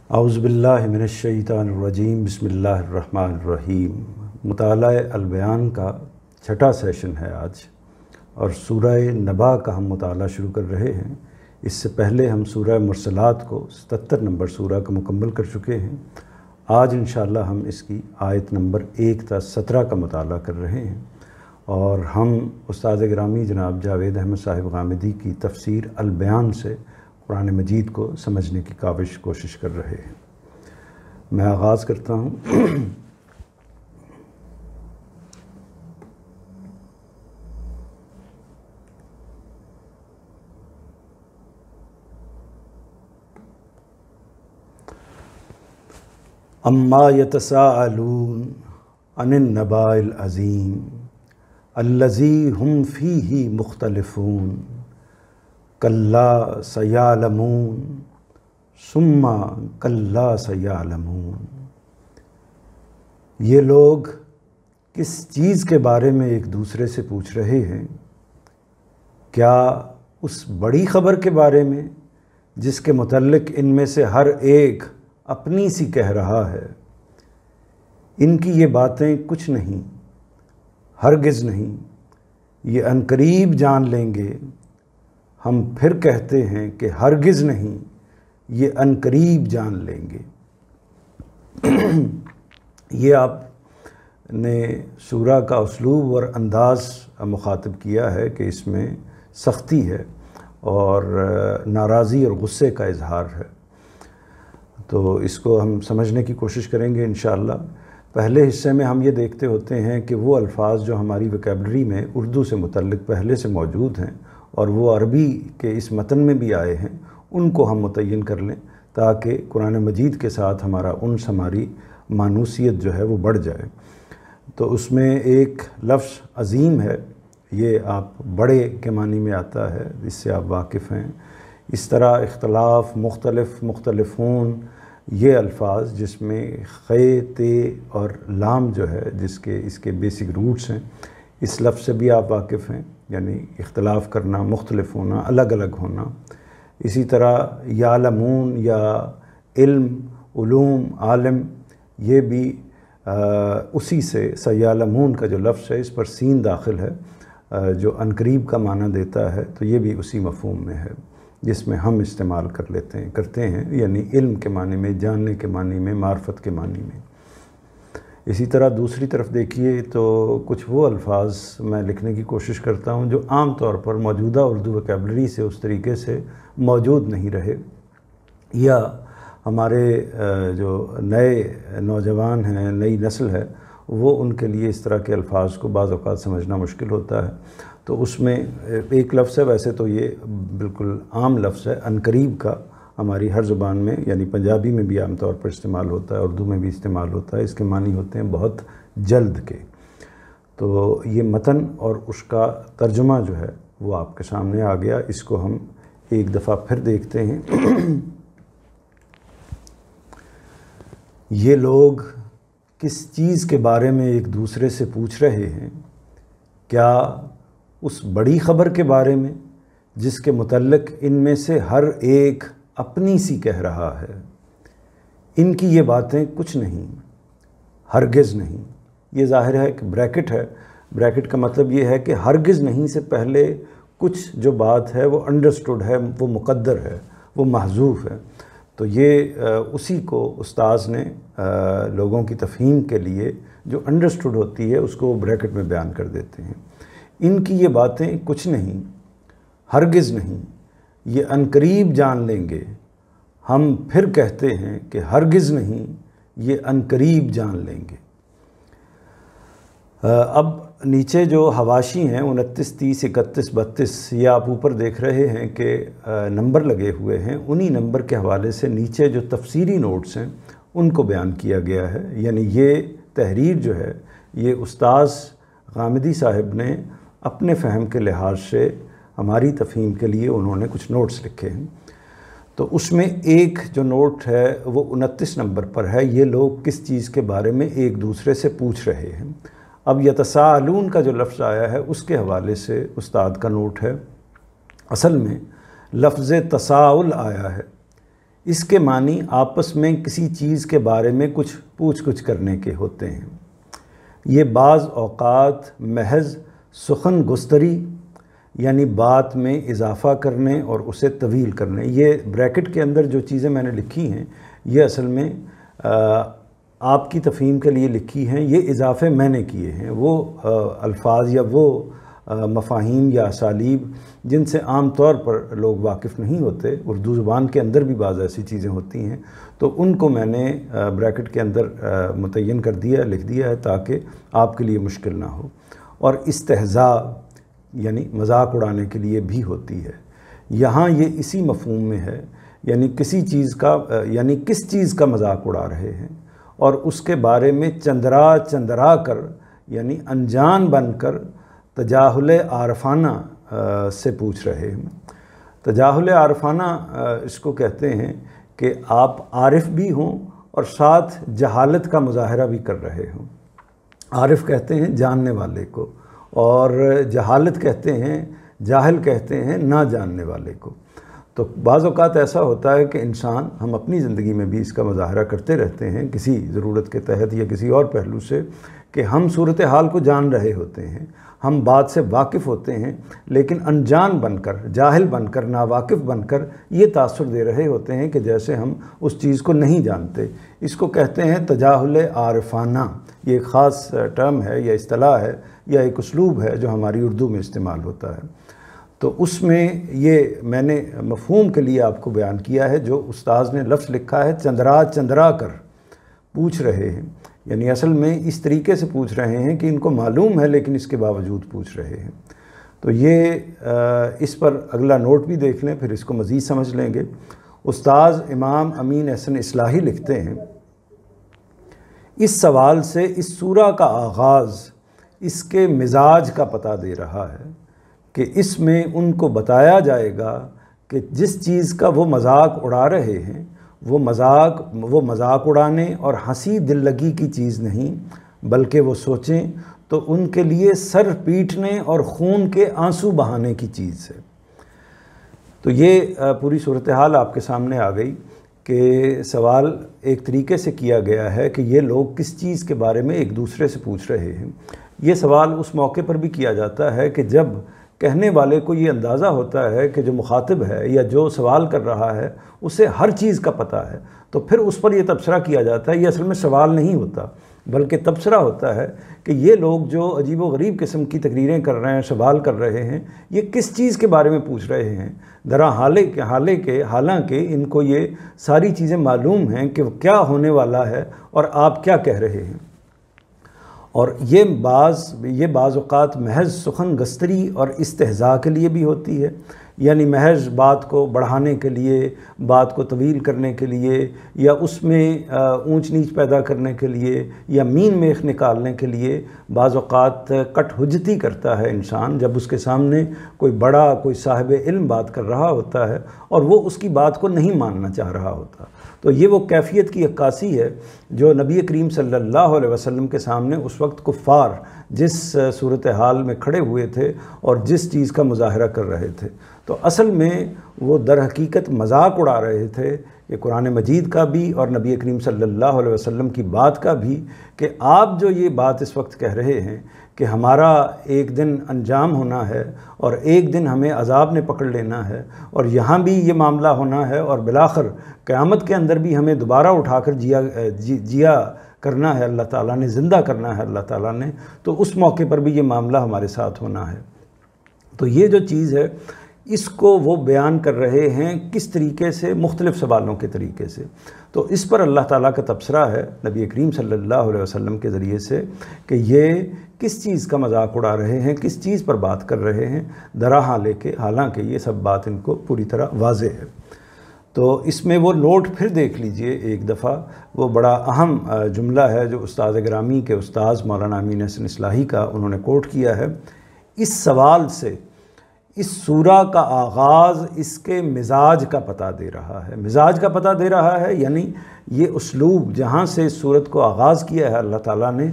اعوذ باللہ من الشیطان الرجیم بسم اللہ الرحمن الرحیم۔ مطالعہ البیان کا چھٹا سیشن ہے آج، اور سورہ نبا کا ہم مطالعہ شروع کر رہے ہیں۔ اس سے پہلے ہم سورہ مرسلات کو 77 نمبر سورہ کا مکمل کر چکے ہیں۔ آج انشاءاللہ ہم اس کی آیت نمبر 1 تا 17 کا مطالعہ کر رہے ہیں، اور ہم استاد گرامی جناب جاوید احمد صاحب غامدی کی تفسیر البیان سے قرآن مجید کو سمجھنے کی کوشش کر رہے ہیں۔ میں آغاز کرتا ہوں۔ اما یتساءلون عن النباء العظیم الذی ہم فیہ مختلفون کلا سیعلمون ثم کلا سیعلمون۔ یہ لوگ کس چیز کے بارے میں ایک دوسرے سے پوچھ رہے ہیں؟ کیا اس بڑی خبر کے بارے میں جس کے متعلق ان میں سے ہر ایک اپنی سی کہہ رہا ہے؟ ان کی یہ باتیں کچھ نہیں، ہرگز نہیں، یہ عنقریب جان لیں گے۔ ہم پھر کہتے ہیں کہ ہرگز نہیں، یہ عنقریب جان لیں گے۔ یہ آپ نے سورہ کا اسلوب اور انداز مخاطب کیا ہے کہ اس میں سختی ہے اور ناراضی اور غصے کا اظہار ہے، تو اس کو ہم سمجھنے کی کوشش کریں گے انشاءاللہ۔ پہلے حصے میں ہم یہ دیکھتے ہوتے ہیں کہ وہ الفاظ جو ہماری ویکیبلری میں اردو سے متعلق پہلے سے موجود ہیں اور وہ عربی کے اس متن میں بھی آئے ہیں، ان کو ہم متعین کر لیں تاکہ قرآن مجید کے ساتھ ہمارا انس، ہماری مانوسیت جو ہے وہ بڑھ جائے۔ تو اس میں ایک لفظ عظیم ہے، یہ آپ بڑے کے معنی میں آتا ہے، اس سے آپ واقف ہیں۔ اس طرح اختلاف، مختلف، مختلفون، یہ الفاظ جس میں خے، تے اور لام جو ہے اس کے بیسک روٹس ہیں، اس لفظ سے بھی آپ واقف ہیں، یعنی اختلاف کرنا، مختلف ہونا، الگ الگ ہونا۔ اسی طرح یعلمون یا علم، علوم، عالم، یہ بھی اسی سے سیعلمون کا جو لفظ ہے اس پر سین داخل ہے جو عنقریب کا معنی دیتا ہے، تو یہ بھی اسی مفہوم میں ہے جس میں ہم استعمال کرتے ہیں، یعنی علم کے معنی میں، جاننے کے معنی میں، معرفت کے معنی میں۔ اسی طرح دوسری طرف دیکھیے تو کچھ وہ الفاظ میں لکھنے کی کوشش کرتا ہوں جو عام طور پر موجودہ اردو ویکیبلری سے اس طریقے سے موجود نہیں رہے، یا ہمارے جو نئے نوجوان ہیں، نئی نسل ہے، وہ ان کے لیے اس طرح کے الفاظ کو بعض اوقات سمجھنا مشکل ہوتا ہے۔ تو اس میں ایک لفظ ہے، ویسے تو یہ بالکل عام لفظ ہے، عنقریب کا ہماری ہر زبان میں، یعنی پنجابی میں بھی عام طور پر استعمال ہوتا ہے، اردو میں بھی استعمال ہوتا ہے۔ اس کے معنی ہوتے ہیں بہت جلد کے۔ تو یہ متن اور اس کا ترجمہ جو ہے وہ آپ کے سامنے آ گیا، اس کو ہم ایک دفعہ پھر دیکھتے ہیں۔ یہ لوگ کس چیز کے بارے میں ایک دوسرے سے پوچھ رہے ہیں؟ کیا اس بڑی خبر کے بارے میں جس کے متعلق ان میں سے ہر ایک اپنی سی کہہ رہا ہے؟ ان کی یہ باتیں کچھ نہیں، ہرگز نہیں۔ یہ ظاہر ہے کہ بریکٹ ہے، بریکٹ کا مطلب یہ ہے کہ ہرگز نہیں سے پہلے کچھ جو بات ہے وہ انڈرسٹوڈ ہے، وہ مقدر ہے، وہ محذوف ہے۔ تو یہ اسی کو استاذ نے لوگوں کی تفہیم کے لیے جو انڈرسٹوڈ ہوتی ہے اس کو وہ بریکٹ میں بیان کر دیتے ہیں۔ ان کی یہ باتیں کچھ نہیں، ہرگز نہیں، یہ عنقریب جان لیں گے۔ ہم پھر کہتے ہیں کہ ہرگز نہیں، یہ عنقریب جان لیں گے۔ اب نیچے جو حواشی ہیں 29، 30، 31، 32، یہ آپ اوپر دیکھ رہے ہیں کہ نمبر لگے ہوئے ہیں، انہی نمبر کے حوالے سے نیچے جو تفسیری نوٹس ہیں ان کو بیان کیا گیا ہے۔ یعنی یہ تحریر جو ہے یہ استاذ غامدی صاحب نے اپنے فہم کے لحاظ سے ہماری تفہیم کے لیے انہوں نے کچھ نوٹس لکھے ہیں۔ تو اس میں ایک جو نوٹ ہے وہ 29 نمبر پر ہے، یہ لوگ کس چیز کے بارے میں ایک دوسرے سے پوچھ رہے ہیں۔ اب یتساءلون کا جو لفظ آیا ہے اس کے حوالے سے استاد کا نوٹ ہے۔ اصل میں لفظ تساؤل آیا ہے، اس کے معنی آپس میں کسی چیز کے بارے میں کچھ پوچھ گچھ کرنے کے ہوتے ہیں۔ یہ بعض اوقات محض سخن گستری یعنی بات میں اضافہ کرنے اور اسے طویل کرنے، یہ بریکٹ کے اندر جو چیزیں میں نے لکھی ہیں یہ اصل میں آپ کی تفہیم کے لیے لکھی ہیں، یہ اضافے میں نے کیے ہیں، وہ الفاظ یا وہ مفاہیم یا اسالیب جن سے عام طور پر لوگ واقف نہیں ہوتے، اردو زبان کے اندر بھی بعض ایسی چیزیں ہوتی ہیں، تو ان کو میں نے بریکٹ کے اندر متعین کر دیا، لکھ دیا ہے تاکہ آپ کے لیے مشکل نہ ہو۔ اور استہزاء یعنی مذاق اڑانے کے لیے بھی ہوتی ہے، یہاں یہ اسی مفہوم میں ہے، یعنی کسی چیز کا یعنی کس چیز کا مذاق اڑا رہے ہیں اور اس کے بارے میں چندرا کر یعنی انجان بن کر تجاہل عارفانہ سے پوچھ رہے ہیں۔ تجاہل عارفانہ اس کو کہتے ہیں کہ آپ عارف بھی ہوں اور ساتھ جہالت کا مظاہرہ بھی کر رہے ہوں۔ عارف کہتے ہیں جاننے والے کو، اور جہالت کہتے ہیں، جاہل کہتے ہیں نہ جاننے والے کو۔ تو بعض اوقات ایسا ہوتا ہے کہ انسان، ہم اپنی زندگی میں بھی اس کا مظاہرہ کرتے رہتے ہیں کسی ضرورت کے تحت یا کسی اور پہلو سے، کہ ہم صورتحال کو جان رہے ہوتے ہیں، ہم بات سے واقف ہوتے ہیں، لیکن انجان بن کر، جاہل بن کر، ناواقف بن کر یہ تاثر دے رہے ہوتے ہیں کہ جیسے ہم اس چیز کو نہیں جانتے۔ اس کو کہتے ہیں تجاہل عارفانہ۔ یہ ایک خاص ٹرم ہے یا اصطلاح ہے یا ایک اسلوب ہے جو ہماری اردو میں استعمال ہوتا ہے۔ تو اس میں یہ میں نے مفہوم کے لیے آپ کو بیان کیا ہے، جو استاذ نے لفظ لکھا ہے چندرا کر پوچھ رہے ہیں، یعنی اصل میں اس طریقے سے پوچھ رہے ہیں کہ ان کو معلوم ہے لیکن اس کے باوجود پوچھ رہے ہیں۔ تو یہ اس پر اگلا نوٹ بھی دیکھ لیں، پھر اس کو مزید سمجھ لیں گے۔ استاذ امام امین احسن اصلاحی لکھتے ہیں، اس سوال سے اس سورہ کا آغاز اس کے مزاج کا پتہ دے رہا ہے کہ اس میں ان کو بتایا جائے گا کہ جس چیز کا وہ مذاق اڑا رہے ہیں وہ مذاق اڑانے اور ہنسی دل لگی کی چیز نہیں، بلکہ وہ سوچیں تو ان کے لیے سر پیٹنے اور خون کے آنسو بہانے کی چیز ہے۔ تو یہ پوری صورتحال آپ کے سامنے آ گئی کہ سوال ایک طریقے سے کیا گیا ہے کہ یہ لوگ کس چیز کے بارے میں ایک دوسرے سے پوچھ رہے ہیں۔ یہ سوال اس موقع پر بھی کیا جاتا ہے کہ جب کہنے والے کو یہ اندازہ ہوتا ہے کہ جو مخاطب ہے یا جو سوال کر رہا ہے اسے ہر چیز کا پتہ ہے، تو پھر اس پر یہ تبصرہ کیا جاتا ہے۔ یہ اصل میں سوال نہیں ہوتا بلکہ تبصرہ ہوتا ہے کہ یہ لوگ جو عجیب و غریب قسم کی تقریریں کر رہے ہیں، سوال کر رہے ہیں، یہ کس چیز کے بارے میں پوچھ رہے ہیں، حالانکہ ان کو یہ ساری چیزیں معلوم ہیں کہ کیا ہونے والا ہے اور آپ کیا کہہ رہے ہیں۔ اور یہ بعض اوقات محض سخن گستری اور استہزاء کے لیے بھی ہوتی ہے، یعنی محض بات کو بڑھانے کے لیے، بات کو طویل کرنے کے لیے، یا اس میں اونچ نیچ پیدا کرنے کے لیے، یا مین میخ نکالنے کے لیے بعض اوقات کٹ حجتی کرتا ہے انسان جب اس کے سامنے کوئی بڑا، کوئی صاحب علم بات کر رہا ہوتا ہے اور وہ اس کی بات کو نہیں ماننا چاہ رہا ہوتا۔ تو یہ وہ کیفیت کی عکاسی ہے جو نبی کریم صلی اللہ علیہ وسلم کے سامنے اس وقت کفار جس صورتحال میں کھڑے ہوئے تھے اور جس چیز کا مظاہرہ کر رہے تھے، تو اصل میں وہ در حقیقت مذاق اڑا رہے تھے، یہ قرآن مجید کا بھی اور نبی کریم صلی اللہ علیہ وسلم کی بات کا بھی، کہ آپ جو یہ بات اس وقت کہہ رہے ہیں کہ ہمارا ایک دن انجام ہونا ہے اور ایک دن ہمیں عذاب نے پکڑ لینا ہے اور یہاں بھی یہ معاملہ ہونا ہے اور بالآخر قیامت کے اندر بھی ہمیں دوبارہ اٹھا کر جیا کرنا ہے، اللہ تعالیٰ نے زندہ کرنا ہے اللہ تعالیٰ نے، تو اس موقع پر بھی یہ معاملہ ہمارے ساتھ ہونا ہے۔ تو یہ جو چیز ہے اس کو وہ بیان کر رہے ہیں کس طریقے سے، مختلف سوالوں کے طریقے سے۔ تو اس پر اللہ تعالیٰ کا تبصرہ ہے نبی کریم صلی اللہ علیہ وسلم کے ذریعے سے کہ یہ کس چیز کا مذاق اڑا رہے ہیں، کس چیز پر بات کر رہے ہیں، حالانکہ یہ سب بات ان کو پوری طرح واضح ہے۔ تو اس میں وہ نوٹ پھر دیکھ لیجئے ایک دفعہ، وہ بڑا اہم جملہ ہے جو استاد گرامی کے استاذ مولانا امین احسن اصلاحی کا انہوں نے کوٹ کیا ہے۔ اس سوال سے اس سورہ کا آغاز اس کے مزاج کا پتہ دے رہا ہے۔ مزاج کا پتہ دے رہا ہے یعنی یہ اسلوب جہاں سے اس سورت کو آغاز کیا ہے اللہ تعالیٰ نے،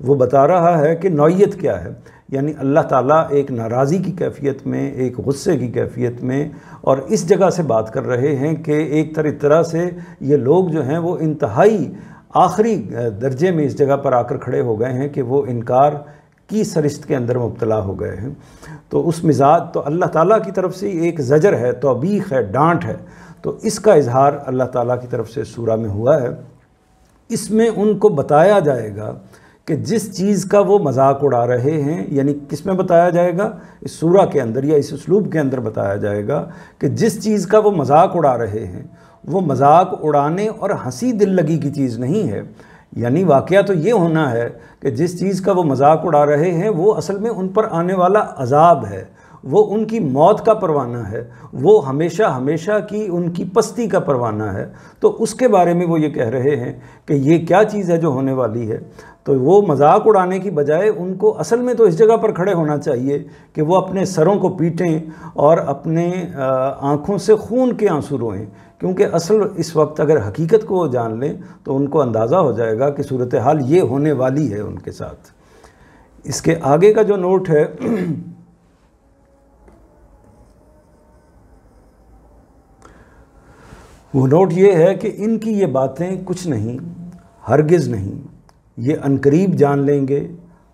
وہ بتا رہا ہے کہ نوعیت کیا ہے، یعنی اللہ تعالیٰ ایک ناراضی کی کیفیت میں، ایک غصے کی کیفیت میں، اور اس جگہ سے بات کر رہے ہیں کہ ایک طرح سے یہ لوگ جو ہیں وہ انتہائی آخری درجے میں اس جگہ پر آ کر کھڑے ہو گئے ہیں کہ وہ انکار کی سرشت کے اندر مبتلا ہو گئے ہیں۔ تو اس مزاج تو اللہ تعالیٰ کی طرف سے ایک زجر ہے، توبیخ ہے، ڈانٹ ہے، تو اس کا اظہار اللہ تعالیٰ کی طرف سے سورہ میں ہوا ہے۔ اس میں ان کو بتایا جائے گا کہ جس چیز کا وہ مذاق اڑا رہے ہیں، یعنی کس میں بتایا جائے گا؟ اس سورہ کے اندر یا اس اسلوب کے اندر بتایا جائے گا کہ جس چیز کا وہ مذاق اڑا رہے ہیں وہ مذاق اڑانے اور ہنسی دل لگی کی چیز نہیں ہے۔ یعنی واقعہ تو یہ ہونا ہے کہ جس چیز کا وہ مذاق اڑا رہے ہیں وہ اصل میں ان پر آنے والا عذاب ہے، وہ ان کی موت کا پروانہ ہے، وہ ہمیشہ ہمیشہ کی ان کی پستی کا پروانہ ہے۔ تو اس کے بارے میں وہ یہ کہہ رہے ہیں کہ یہ کیا چیز ہے جو ہونے والی ہے۔ تو وہ مذاق اڑانے کی بجائے ان کو اصل میں تو اس جگہ پر کھڑے ہونا چاہیے کہ وہ اپنے سروں کو پیٹیں اور اپنے آنکھوں سے خون کے آنسو روئیں، کیونکہ اصل اس وقت اگر حقیقت کو وہ جان لیں تو ان کو اندازہ ہو جائے گا کہ صورتحال یہ ہونے والی ہے ان کے ساتھ۔ اس کے آگے کا جو نوٹ ہے وہ نوٹ یہ ہے کہ ان کی یہ باتیں کچھ نہیں، ہرگز نہیں، یہ عنقریب جان لیں گے۔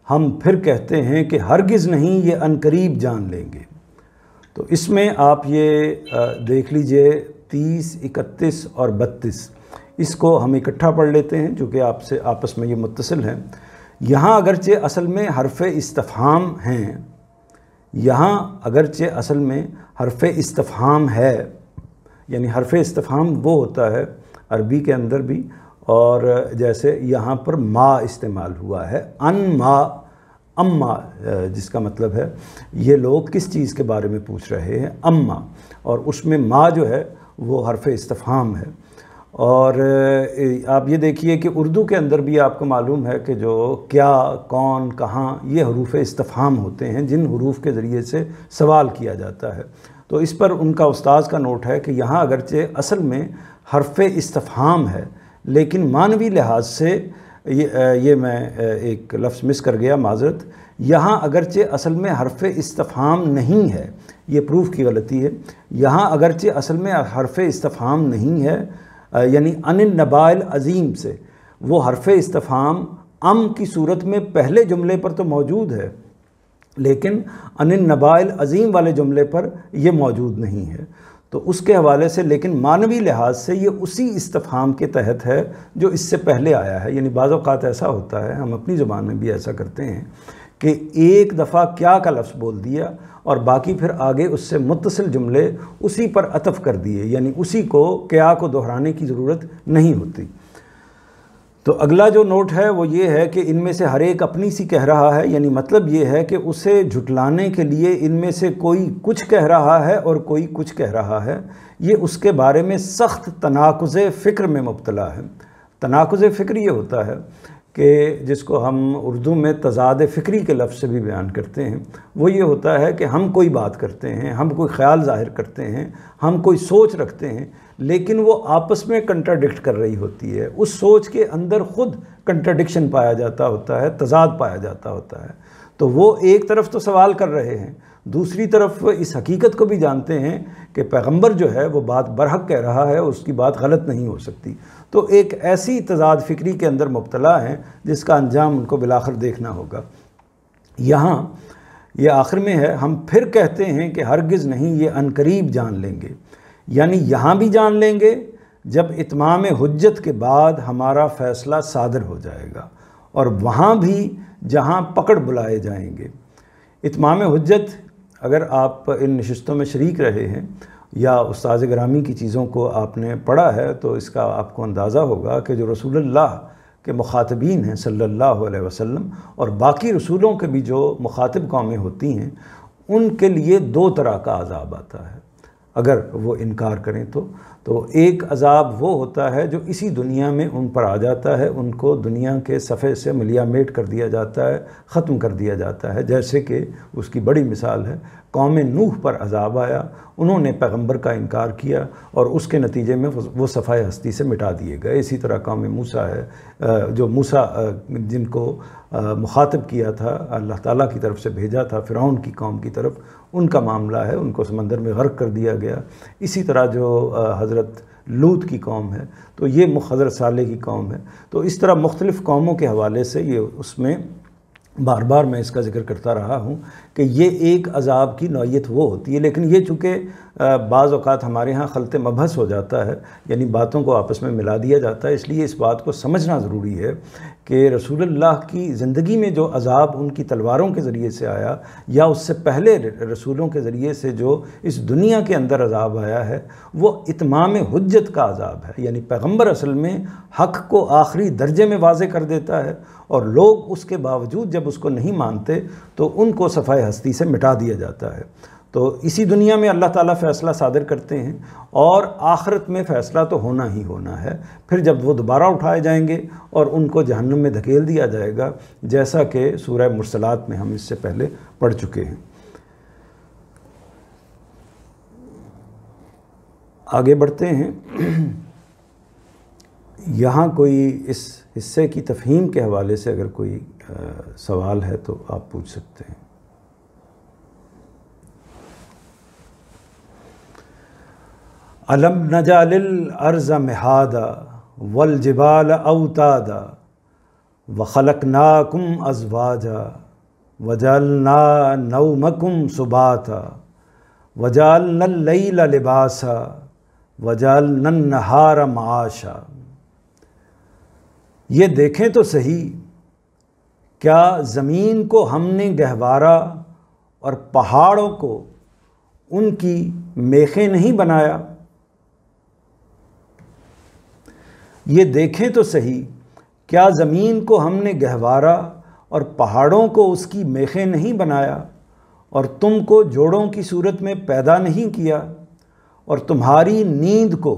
ہم پھر کہتے ہیں کہ ہرگز نہیں، یہ عنقریب جان لیں گے۔ تو اس میں آپ یہ دیکھ لیجئے 30، 31 اور 32، اس کو ہم اکٹھا پڑھ لیتے ہیں جو کہ آپ سے آپس میں یہ متصل ہیں۔ یہاں اگرچہ اصل میں حرف استفہام ہیں، یہاں اگرچہ اصل میں حرف استفہام ہے، یعنی حرف استفہام وہ ہوتا ہے عربی کے اندر بھی، اور جیسے یہاں پر ما استعمال ہوا ہے، ان ما، اما، جس کا مطلب ہے یہ لوگ کس چیز کے بارے میں پوچھ رہے ہیں، اما، اور اس میں ما جو ہے وہ حرف استفہام ہے۔ اور آپ یہ دیکھیے کہ اردو کے اندر بھی آپ کو معلوم ہے کہ جو کیا، کون، کہاں، یہ حروف استفہام ہوتے ہیں جن حروف کے ذریعے سے سوال کیا جاتا ہے۔ تو اس پر ان کا استاذ کا نوٹ ہے کہ یہاں اگرچہ اصل میں حرف استفہام ہے، لیکن معنوی لحاظ سے یہ میں ایک لفظ مس کر گیا، معذرت، یہاں اگرچہ اصل میں حرف استفہام نہیں ہے، یہ پروف کی غلطی ہے، یہاں اگرچہ اصل میں حرف استفہام نہیں ہے، یعنی ان النباء العظیم سے وہ حرف استفہام ام کی صورت میں پہلے جملے پر تو موجود ہے، لیکن ان النباء العظیم والے جملے پر یہ موجود نہیں ہے۔ تو اس کے حوالے سے لیکن معنوی لحاظ سے یہ اسی استفہام کے تحت ہے جو اس سے پہلے آیا ہے۔ یعنی بعض اوقات ایسا ہوتا ہے، ہم اپنی زبان میں بھی ایسا کرتے ہیں کہ ایک دفعہ کیا کا لفظ بول دیا اور باقی پھر آگے اس سے متصل جملے اسی پر عطف کر دیے، یعنی اسی کو کیا کو دہرانے کی ضرورت نہیں ہوتی۔ تو اگلا جو نوٹ ہے وہ یہ ہے کہ ان میں سے ہر ایک اپنی سی کہہ رہا ہے، یعنی مطلب یہ ہے کہ اسے جھٹلانے کے لیے ان میں سے کوئی کچھ کہہ رہا ہے اور کوئی کچھ کہہ رہا ہے۔ یہ اس کے بارے میں سخت تناقض فکر میں مبتلا ہے۔ تناقض فکر یہ ہوتا ہے کہ جس کو ہم اردو میں تضاد فکری کے لفظ سے بھی بیان کرتے ہیں، وہ یہ ہوتا ہے کہ ہم کوئی بات کرتے ہیں، ہم کوئی خیال ظاہر کرتے ہیں، ہم کوئی سوچ رکھتے ہیں، لیکن وہ آپس میں کنٹراڈکٹ کر رہی ہوتی ہے، اس سوچ کے اندر خود کنٹراڈکشن پایا جاتا ہوتا ہے، تضاد پایا جاتا ہوتا ہے۔ تو وہ ایک طرف تو سوال کر رہے ہیں، دوسری طرف اس حقیقت کو بھی جانتے ہیں کہ پیغمبر جو ہے وہ بات برحق کہہ رہا ہے، اس کی بات غلط نہیں ہو سکتی۔ تو ایک ایسی تضاد فکری کے اندر مبتلا ہیں جس کا انجام ان کو بالآخر دیکھنا ہوگا۔ یہاں یہ آخر میں ہے، ہم پھر کہتے ہیں کہ ہرگز نہیں، یہ عنقریب جان لیں گے، یعنی یہاں بھی جان لیں گے جب اتمام حجت کے بعد ہمارا فیصلہ صادر ہو جائے گا، اور وہاں بھی جہاں پکڑ بلائے جائیں گے۔ اتمام حجت اگر آپ ان نشستوں میں شریک رہے ہیں یا استاذ گرامی کی چیزوں کو آپ نے پڑھا ہے تو اس کا آپ کو اندازہ ہوگا کہ جو رسول اللہ کے مخاطبین ہیں صلی اللہ علیہ وسلم اور باقی رسولوں کے بھی جو مخاطب قومیں ہوتی ہیں، ان کے لیے دو طرح کا عذاب آتا ہے اگر وہ انکار کریں تو ایک عذاب وہ ہوتا ہے جو اسی دنیا میں ان پر آ جاتا ہے، ان کو دنیا کے صفحے سے ملیا میٹ کر دیا جاتا ہے، ختم کر دیا جاتا ہے، جیسے کہ اس کی بڑی مثال ہے قوم نوح پر عذاب آیا، انہوں نے پیغمبر کا انکار کیا اور اس کے نتیجے میں وہ صفحہ ہستی سے مٹا دیے گئے۔ اسی طرح قوم موسیٰ ہے، جو موسیٰ جن کو مخاطب کیا تھا، اللہ تعالیٰ کی طرف سے بھیجا تھا فرعون کی قوم کی طرف، ان کا معاملہ ہے، ان کو سمندر میں غرق کر دیا گیا۔ اسی طرح جو حضرت لوط کی قوم ہے تو یہ حضرت صالح کی قوم ہے۔ تو اس طرح مختلف قوموں کے حوالے سے یہ اس میں بار بار میں اس کا ذکر کرتا رہا ہوں کہ یہ ایک عذاب کی نوعیت وہ ہوتی ہے، لیکن یہ چونکہ بعض اوقات ہمارے ہاں خلط مبحث ہو جاتا ہے، یعنی باتوں کو آپس میں ملا دیا جاتا ہے، اس لیے اس بات کو سمجھنا ضروری ہے کہ رسول اللہ کی زندگی میں جو عذاب ان کی تلواروں کے ذریعے سے آیا یا اس سے پہلے رسولوں کے ذریعے سے جو اس دنیا کے اندر عذاب آیا ہے وہ اتمام حجت کا عذاب ہے، یعنی پیغمبر اصل میں حق کو آخری درجے میں واضح کر دیتا ہے اور لوگ اس کے باوجود جب اس کو نہیں مانتے تو ان کو صفحہ ہستی سے مٹا دیا جاتا ہے۔ تو اسی دنیا میں اللہ تعالیٰ فیصلہ صادر کرتے ہیں اور آخرت میں فیصلہ تو ہونا ہی ہونا ہے، پھر جب وہ دوبارہ اٹھائے جائیں گے اور ان کو جہنم میں دھکیل دیا جائے گا، جیسا کہ سورہ مرسلات میں ہم اس سے پہلے پڑھ چکے ہیں۔ آگے بڑھتے ہیں، یہاں کوئی اس حصے کی تفہیم کے حوالے سے اگر کوئی سوال ہے تو آپ پوچھ سکتے ہیں۔ أَلَمْ نَجْعَلِ الْأَرْضَ مِهَادًا وَالْجِبَالَ أَوْتَادًا وَخَلَقْنَاكُمْ أَزْوَاجًا وَجَعَلْنَا نَوْمَكُمْ سُبَاتًا وَجَعَلْنَا اللَّيْلَ لِبَاسًا وَجَعَلْنَا النَّهَارَ مَعَاشًا۔ یہ دیکھیں تو صحیح، کیا زمین کو ہم نے گہوارہ اور پہاڑوں کو ان کی میخیں نہیں بنایا؟ یہ دیکھیں تو صحیح، کیا زمین کو ہم نے گہوارہ اور پہاڑوں کو اس کی میخیں نہیں بنایا، اور تم کو جوڑوں کی صورت میں پیدا نہیں کیا، اور تمہاری نیند کو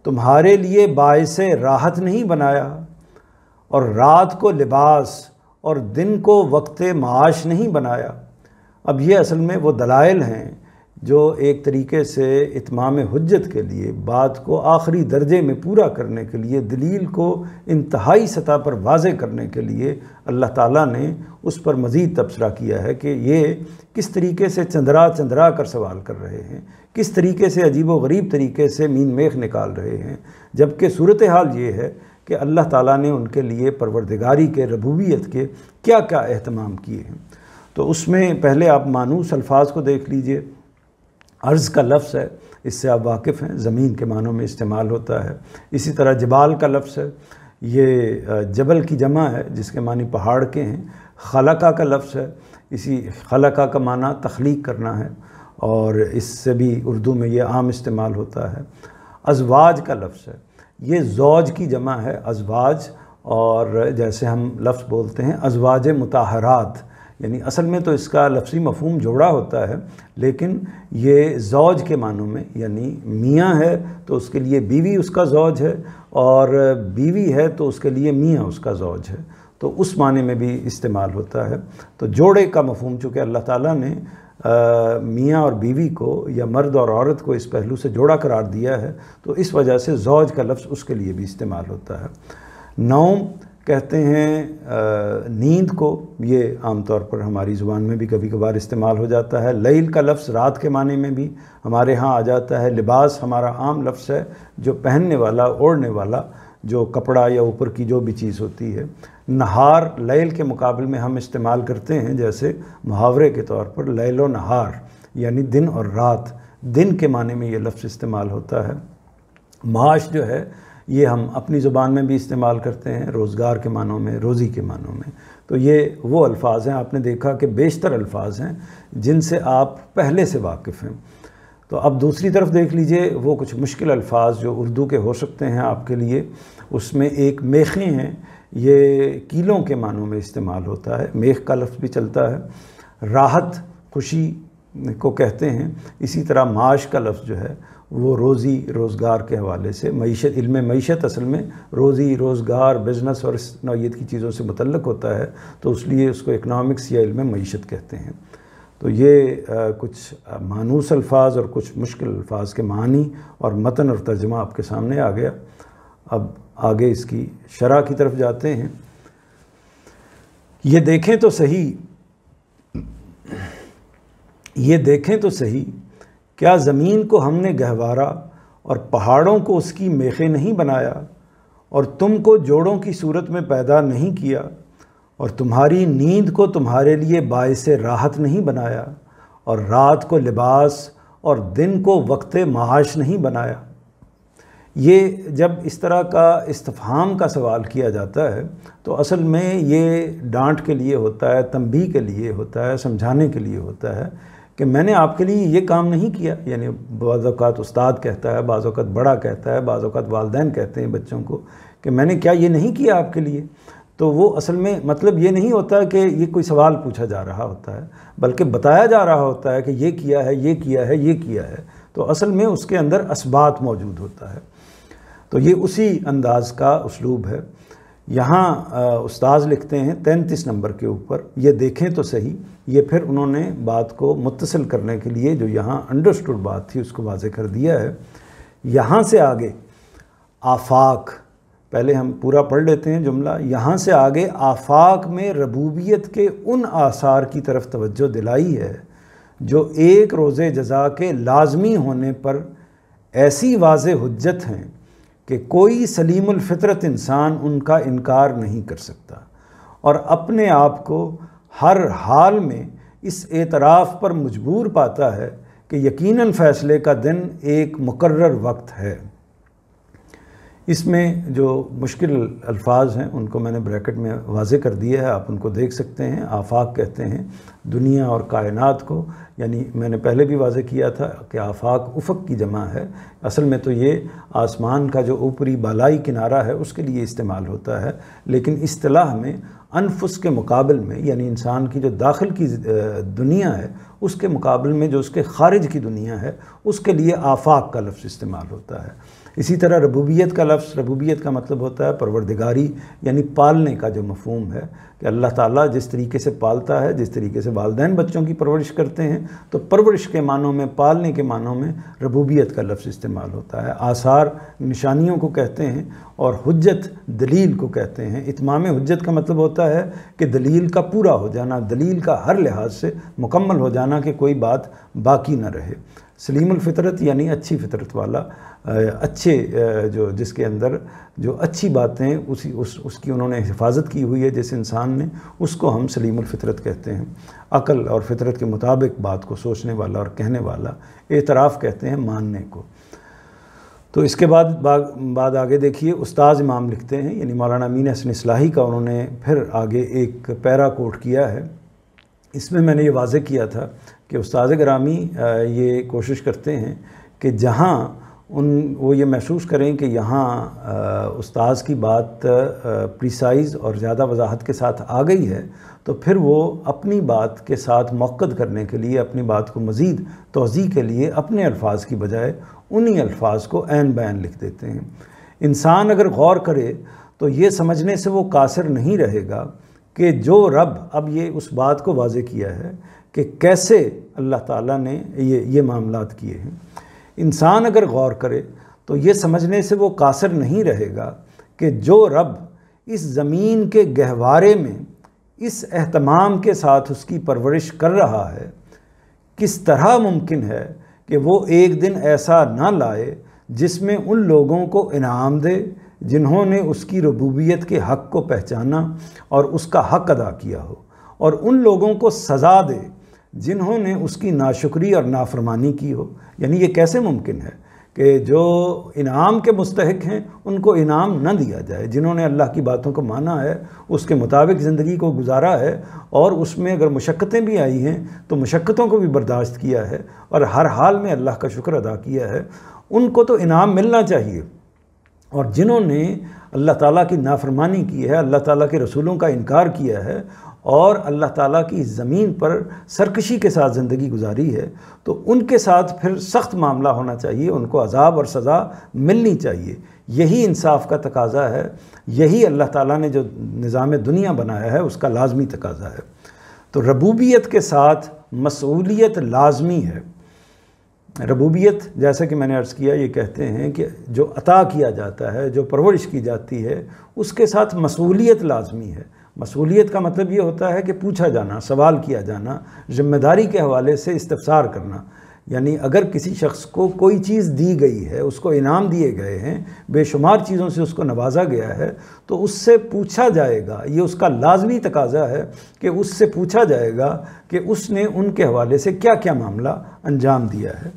تمہارے لیے باعث راحت نہیں بنایا، اور رات کو لباس اور دن کو وقت معاش نہیں بنایا۔ اب یہ اصل میں وہ دلائل ہیں جو ایک طریقے سے اتمام حجت کے لیے، بات کو آخری درجے میں پورا کرنے کے لیے، دلیل کو انتہائی سطح پر واضح کرنے کے لیے اللہ تعالیٰ نے اس پر مزید تبصرہ کیا ہے کہ یہ کس طریقے سے چندرا کر سوال کر رہے ہیں، کس طریقے سے عجیب و غریب طریقے سے مین میخ نکال رہے ہیں، جبکہ صورتحال یہ ہے کہ اللہ تعالیٰ نے ان کے لیے پروردگاری کے، ربوبیت کے کیا کیا اہتمام کیے ہیں۔ تو اس میں پہلے آپ مانوس الفاظ کو دیکھ لیجئے۔ ارض کا لفظ ہے، اس سے آپ واقف ہیں، زمین کے معنوں میں استعمال ہوتا ہے۔ اسی طرح جبال کا لفظ ہے، یہ جبل کی جمع ہے جس کے معنی پہاڑ کے ہیں۔ خلقہ کا لفظ ہے، اسی خلقہ کا معنی تخلیق کرنا ہے، اور اس سے بھی اردو میں یہ عام استعمال ہوتا ہے۔ ازواج کا لفظ ہے، یہ زوج کی جمع ہے ازواج، اور جیسے ہم لفظ بولتے ہیں ازواج مطہرات، یعنی اصل میں تو اس کا لفظی مفہوم جوڑا ہوتا ہے، لیکن یہ زوج کے معنوں میں، یعنی میاں ہے تو اس کے لیے بیوی اس کا زوج ہے، اور بیوی ہے تو اس کے لیے میاں اس کا زوج ہے، تو اس معنی میں بھی استعمال ہوتا ہے۔ تو جوڑے کا مفہوم چونکہ اللہ تعالیٰ نے میاں اور بیوی کو یا مرد اور عورت کو اس پہلو سے جوڑا قرار دیا ہے، تو اس وجہ سے زوج کا لفظ اس کے لیے بھی استعمال ہوتا ہے۔ نوم کہتے ہیں نیند کو، یہ عام طور پر ہماری زبان میں بھی کبھی کبھار استعمال ہو جاتا ہے۔ لیل کا لفظ رات کے معنی میں بھی ہمارے ہاں آ جاتا ہے۔ لباس ہمارا عام لفظ ہے، جو پہننے والا، اوڑھنے والا، جو کپڑا یا اوپر کی جو بھی چیز ہوتی ہے۔ نہار لیل کے مقابل میں ہم استعمال کرتے ہیں، جیسے محاورے کے طور پر لیل و نہار، یعنی دن اور رات، دن کے معنی میں یہ لفظ استعمال ہوتا ہے۔ معاش جو ہے یہ ہم اپنی زبان میں بھی استعمال کرتے ہیں، روزگار کے معنوں میں، روزی کے معنوں میں۔ تو یہ وہ الفاظ ہیں، آپ نے دیکھا کہ بیشتر الفاظ ہیں جن سے آپ پہلے سے واقف ہیں۔ تو اب دوسری طرف دیکھ لیجئے وہ کچھ مشکل الفاظ جو اردو کے ہو سکتے ہیں آپ کے لیے، اس میں ایک میخیں ہیں، یہ کیلوں کے معنوں میں استعمال ہوتا ہے، میخ کا لفظ بھی چلتا ہے۔ راحت خوشی کو کہتے ہیں، اسی طرح معاش کا لفظ جو ہے وہ روزی روزگار کے حوالے سے معیشت، علم معیشت اصل میں روزی روزگار، بزنس اور اس نوعیت کی چیزوں سے متعلق ہوتا ہے، تو اس لیے اس کو اکنامکس یا علم معیشت کہتے ہیں۔ تو یہ کچھ مانوس الفاظ اور کچھ مشکل الفاظ کے معنی اور متن اور ترجمہ آپ کے سامنے آ گیا۔ اب آگے اس کی شرح کی طرف جاتے ہیں۔ یہ دیکھیں تو صحیح کیا زمین کو ہم نے گہوارا اور پہاڑوں کو اس کی میخیں نہیں بنایا، اور تم کو جوڑوں کی صورت میں پیدا نہیں کیا، اور تمہاری نیند کو تمہارے لیے باعث راحت نہیں بنایا، اور رات کو لباس اور دن کو وقت معاش نہیں بنایا۔ یہ جب اس طرح کا استفہام کا سوال کیا جاتا ہے تو اصل میں یہ ڈانٹ کے لیے ہوتا ہے، تنبیہ کے لیے ہوتا ہے، سمجھانے کے لیے ہوتا ہے کہ میں نے آپ کے لیے یہ کام نہیں کیا۔ یعنی بعض اوقات استاد کہتا ہے، بعض اوقات بڑا کہتا ہے، بعض اوقات والدین کہتے ہیں بچوں کو کہ میں نے کیا یہ نہیں کیا آپ کے لیے۔ تو وہ اصل میں مطلب یہ نہیں ہوتا کہ یہ کوئی سوال پوچھا جا رہا ہوتا ہے، بلکہ بتایا جا رہا ہوتا ہے کہ یہ کیا ہے، یہ کیا ہے، یہ کیا ہے۔ تو اصل میں اس کے اندر اثبات موجود ہوتا ہے۔ تو یہ اسی انداز کا اسلوب ہے۔ یہاں استاذ لکھتے ہیں 33 نمبر کے اوپر، یہ دیکھیں تو صحیح۔ یہ پھر انہوں نے بات کو متصل کرنے کے لیے جو یہاں انڈرسٹوڈ بات تھی اس کو واضح کر دیا ہے۔ یہاں سے آگے آفاق، پہلے ہم پورا پڑھ لیتے ہیں جملہ۔ یہاں سے آگے آفاق میں ربوبیت کے ان آثار کی طرف توجہ دلائی ہے جو ایک روز جزا کے لازمی ہونے پر ایسی واضح حجت ہیں کہ کوئی سلیم الفطرت انسان ان کا انکار نہیں کر سکتا، اور اپنے آپ کو ہر حال میں اس اعتراف پر مجبور پاتا ہے کہ یقیناً فیصلے کا دن ایک مقرر وقت ہے۔ اس میں جو مشکل الفاظ ہیں ان کو میں نے بریکٹ میں واضح کر دیا ہے، آپ ان کو دیکھ سکتے ہیں۔ آفاق کہتے ہیں دنیا اور کائنات کو، یعنی میں نے پہلے بھی واضح کیا تھا کہ آفاق افق کی جمع ہے، اصل میں تو یہ آسمان کا جو اوپری بالائی کنارہ ہے اس کے لیے استعمال ہوتا ہے، لیکن اصطلاح میں انفس کے مقابل میں، یعنی انسان کی جو داخل کی دنیا ہے اس کے مقابل میں جو اس کے خارج کی دنیا ہے اس کے لیے آفاق کا لفظ استعمال ہوتا ہے۔ اسی طرح ربوبیت کا لفظ، ربوبیت کا مطلب ہوتا ہے پروردگاری، یعنی پالنے کا جو مفہوم ہے کہ اللہ تعالیٰ جس طریقے سے پالتا ہے، جس طریقے سے والدین بچوں کی پرورش کرتے ہیں، تو پرورش کے معنوں میں، پالنے کے معنوں میں ربوبیت کا لفظ استعمال ہوتا ہے۔ آثار نشانیوں کو کہتے ہیں، اور حجت دلیل کو کہتے ہیں۔ اتمام حجت کا مطلب ہوتا ہے کہ دلیل کا پورا ہو جانا، دلیل کا ہر لحاظ سے مکمل ہو جانا کہ کوئی بات باقی نہ رہے۔ سلیم الفطرت یعنی اچھی فطرت والا، اچھے جو جس کے اندر جو اچھی باتیں اس کی انہوں نے حفاظت کی ہوئی ہے جس انسان نے، اس کو ہم سلیم الفطرت کہتے ہیں۔ عقل اور فطرت کے مطابق بات کو سوچنے والا اور کہنے والا، اعتراف کہتے ہیں ماننے کو۔ تو اس کے بعد آگے دیکھیے استاذ امام لکھتے ہیں، یعنی مولانا امین احسن اصلاحی کا انہوں نے پھر آگے ایک پیرا کوٹ کیا ہے۔ اس میں نے یہ واضح کیا تھا کہ استاذ گرامی یہ کوشش کرتے ہیں کہ جہاں وہ یہ محسوس کریں کہ یہاں استاذ کی بات پریسائز اور زیادہ وضاحت کے ساتھ آ گئی ہے، تو پھر وہ اپنی بات کے ساتھ موقت کرنے کے لیے، اپنی بات کو مزید توضیح کے لیے اپنے الفاظ کی بجائے انہی الفاظ کو عین بیان لکھ دیتے ہیں۔ انسان اگر غور کرے تو یہ سمجھنے سے وہ قاصر نہیں رہے گا کہ جو رب، اب یہ اس بات کو واضح کیا ہے کہ کیسے اللہ تعالیٰ نے یہ معاملات کیے ہیں۔ انسان اگر غور کرے تو یہ سمجھنے سے وہ قاصر نہیں رہے گا کہ جو رب اس زمین کے گہوارے میں اس اہتمام کے ساتھ اس کی پرورش کر رہا ہے، کس طرح ممکن ہے کہ وہ ایک دن ایسا نہ لائے جس میں ان لوگوں کو انعام دے جنہوں نے اس کی ربوبیت کے حق کو پہچانا اور اس کا حق ادا کیا ہو، اور ان لوگوں کو سزا دے جنہوں نے اس کی ناشکری اور نافرمانی کی ہو۔ یعنی یہ کیسے ممکن ہے کہ جو انعام کے مستحق ہیں ان کو انعام نہ دیا جائے، جنہوں نے اللہ کی باتوں کو مانا ہے، اس کے مطابق زندگی کو گزارا ہے، اور اس میں اگر مشقتیں بھی آئی ہیں تو مشقتوں کو بھی برداشت کیا ہے اور ہر حال میں اللہ کا شکر ادا کیا ہے، ان کو تو انعام ملنا چاہیے۔ اور جنہوں نے اللہ تعالیٰ کی نافرمانی کی ہے، اللہ تعالیٰ کے رسولوں کا انکار کیا ہے اور اللہ تعالیٰ کی زمین پر سرکشی کے ساتھ زندگی گزاری ہے، تو ان کے ساتھ پھر سخت معاملہ ہونا چاہیے، ان کو عذاب اور سزا ملنی چاہیے۔ یہی انصاف کا تقاضا ہے، یہی اللہ تعالیٰ نے جو نظام دنیا بنایا ہے اس کا لازمی تقاضا ہے۔ تو ربوبیت کے ساتھ مسئولیت لازمی ہے۔ ربوبیت جیسا کہ میں نے عرض کیا، یہ کہتے ہیں کہ جو عطا کیا جاتا ہے، جو پرورش کی جاتی ہے، اس کے ساتھ مسئولیت لازمی ہے۔ مسئولیت کا مطلب یہ ہوتا ہے کہ پوچھا جانا، سوال کیا جانا، ذمہ داری کے حوالے سے استفسار کرنا۔ یعنی اگر کسی شخص کو کوئی چیز دی گئی ہے، اس کو انعام دیے گئے ہیں، بے شمار چیزوں سے اس کو نوازا گیا ہے، تو اس سے پوچھا جائے گا، یہ اس کا لازمی تقاضا ہے کہ اس سے پوچھا جائے گا کہ اس نے ان کے حوالے سے کیا کیا معاملہ انجام دیا ہے۔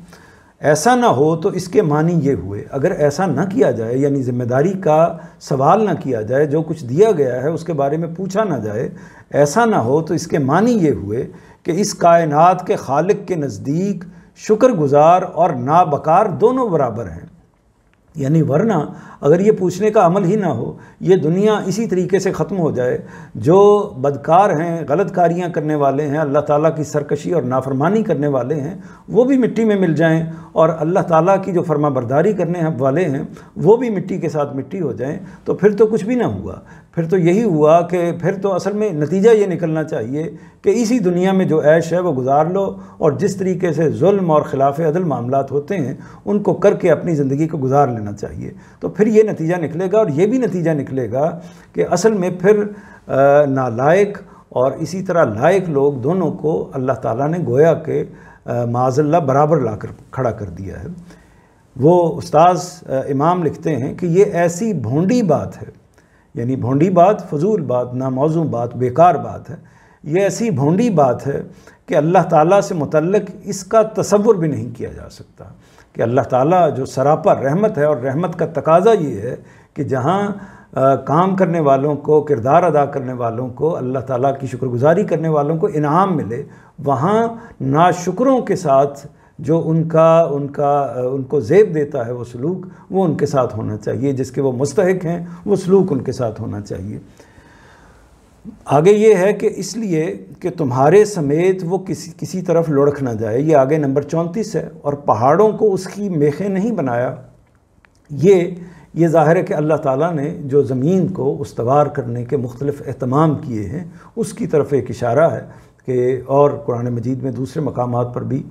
ایسا نہ ہو تو اس کے معنی یہ ہوئے، اگر ایسا نہ کیا جائے، یعنی ذمہ داری کا سوال نہ کیا جائے، جو کچھ دیا گیا ہے اس کے بارے میں پوچھا نہ جائے، ایسا نہ ہو تو اس کے معنی یہ ہوئے کہ اس کائنات کے خالق کے نزدیک شکر گزار اور نابکار دونوں برابر ہیں۔ یعنی ورنہ اگر یہ پوچھنے کا عمل ہی نہ ہو، یہ دنیا اسی طریقے سے ختم ہو جائے، جو بدکار ہیں، غلط کاریاں کرنے والے ہیں، اللہ تعالیٰ کی سرکشی اور نافرمانی کرنے والے ہیں، وہ بھی مٹی میں مل جائیں، اور اللہ تعالیٰ کی جو فرما برداری کرنے والے ہیں وہ بھی مٹی کے ساتھ مٹی ہو جائیں، تو پھر تو کچھ بھی نہ ہوا۔ پھر تو یہی ہوا کہ پھر تو اصل میں نتیجہ یہ نکلنا چاہیے کہ اسی دنیا میں جو عیش ہے وہ گزار لو، اور جس طریقے سے ظلم اور خلاف عدل معاملات ہوتے ہیں ان کو کر کے اپنی زندگی کو گزار لینا چاہیے۔ تو پھر یہ نتیجہ نکلے گا، اور یہ بھی نتیجہ نکلے گا کہ اصل میں پھر نالائق اور اسی طرح لائق لوگ دونوں کو اللہ تعالیٰ نے گویا کہ معاذ اللہ برابر لا کر کھڑا کر دیا ہے۔ وہ استاذ امام لکھتے ہیں کہ یہ ایسی بھونڈی بات ہے، یعنی بھونڈی بات، فضول بات، ناموزوں بات، بیکار بات ہے، یہ ایسی بھونڈی بات ہے کہ اللہ تعالیٰ سے متعلق اس کا تصور بھی نہیں کیا جا سکتا کہ اللہ تعالیٰ جو سراپا رحمت ہے، اور رحمت کا تقاضا یہ ہے کہ جہاں کام کرنے والوں کو، کردار ادا کرنے والوں کو، اللہ تعالیٰ کی شکر گزاری کرنے والوں کو انعام ملے، وہاں ناشکروں کے ساتھ جو ان کو زیب دیتا ہے وہ سلوک، وہ ان کے ساتھ ہونا چاہیے، جس کے وہ مستحق ہیں وہ سلوک ان کے ساتھ ہونا چاہیے۔ آگے یہ ہے کہ اس لیے کہ تمہارے سمیت وہ کسی طرف لڑک نہ جائے، یہ آگے نمبر 34 ہے، اور پہاڑوں کو اس کی میخیں نہیں بنایا۔ یہ ظاہر ہے کہ اللہ تعالیٰ نے جو زمین کو استوار کرنے کے مختلف اہتمام کیے ہیں اس کی طرف ایک اشارہ ہے کہ، اور قرآن مجید میں دوسرے مقامات پر بھی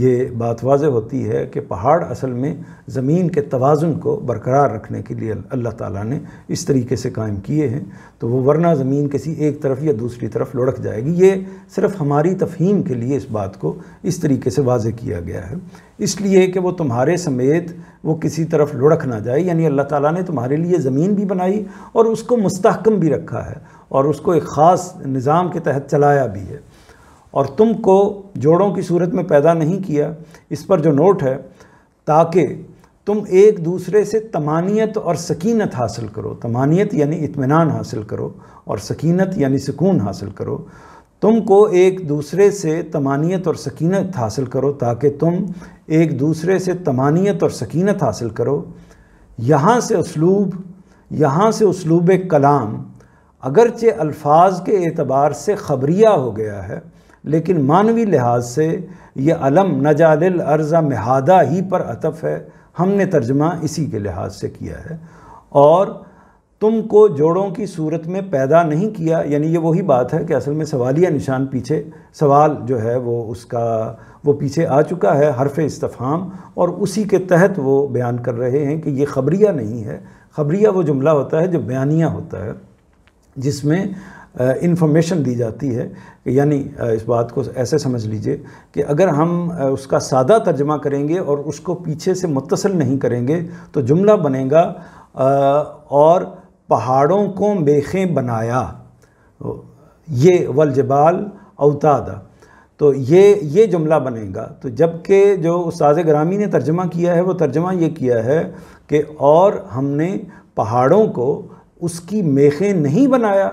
یہ بات واضح ہوتی ہے کہ پہاڑ اصل میں زمین کے توازن کو برقرار رکھنے کے لیے اللہ تعالیٰ نے اس طریقے سے قائم کیے ہیں، تو وہ ورنہ زمین کسی ایک طرف یا دوسری طرف لڑک جائے گی۔ یہ صرف ہماری تفہیم کے لیے اس بات کو اس طریقے سے واضح کیا گیا ہے، اس لیے کہ وہ تمہارے سمیت وہ کسی طرف لڑک نہ جائے، یعنی اللہ تعالیٰ نے تمہارے لیے زمین بھی بنائی اور اس کو مستحکم بھی رکھا ہے، اور اس کو ایک خاص نظام کے تحت چلایا بھی ہے، اور تم کو جوڑوں کی صورت میں پیدا نہیں کیا۔ اس پر جو نوٹ ہے، تاکہ تم ایک دوسرے سے طمانیت اور سکینت حاصل کرو۔ طمانیت یعنی اطمینان حاصل کرو، اور سکینت یعنی سکون حاصل کرو۔ تم کو ایک دوسرے سے طمانیت اور سکینت حاصل کرو، تاکہ تم ایک دوسرے سے طمانیت اور سکینت حاصل کرو۔ یہاں سے اسلوب کلام اگرچہ الفاظ کے اعتبار سے خبریہ ہو گیا ہے، لیکن معنوی لحاظ سے یہ علم نجعل الارض مہادہ ہی پر عطف ہے، ہم نے ترجمہ اسی کے لحاظ سے کیا ہے۔ اور تم کو جوڑوں کی صورت میں پیدا نہیں کیا، یعنی یہ وہی بات ہے کہ اصل میں سوالیہ نشان پیچھے، سوال جو ہے وہ پیچھے آ چکا ہے، حرف استفہام، اور اسی کے تحت وہ بیان کر رہے ہیں کہ یہ خبریہ نہیں ہے۔ خبریہ وہ جملہ ہوتا ہے جو بیانیہ ہوتا ہے، جس میں انفارمیشن دی جاتی ہے، یعنی اس بات کو ایسے سمجھ لیجئے کہ اگر ہم اس کا سادہ ترجمہ کریں گے اور اس کو پیچھے سے متصل نہیں کریں گے تو جملہ بنے گا اور پہاڑوں کو میخیں بنایا، یہ والجبال اوتادا، تو یہ جملہ بنے گا۔ تو جبکہ جو استاذ گرامی نے ترجمہ کیا ہے وہ ترجمہ یہ کیا ہے کہ اور ہم نے پہاڑوں کو اس کی میخیں نہیں بنایا،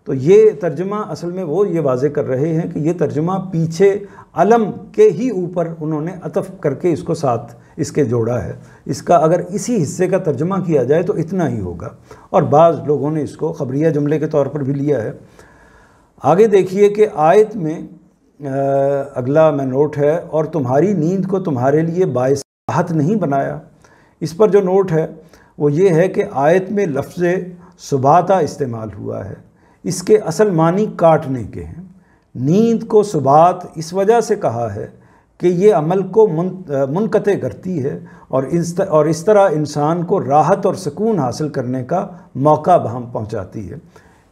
تو یہ ترجمہ اصل میں وہ یہ واضح کر رہے ہیں کہ یہ ترجمہ پیچھے علم کے ہی اوپر انہوں نے عطف کر کے اس کو ساتھ اس کے جوڑا ہے۔ اس کا اگر اسی حصے کا ترجمہ کیا جائے تو اتنا ہی ہوگا، اور بعض لوگوں نے اس کو خبریہ جملے کے طور پر بھی لیا ہے۔ آگے دیکھیے کہ آیت میں اگلا میں نوٹ ہے، اور تمہاری نیند کو تمہارے لیے باعث راحت نہیں بنایا۔ اس پر جو نوٹ ہے وہ یہ ہے کہ آیت میں لفظ سباتہ استعمال ہوا ہے، اس کے اصل معنی کاٹنے کے ہیں۔ نیند کو سبات اس وجہ سے کہا ہے کہ یہ عمل کو منقطع کرتی ہے اور اس طرح انسان کو راحت اور سکون حاصل کرنے کا موقع بہم پہنچاتی ہے۔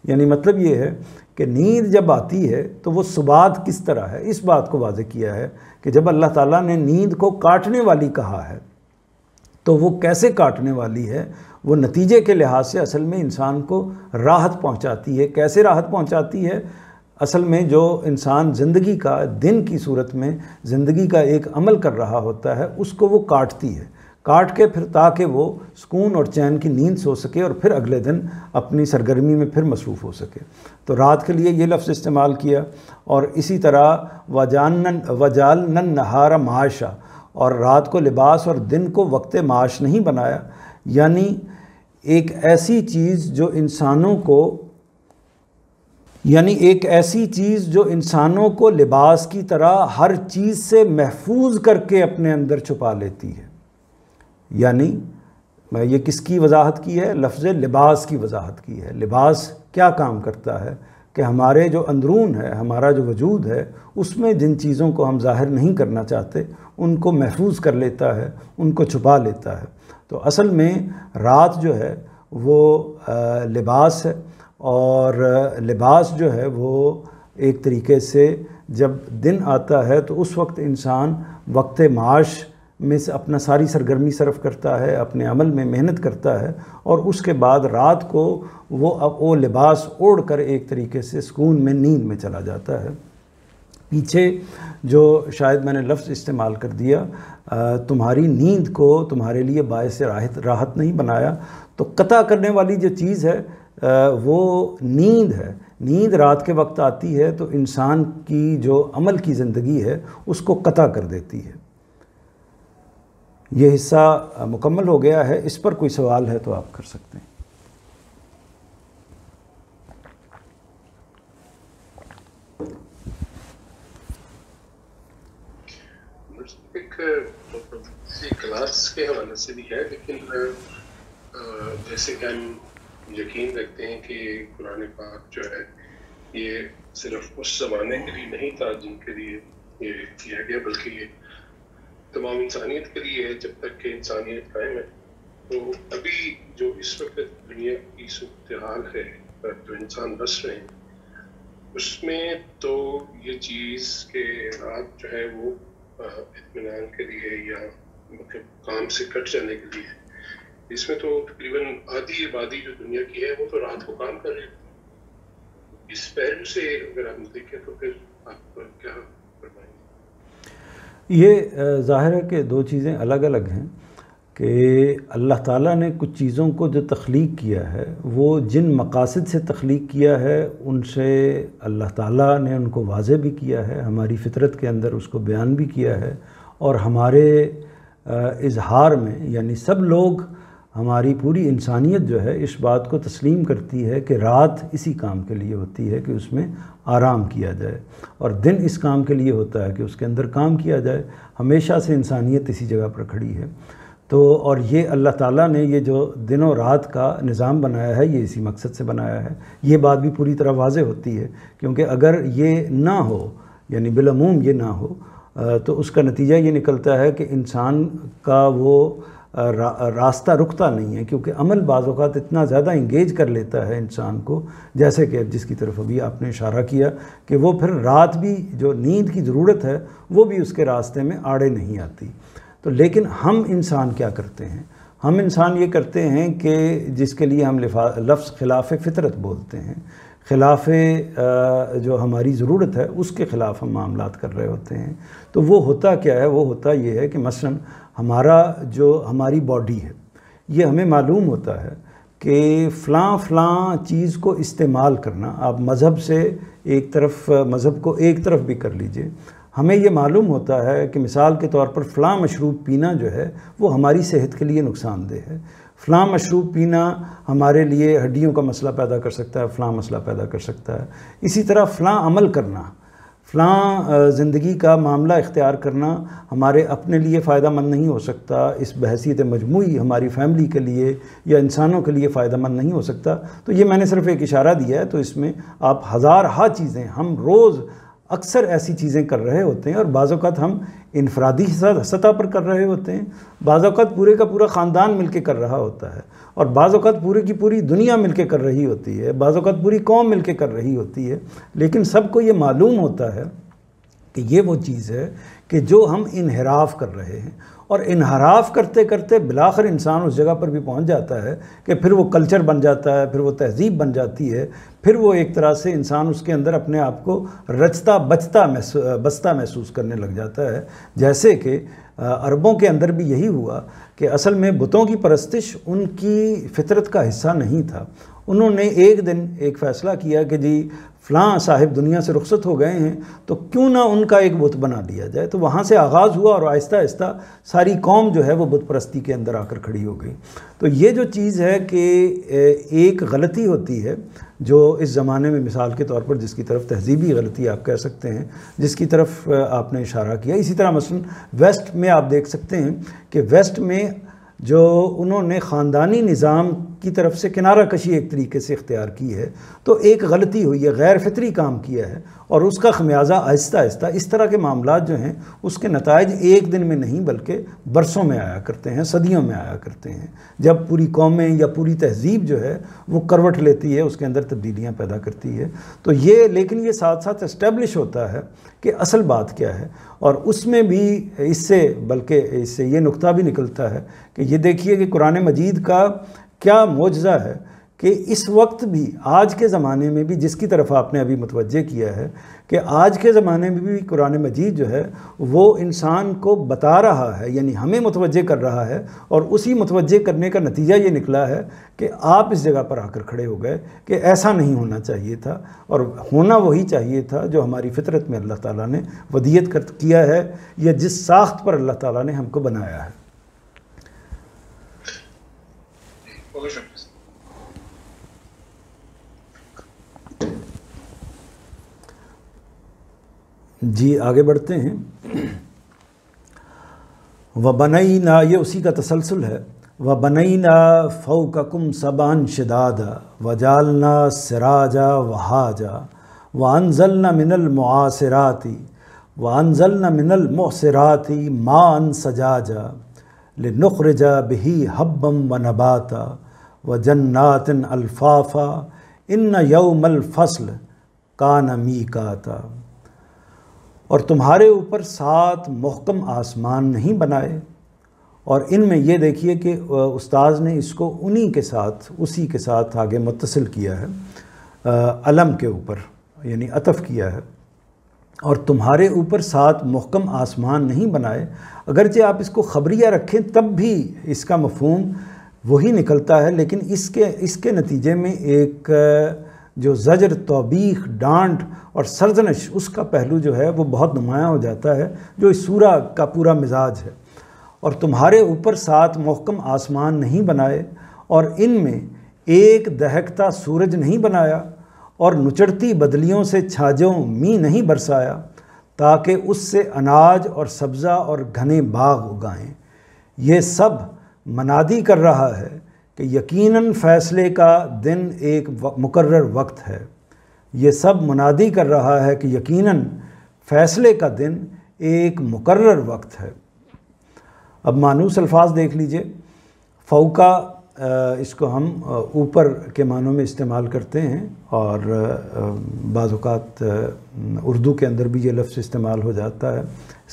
یعنی مطلب یہ ہے کہ نیند جب آتی ہے تو وہ سبات کس طرح ہے، اس بات کو واضح کیا ہے کہ جب اللہ تعالیٰ نے نیند کو کاٹنے والی کہا ہے تو وہ کیسے کاٹنے والی ہے، وہ نتیجے کے لحاظ سے اصل میں انسان کو راحت پہنچاتی ہے۔ کیسے راحت پہنچاتی ہے؟ اصل میں جو انسان زندگی کا دن کی صورت میں زندگی کا ایک عمل کر رہا ہوتا ہے اس کو وہ کاٹتی ہے، کاٹ کے پھر تاکہ وہ سکون اور چین کی نیند سو سکے اور پھر اگلے دن اپنی سرگرمی میں پھر مصروف ہو سکے۔ تو رات کے لیے یہ لفظ استعمال کیا، اور اسی طرح وَجَعَلْنَا النَّهَارَ مَعَاشًا، اور رات کو لباس اور دن کو وقت معاش نہیں بنایا، یعنی ایک ایسی چیز جو انسانوں کو لباس کی طرح ہر چیز سے محفوظ کر کے اپنے اندر چھپا لیتی ہے۔ یعنی یہ کس کی وضاحت کی ہے؟ لفظ لباس کی وضاحت کی ہے۔ لباس کیا کام کرتا ہے کہ ہمارے جو اندرون ہے، ہمارا جو وجود ہے، اس میں جن چیزوں کو ہم ظاہر نہیں کرنا چاہتے ان کو محفوظ کر لیتا ہے، ان کو چھپا لیتا ہے۔ تو اصل میں رات جو ہے وہ لباس ہے، اور لباس جو ہے وہ ایک طریقے سے جب دن آتا ہے تو اس وقت انسان وقت معاش میں سے اپنا ساری سرگرمی صرف کرتا ہے، اپنے عمل میں محنت کرتا ہے، اور اس کے بعد رات کو وہ لباس اوڑھ کر ایک طریقے سے سکون میں نیند میں چلا جاتا ہے۔ پیچھے جو شاید میں نے لفظ استعمال کر دیا، تمہاری نیند کو تمہارے لیے باعث راحت نہیں بنایا، تو قطع کرنے والی جو چیز ہے وہ نیند ہے۔ نیند رات کے وقت آتی ہے تو انسان کی جو عمل کی زندگی ہے اس کو قطع کر دیتی ہے۔ یہ حصہ مکمل ہو گیا ہے، اس پر کوئی سوال ہے تو آپ کر سکتے ہیں۔ کلاس کے حوالے سے بھی ہے، لیکن جیسے کہ ہم یقین رکھتے ہیں کہ قرآن پاک جو ہے یہ صرف اس زمانے کے لیے نہیں تھا جن کے لیے یہ کیا گیا، بلکہ یہ تمام انسانیت کے لیے ہے جب تک کہ انسانیت قائم ہے۔ تو ابھی جو اس وقت دنیا کی صورتحال ہے پر جو انسان بس رہے ہیں اس میں تو یہ چیز کہ رات جو ہے وہ اطمینان کے لیے یا مطلب کام سے کٹ جانے کے لیے، اس میں تو تقریباً آدھی آبادی جو دنیا کی ہے وہ تو رات کو کام کر رہی ہے۔ اس پہلو سے اگر آپ دیکھیں تو پھر آپ کیا فرمائیں گے؟ یہ ظاہر ہے کہ دو چیزیں الگ الگ ہیں، کہ اللہ تعالیٰ نے کچھ چیزوں کو جو تخلیق کیا ہے وہ جن مقاصد سے تخلیق کیا ہے ان سے اللہ تعالیٰ نے ان کو واضح بھی کیا ہے، ہماری فطرت کے اندر اس کو بیان بھی کیا ہے، اور ہمارے اظہار میں یعنی سب لوگ، ہماری پوری انسانیت جو ہے اس بات کو تسلیم کرتی ہے کہ رات اسی کام کے لیے ہوتی ہے کہ اس میں آرام کیا جائے، اور دن اس کام کے لیے ہوتا ہے کہ اس کے اندر کام کیا جائے۔ ہمیشہ سے انسانیت اسی جگہ پر کھڑی ہے۔ تو اور یہ اللہ تعالیٰ نے یہ جو دن و رات کا نظام بنایا ہے یہ اسی مقصد سے بنایا ہے۔ یہ بات بھی پوری طرح واضح ہوتی ہے، کیونکہ اگر یہ نہ ہو، یعنی بالعموم یہ نہ ہو، تو اس کا نتیجہ یہ نکلتا ہے کہ انسان کا وہ راستہ رکتا نہیں ہے، کیونکہ عمل بعض اوقات اتنا زیادہ انگیج کر لیتا ہے انسان کو، جیسے کہ جس کی طرف ابھی آپ نے اشارہ کیا کہ وہ پھر رات بھی جو نیند کی ضرورت ہے وہ بھی اس کے راستے میں آڑے نہیں آتی۔ تو لیکن ہم انسان کیا کرتے ہیں؟ ہم انسان یہ کرتے ہیں کہ جس کے لیے ہم لفظ خلاف فطرت بولتے ہیں، خلاف جو ہماری ضرورت ہے اس کے خلاف ہم معاملات کر رہے ہوتے ہیں۔ تو وہ ہوتا کیا ہے؟ وہ ہوتا یہ ہے کہ مثلا ہماری باڈی ہے، یہ ہمیں معلوم ہوتا ہے کہ فلاں چیز کو استعمال کرنا، آپ مذہب کو ایک طرف بھی کر لیجئے، ہمیں یہ معلوم ہوتا ہے کہ مثال کے طور پر فلاں مشروب پینا جو ہے وہ ہماری صحت کے لیے نقصان دہ ہے، فلاں مشروب پینا ہمارے لیے ہڈیوں کا مسئلہ پیدا کر سکتا ہے، فلاں مسئلہ پیدا کر سکتا ہے۔ اسی طرح فلاں عمل کرنا، فلاں زندگی کا معاملہ اختیار کرنا ہمارے اپنے لیے فائدہ مند نہیں ہو سکتا، اس بحیثیت مجموعی ہماری فیملی کے لیے یا انسانوں کے لیے فائدہ مند نہیں ہو سکتا۔ تو یہ میں نے صرف ایک اشارہ دیا ہے، تو اس میں آپ ہزارہا چیزیں، ہم روز اکثر ایسی چیزیں کر رہے ہوتے ہیں، اور بعض اوقات ہم انفرادی سطح پر کر رہے ہوتے ہیں، بعض اوقات پورے کا پورا خاندان مل کے کر رہا ہوتا ہے، اور بعض اوقات پوری کی پوری دنیا مل کے کر رہی ہوتی ہے، بعض اوقات پوری قوم مل کے کر رہی ہوتی ہے، لیکن سب کو یہ معلوم ہوتا ہے کہ یہ وہ چیز ہے کہ جو ہم انحراف کر رہے ہیں، اور انحراف کرتے کرتے بلاخر انسان اس جگہ پر بھی پہنچ جاتا ہے کہ پھر وہ کلچر بن جاتا ہے، پھر وہ تہذیب بن جاتی ہے، پھر وہ ایک طرح سے انسان اس کے اندر اپنے آپ کو رچتا بچتا محسوس کرنے لگ جاتا ہے۔ جیسے کہ عربوں کے اندر بھی یہی ہوا کہ اصل میں بتوں کی پرستش ان کی فطرت کا حصہ نہیں تھا۔ انہوں نے ایک دن ایک فیصلہ کیا کہ جی فلاں صاحب دنیا سے رخصت ہو گئے ہیں، تو کیوں نہ ان کا ایک بت بنا لیا جائے۔ تو وہاں سے آغاز ہوا، اور آہستہ آہستہ ساری قوم جو ہے وہ بت پرستی کے اندر آ کر کھڑی ہو گئی۔ تو یہ جو چیز ہے کہ ایک غلطی ہوتی ہے جو اس زمانے میں مثال کے طور پر جس کی طرف تہذیبی غلطی آپ کہہ سکتے ہیں، جس کی طرف آپ نے اشارہ کیا، اسی طرح مثلا ویسٹ میں آپ دیکھ سکتے ہیں کہ ویسٹ میں جو انہوں نے خاندانی نظام کی طرف سے کنارہ کشی ایک طریقے سے اختیار کی ہے، تو ایک غلطی ہوئی ہے، غیر فطری کام کیا ہے، اور اس کا خمیازہ آہستہ آہستہ اس طرح کے معاملات جو ہیں اس کے نتائج ایک دن میں نہیں بلکہ برسوں میں آیا کرتے ہیں، صدیوں میں آیا کرتے ہیں، جب پوری قومیں یا پوری تہذیب جو ہے وہ کروٹ لیتی ہے، اس کے اندر تبدیلیاں پیدا کرتی ہے۔ تو یہ لیکن یہ ساتھ ساتھ اسٹیبلش ہوتا ہے کہ اصل بات کیا ہے، اور اس میں بھی اس سے یہ نقطہ بھی نکلتا ہے کہ یہ دیکھیے کہ قرآن مجید کا کیا معجزہ ہے کہ اس وقت بھی آج کے زمانے میں بھی، جس کی طرف آپ نے ابھی متوجہ کیا ہے کہ آج کے زمانے میں بھی قرآن مجید جو ہے وہ انسان کو بتا رہا ہے، یعنی ہمیں متوجہ کر رہا ہے، اور اسی متوجہ کرنے کا نتیجہ یہ نکلا ہے کہ آپ اس جگہ پر آ کر کھڑے ہو گئے کہ ایسا نہیں ہونا چاہیے تھا، اور ہونا وہی چاہیے تھا جو ہماری فطرت میں اللہ تعالیٰ نے ودیت کیا ہے، یا جس ساخت پر اللہ تعالیٰ نے ہم کو بنایا ہے۔ جی آگے بڑھتے ہیں۔ وَبَنَيْنَا، یہ اسی کا تسلسل ہے، وَبَنَيْنَا فَوْقَكُمْ سَبْعًا شِدَادًا وَجَعَلْنَا سِرَاجًا وَهَاجًا وَأَنزَلْنَا مِنَ الْمُعْصِرَاتِ مَاءً ثَجَاجًا لِنُخْرِجَ بِهِ حَبًّا وَنَبَاتًا وَجَنَّاتٍ أَلْفَافًا إِنَّ يَوْمَ الْفَصْلِ كَانَ مِيقَاتًا۔ اور تمہارے اوپر 7 محکم آسمان نہیں بنائے، اور ان میں یہ دیکھیے کہ استاذ نے اس کو اسی کے ساتھ آگے متصل کیا ہے، علم کے اوپر یعنی عطف کیا ہے، اور تمہارے اوپر 7 محکم آسمان نہیں بنائے۔ اگرچہ آپ اس کو خبریہ رکھیں تب بھی اس کا مفہوم وہی نکلتا ہے، لیکن اس کے نتیجے میں ایک جو زجر، توبیخ، ڈانٹ اور سرزنش، اس کا پہلو جو ہے وہ بہت نمایاں ہو جاتا ہے، جو اس سورہ کا پورا مزاج ہے۔ اور تمہارے اوپر 7 محکم آسمان نہیں بنائے، اور ان میں ایک دہکتا سورج نہیں بنایا، اور نچڑتی بدلیوں سے چھاجوں می نہیں برسایا، تاکہ اس سے اناج اور سبزہ اور گھنے باغ اگائیں۔ یہ سب منادی کر رہا ہے کہ یقیناً فیصلے کا دن ایک مقرر وقت ہے۔ یہ سب منادی کر رہا ہے کہ یقیناً فیصلے کا دن ایک مقرر وقت ہے۔ اب مانوس الفاظ دیکھ لیجئے۔ فوقا اس کو ہم اوپر کے معنوں میں استعمال کرتے ہیں، اور بعض اوقات اردو کے اندر بھی یہ لفظ استعمال ہو جاتا ہے۔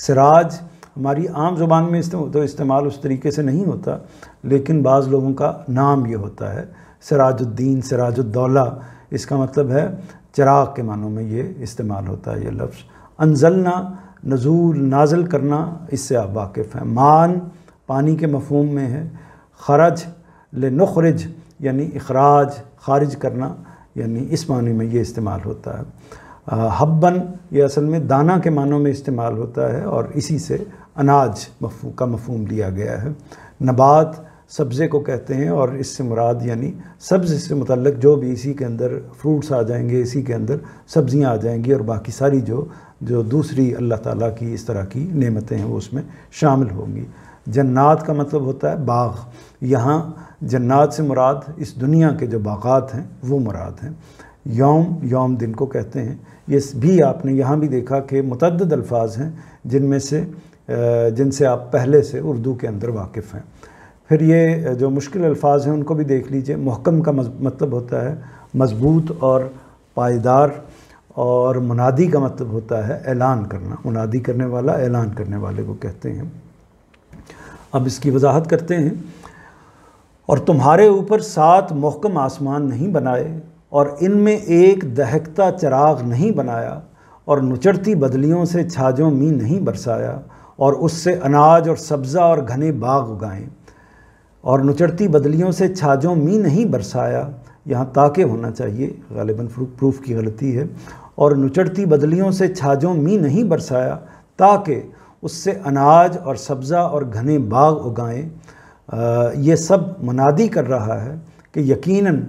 سراج ہماری عام زبان میں تو استعمال اس طریقے سے نہیں ہوتا، لیکن بعض لوگوں کا نام یہ ہوتا ہے سراج الدین، سراج الدولہ، اس کا مطلب ہے چراغ کے معنوں میں یہ استعمال ہوتا ہے یہ لفظ۔ انزلنا، نزول، نازل کرنا، اس سے آپ واقف ہیں۔ مان پانی کے مفہوم میں ہے۔ خرج، لنخرج یعنی اخراج، خارج کرنا، یعنی اس معنی میں یہ استعمال ہوتا ہے۔ حبن یہ اصل میں دانہ کے معنوں میں استعمال ہوتا ہے، اور اسی سے اناج کا مفہوم لیا گیا ہے۔ نبات سبزے کو کہتے ہیں، اور اس سے مراد یعنی سبز سے متعلق جو بھی اسی کے اندر فروٹس آ جائیں گے، اسی کے اندر سبزیاں آ جائیں گی، اور باقی ساری جو دوسری اللہ تعالیٰ کی اس طرح کی نعمتیں ہیں وہ اس میں شامل ہوں گی۔ جنات کا مطلب ہوتا ہے باغ، یہاں جنات سے مراد اس دنیا کے جو باغات ہیں وہ مراد ہیں۔ یوم دن کو کہتے ہیں۔ یہ بھی آپ نے یہاں بھی دیکھا کہ متعدد الفاظ ہیں جن سے آپ پہلے سے اردو کے اندر واقف ہیں۔ پھر یہ جو مشکل الفاظ ہیں ان کو بھی دیکھ لیجئے۔ محکم کا مطلب ہوتا ہے مضبوط اور پائیدار، اور منادی کا مطلب ہوتا ہے اعلان کرنا، منادی کرنے والا اعلان کرنے والے کو کہتے ہیں۔ اب اس کی وضاحت کرتے ہیں۔ اور تمہارے اوپر 7 محکم آسمان نہیں بنائے، اور ان میں ایک دہکتا چراغ نہیں بنایا، اور نچڑتی بدلیوں سے چھاجوں می نہیں برسایا، اور اس سے اناج اور سبزہ اور گھنے باغ اگائیں۔ اور نچڑتی بدلیوں سے چھاجوں می نہیں برسایا، یہاں تاکہ ہونا چاہیے، غالباً پروف کی غلطی ہے۔ اور نچڑتی بدلیوں سے چھاجوں می نہیں برسایا تاکہ اس سے اناج اور سبزہ اور گھنے باغ اگائیں۔ یہ سب منادی کر رہا ہے کہ یقیناً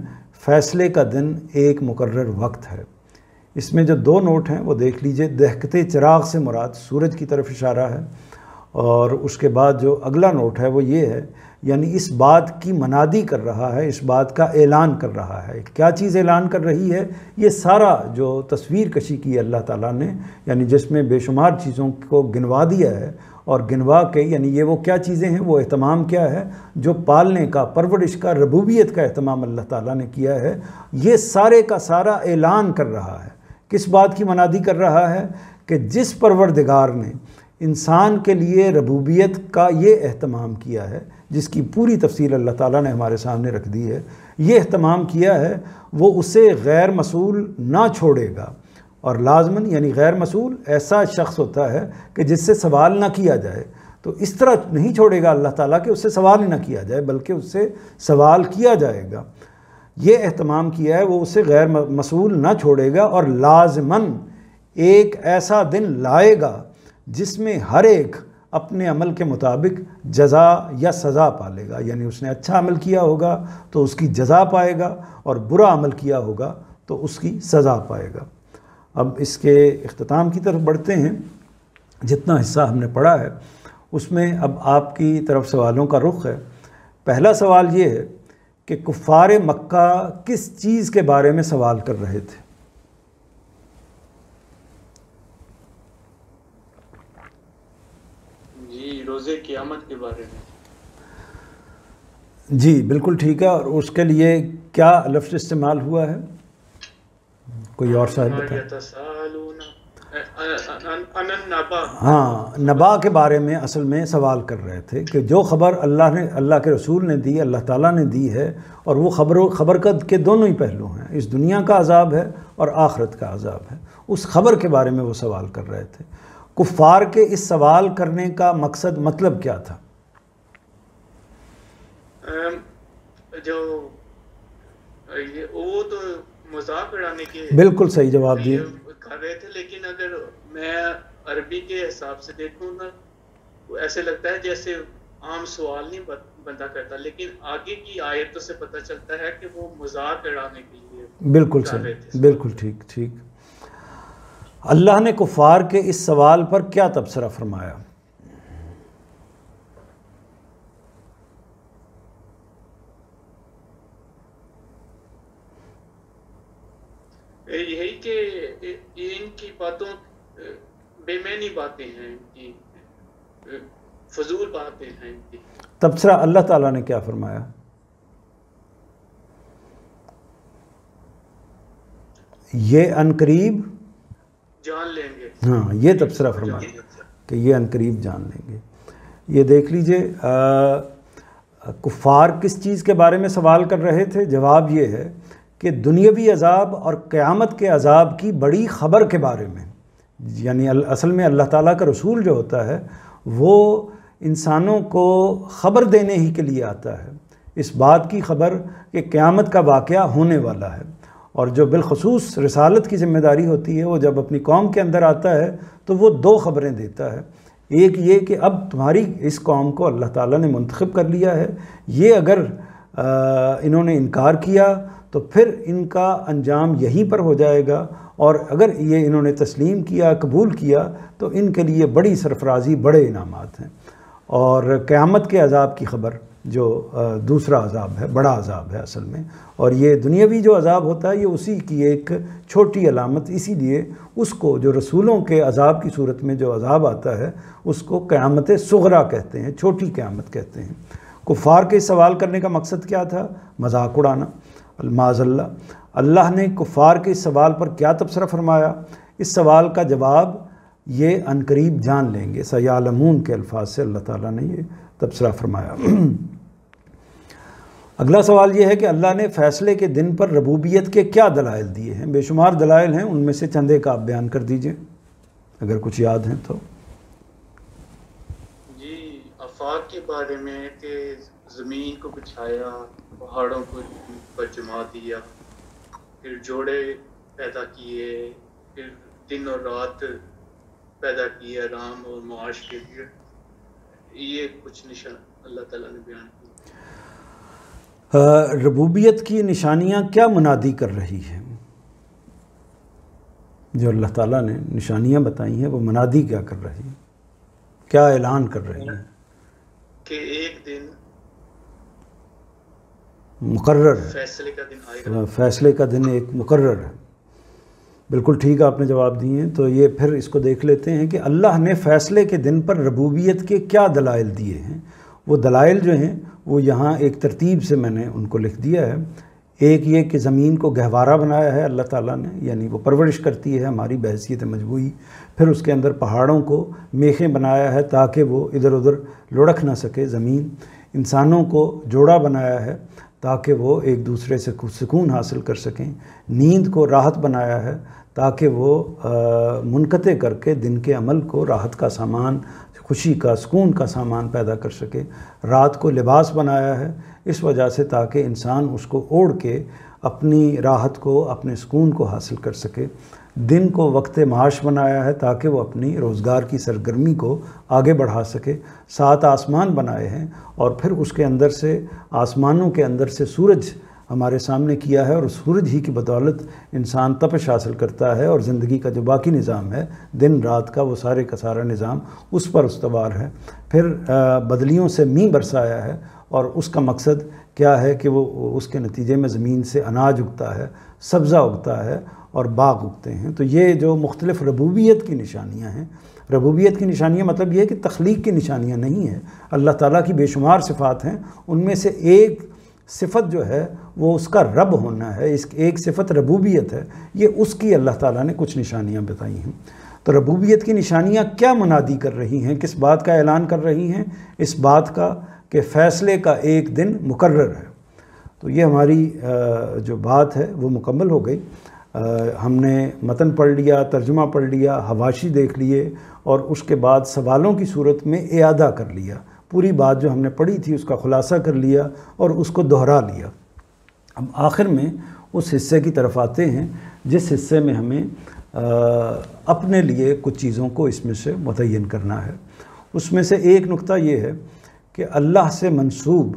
فیصلے کا دن ایک مقرر وقت ہے۔ اس میں جو 2 نوٹ ہیں وہ دیکھ لیجئے۔ دہکتے چراغ سے مراد سورج کی طرف اشارہ ہے، اور اس کے بعد جو اگلا نوٹ ہے وہ یہ ہے، یعنی اس بات کی منادی کر رہا ہے، اس بات کا اعلان کر رہا ہے۔ کیا چیز اعلان کر رہی ہے؟ یہ سارا جو تصویر کشی کی ہے اللہ تعالیٰ نے، یعنی جس میں بے شمار چیزوں کو گنوا دیا ہے، اور گنوا کے یعنی یہ وہ کیا چیزیں ہیں، وہ اہتمام کیا ہے جو پالنے کا، پرورش کا، ربوبیت کا اہتمام اللہ تعالیٰ نے کیا ہے، یہ سارے کا سارا اعلان کر رہا ہے۔ کس بات کی منادی کر رہا ہے؟ کہ جس پروردگار نے انسان کے لیے ربوبیت کا یہ اہتمام کیا ہے، جس کی پوری تفصیل اللہ تعالیٰ نے ہمارے سامنے رکھ دی ہے، یہ اہتمام کیا ہے، وہ اسے غیر مسئول نہ چھوڑے گا۔ اور لازماً یعنی غیر مسئول ایسا شخص ہوتا ہے کہ جس سے سوال نہ کیا جائے، تو اس طرح نہیں چھوڑے گا اللہ تعالیٰ کہ اس سے سوال ہی نہ کیا جائے، بلکہ اس سے سوال کیا جائے گا۔ یہ اہتمام کیا ہے، وہ اسے غیر مسئول نہ چھوڑے گا، اور لازماً ایک ایسا دن لائے گا جس میں ہر ایک اپنے عمل کے مطابق جزا یا سزا پالے گا، یعنی اس نے اچھا عمل کیا ہوگا تو اس کی جزا پائے گا، اور برا عمل کیا ہوگا تو اس کی سزا پائے گا۔ اب اس کے اختتام کی طرف بڑھتے ہیں۔ جتنا حصہ ہم نے پڑھا ہے اس میں اب آپ کی طرف سوالوں کا رخ ہے۔ پہلا سوال یہ ہے کہ کفار مکہ کس چیز کے بارے میں سوال کر رہے تھے؟ جی روزے قیامت کے بارے میں۔ جی بالکل ٹھیک ہے، اور اس کے لیے کیا لفظ استعمال ہوا ہے؟ کوئی اور صاحب بتائیں۔ ہاں، نبا کے بارے میں اصل میں سوال کر رہے تھے کہ جو خبر اللہ کے رسول نے دی، اللہ تعالیٰ نے دی ہے، اور وہ خبر کے دونوں ہی پہلو ہیں، اس دنیا کا عذاب ہے اور آخرت کا عذاب ہے، اس خبر کے بارے میں وہ سوال کر رہے تھے۔ کفار کے اس سوال کرنے کا مقصد، مطلب کیا تھا؟ جو وہ تو مذاق اڑانے کے بالکل صحیح جواب دیے کر رہے تھے، لیکن اگر میں عربی کے حساب سے دیکھوں نا، ایسے لگتا ہے جیسے عام سوال نہیں بندہ کرتا، لیکن آگے کی آیتوں سے پتہ چلتا ہے کہ وہ مذاق اڑانے کے لیے بالکل صحیح، بالکل ٹھیک۔ اللہ نے کفار کے اس سوال پر کیا تبصرہ فرمایا؟ یہی کہ ان کی باتوں بے معنی باتیں ہیں، ان کی فضول باتیں ہیں ان کی۔ تبصرہ اللہ تعالیٰ نے کیا فرمایا؟ یہ عنقریب جان لیں گے۔ ہاں، یہ تبصرہ فرمایا کہ یہ عنقریب جان لیں گے۔ یہ دیکھ لیجئے کفار کس چیز کے بارے میں سوال کر رہے تھے؟ جواب یہ ہے کہ دنیاوی عذاب اور قیامت کے عذاب کی بڑی خبر کے بارے میں، یعنی اصل میں اللہ تعالیٰ کا رسول جو ہوتا ہے وہ انسانوں کو خبر دینے ہی کے لیے آتا ہے، اس بات کی خبر کہ قیامت کا واقعہ ہونے والا ہے، اور جو بالخصوص رسالت کی ذمہ داری ہوتی ہے، وہ جب اپنی قوم کے اندر آتا ہے تو وہ 2 خبریں دیتا ہے۔ ایک یہ کہ اب تمہاری اس قوم کو اللہ تعالیٰ نے منتخب کر لیا ہے، یہ اگر انہوں نے انکار کیا تو پھر ان کا انجام یہیں پر ہو جائے گا، اور اگر یہ انہوں نے تسلیم کیا، قبول کیا، تو ان کے لیے بڑی سرفرازی، بڑے انعامات ہیں۔ اور قیامت کے عذاب کی خبر جو دوسرا عذاب ہے، بڑا عذاب ہے اصل میں، اور یہ دنیاوی جو عذاب ہوتا ہے یہ اسی کی ایک چھوٹی علامت، اسی لیے اس کو جو رسولوں کے عذاب کی صورت میں جو عذاب آتا ہے اس کو قیامت صغریٰ کہتے ہیں، چھوٹی قیامت کہتے ہیں۔ کفار کے سوال کرنے کا مقصد کیا تھا؟ مذاق اڑانا، معاذ اللہ۔ اللہ نے کفار کے سوال پر کیا تبصرہ فرمایا؟ اس سوال کا جواب یہ عنقریب جان لیں گے، سیعلمون کے الفاظ سے اللہ تعالیٰ نے یہ تبصرہ فرمایا۔ اگلا سوال یہ ہے کہ اللہ نے فیصلے کے دن پر ربوبیت کے کیا دلائل دیے ہیں؟ بے شمار دلائل ہیں، ان میں سے چند ایک آپ بیان کر دیجئے اگر کچھ یاد ہیں تو۔ جی، آفاق کے بارے میں کہ زمین کو بچھایا، پہاڑوں کو پر جما دیا، پھر جوڑے پیدا کیے، پھر دن اور رات پیدا کیے آرام اور معاش کے لیے، یہ کچھ نشان اللہ تعالیٰ نے بیان کی۔ ربوبیت کی نشانیاں کیا منادی کر رہی ہیں؟ جو اللہ تعالیٰ نے نشانیاں بتائی ہیں وہ منادی کیا کر رہی ہیں، کیا اعلان کر رہی ہیں؟ کہ ایک دن مقرر ہے، فیصلے کا دن آئے گا۔ فیصلے کا دن ایک مقرر ہے۔ بالکل ٹھیک آپ نے جواب دیے ہیں۔ تو یہ پھر اس کو دیکھ لیتے ہیں کہ اللہ نے فیصلے کے دن پر ربوبیت کے کیا دلائل دیے ہیں۔ وہ دلائل جو ہیں وہ یہاں ایک ترتیب سے میں نے ان کو لکھ دیا ہے۔ ایک یہ کہ زمین کو گہوارہ بنایا ہے اللہ تعالیٰ نے، یعنی وہ پرورش کرتی ہے ہماری بحیثیت مجموعی۔ پھر اس کے اندر پہاڑوں کو میخیں بنایا ہے تاکہ وہ ادھر ادھر لڑک نہ سکے زمین۔ انسانوں کو جوڑا بنایا ہے تاکہ وہ ایک دوسرے سے سکون حاصل کر سکیں۔ نیند کو راحت بنایا ہے تاکہ وہ منقطع کر کے دن کے عمل کو راحت کا سامان، خوشی کا، سکون کا سامان پیدا کر سکے۔ رات کو لباس بنایا ہے اس وجہ سے تاکہ انسان اس کو اوڑھ کے اپنی راحت کو، اپنے سکون کو حاصل کر سکے۔ دن کو وقت معاش بنایا ہے تاکہ وہ اپنی روزگار کی سرگرمی کو آگے بڑھا سکے۔ 7 آسمان بنائے ہیں اور پھر اس کے اندر سے، آسمانوں کے اندر سے سورج ہمارے سامنے کیا ہے، اور سورج ہی کی بدولت انسان تپش حاصل کرتا ہے، اور زندگی کا جو باقی نظام ہے دن رات کا، وہ سارے کا سارا نظام اس پر استوار ہے۔ پھر بدلیوں سے مینہ برسایا ہے، اور اس کا مقصد کیا ہے کہ وہ اس کے نتیجے میں زمین سے اناج اگتا ہے، سبزہ اگتا ہے اور باغ اگتے ہیں۔ تو یہ جو مختلف ربوبیت کی نشانیاں ہیں، ربوبیت کی نشانیاں مطلب یہ ہے کہ تخلیق کی نشانیاں نہیں ہیں، اللہ تعالیٰ کی بے شمار صفات ہیں، ان میں سے ایک صفت جو ہے وہ اس کا رب ہونا ہے، اس ایک صفت ربوبیت ہے، یہ اس کی اللہ تعالیٰ نے کچھ نشانیاں بتائی ہیں۔ تو ربوبیت کی نشانیاں کیا منادی کر رہی ہیں، کس بات کا اعلان کر رہی ہیں؟ اس بات کا کہ فیصلے کا ایک دن مقرر ہے۔ تو یہ ہماری جو بات ہے وہ مکمل ہو گئی۔ ہم نے متن پڑھ لیا، ترجمہ پڑھ لیا، حواشی دیکھ لیے، اور اس کے بعد سوالوں کی صورت میں اعادہ کر لیا، پوری بات جو ہم نے پڑھی تھی اس کا خلاصہ کر لیا اور اس کو دہرا لیا۔ اب آخر میں اس حصے کی طرف آتے ہیں جس حصے میں ہمیں اپنے لیے کچھ چیزوں کو اس میں سے متعین کرنا ہے۔ اس میں سے ایک نقطہ یہ ہے کہ اللہ سے منسوب،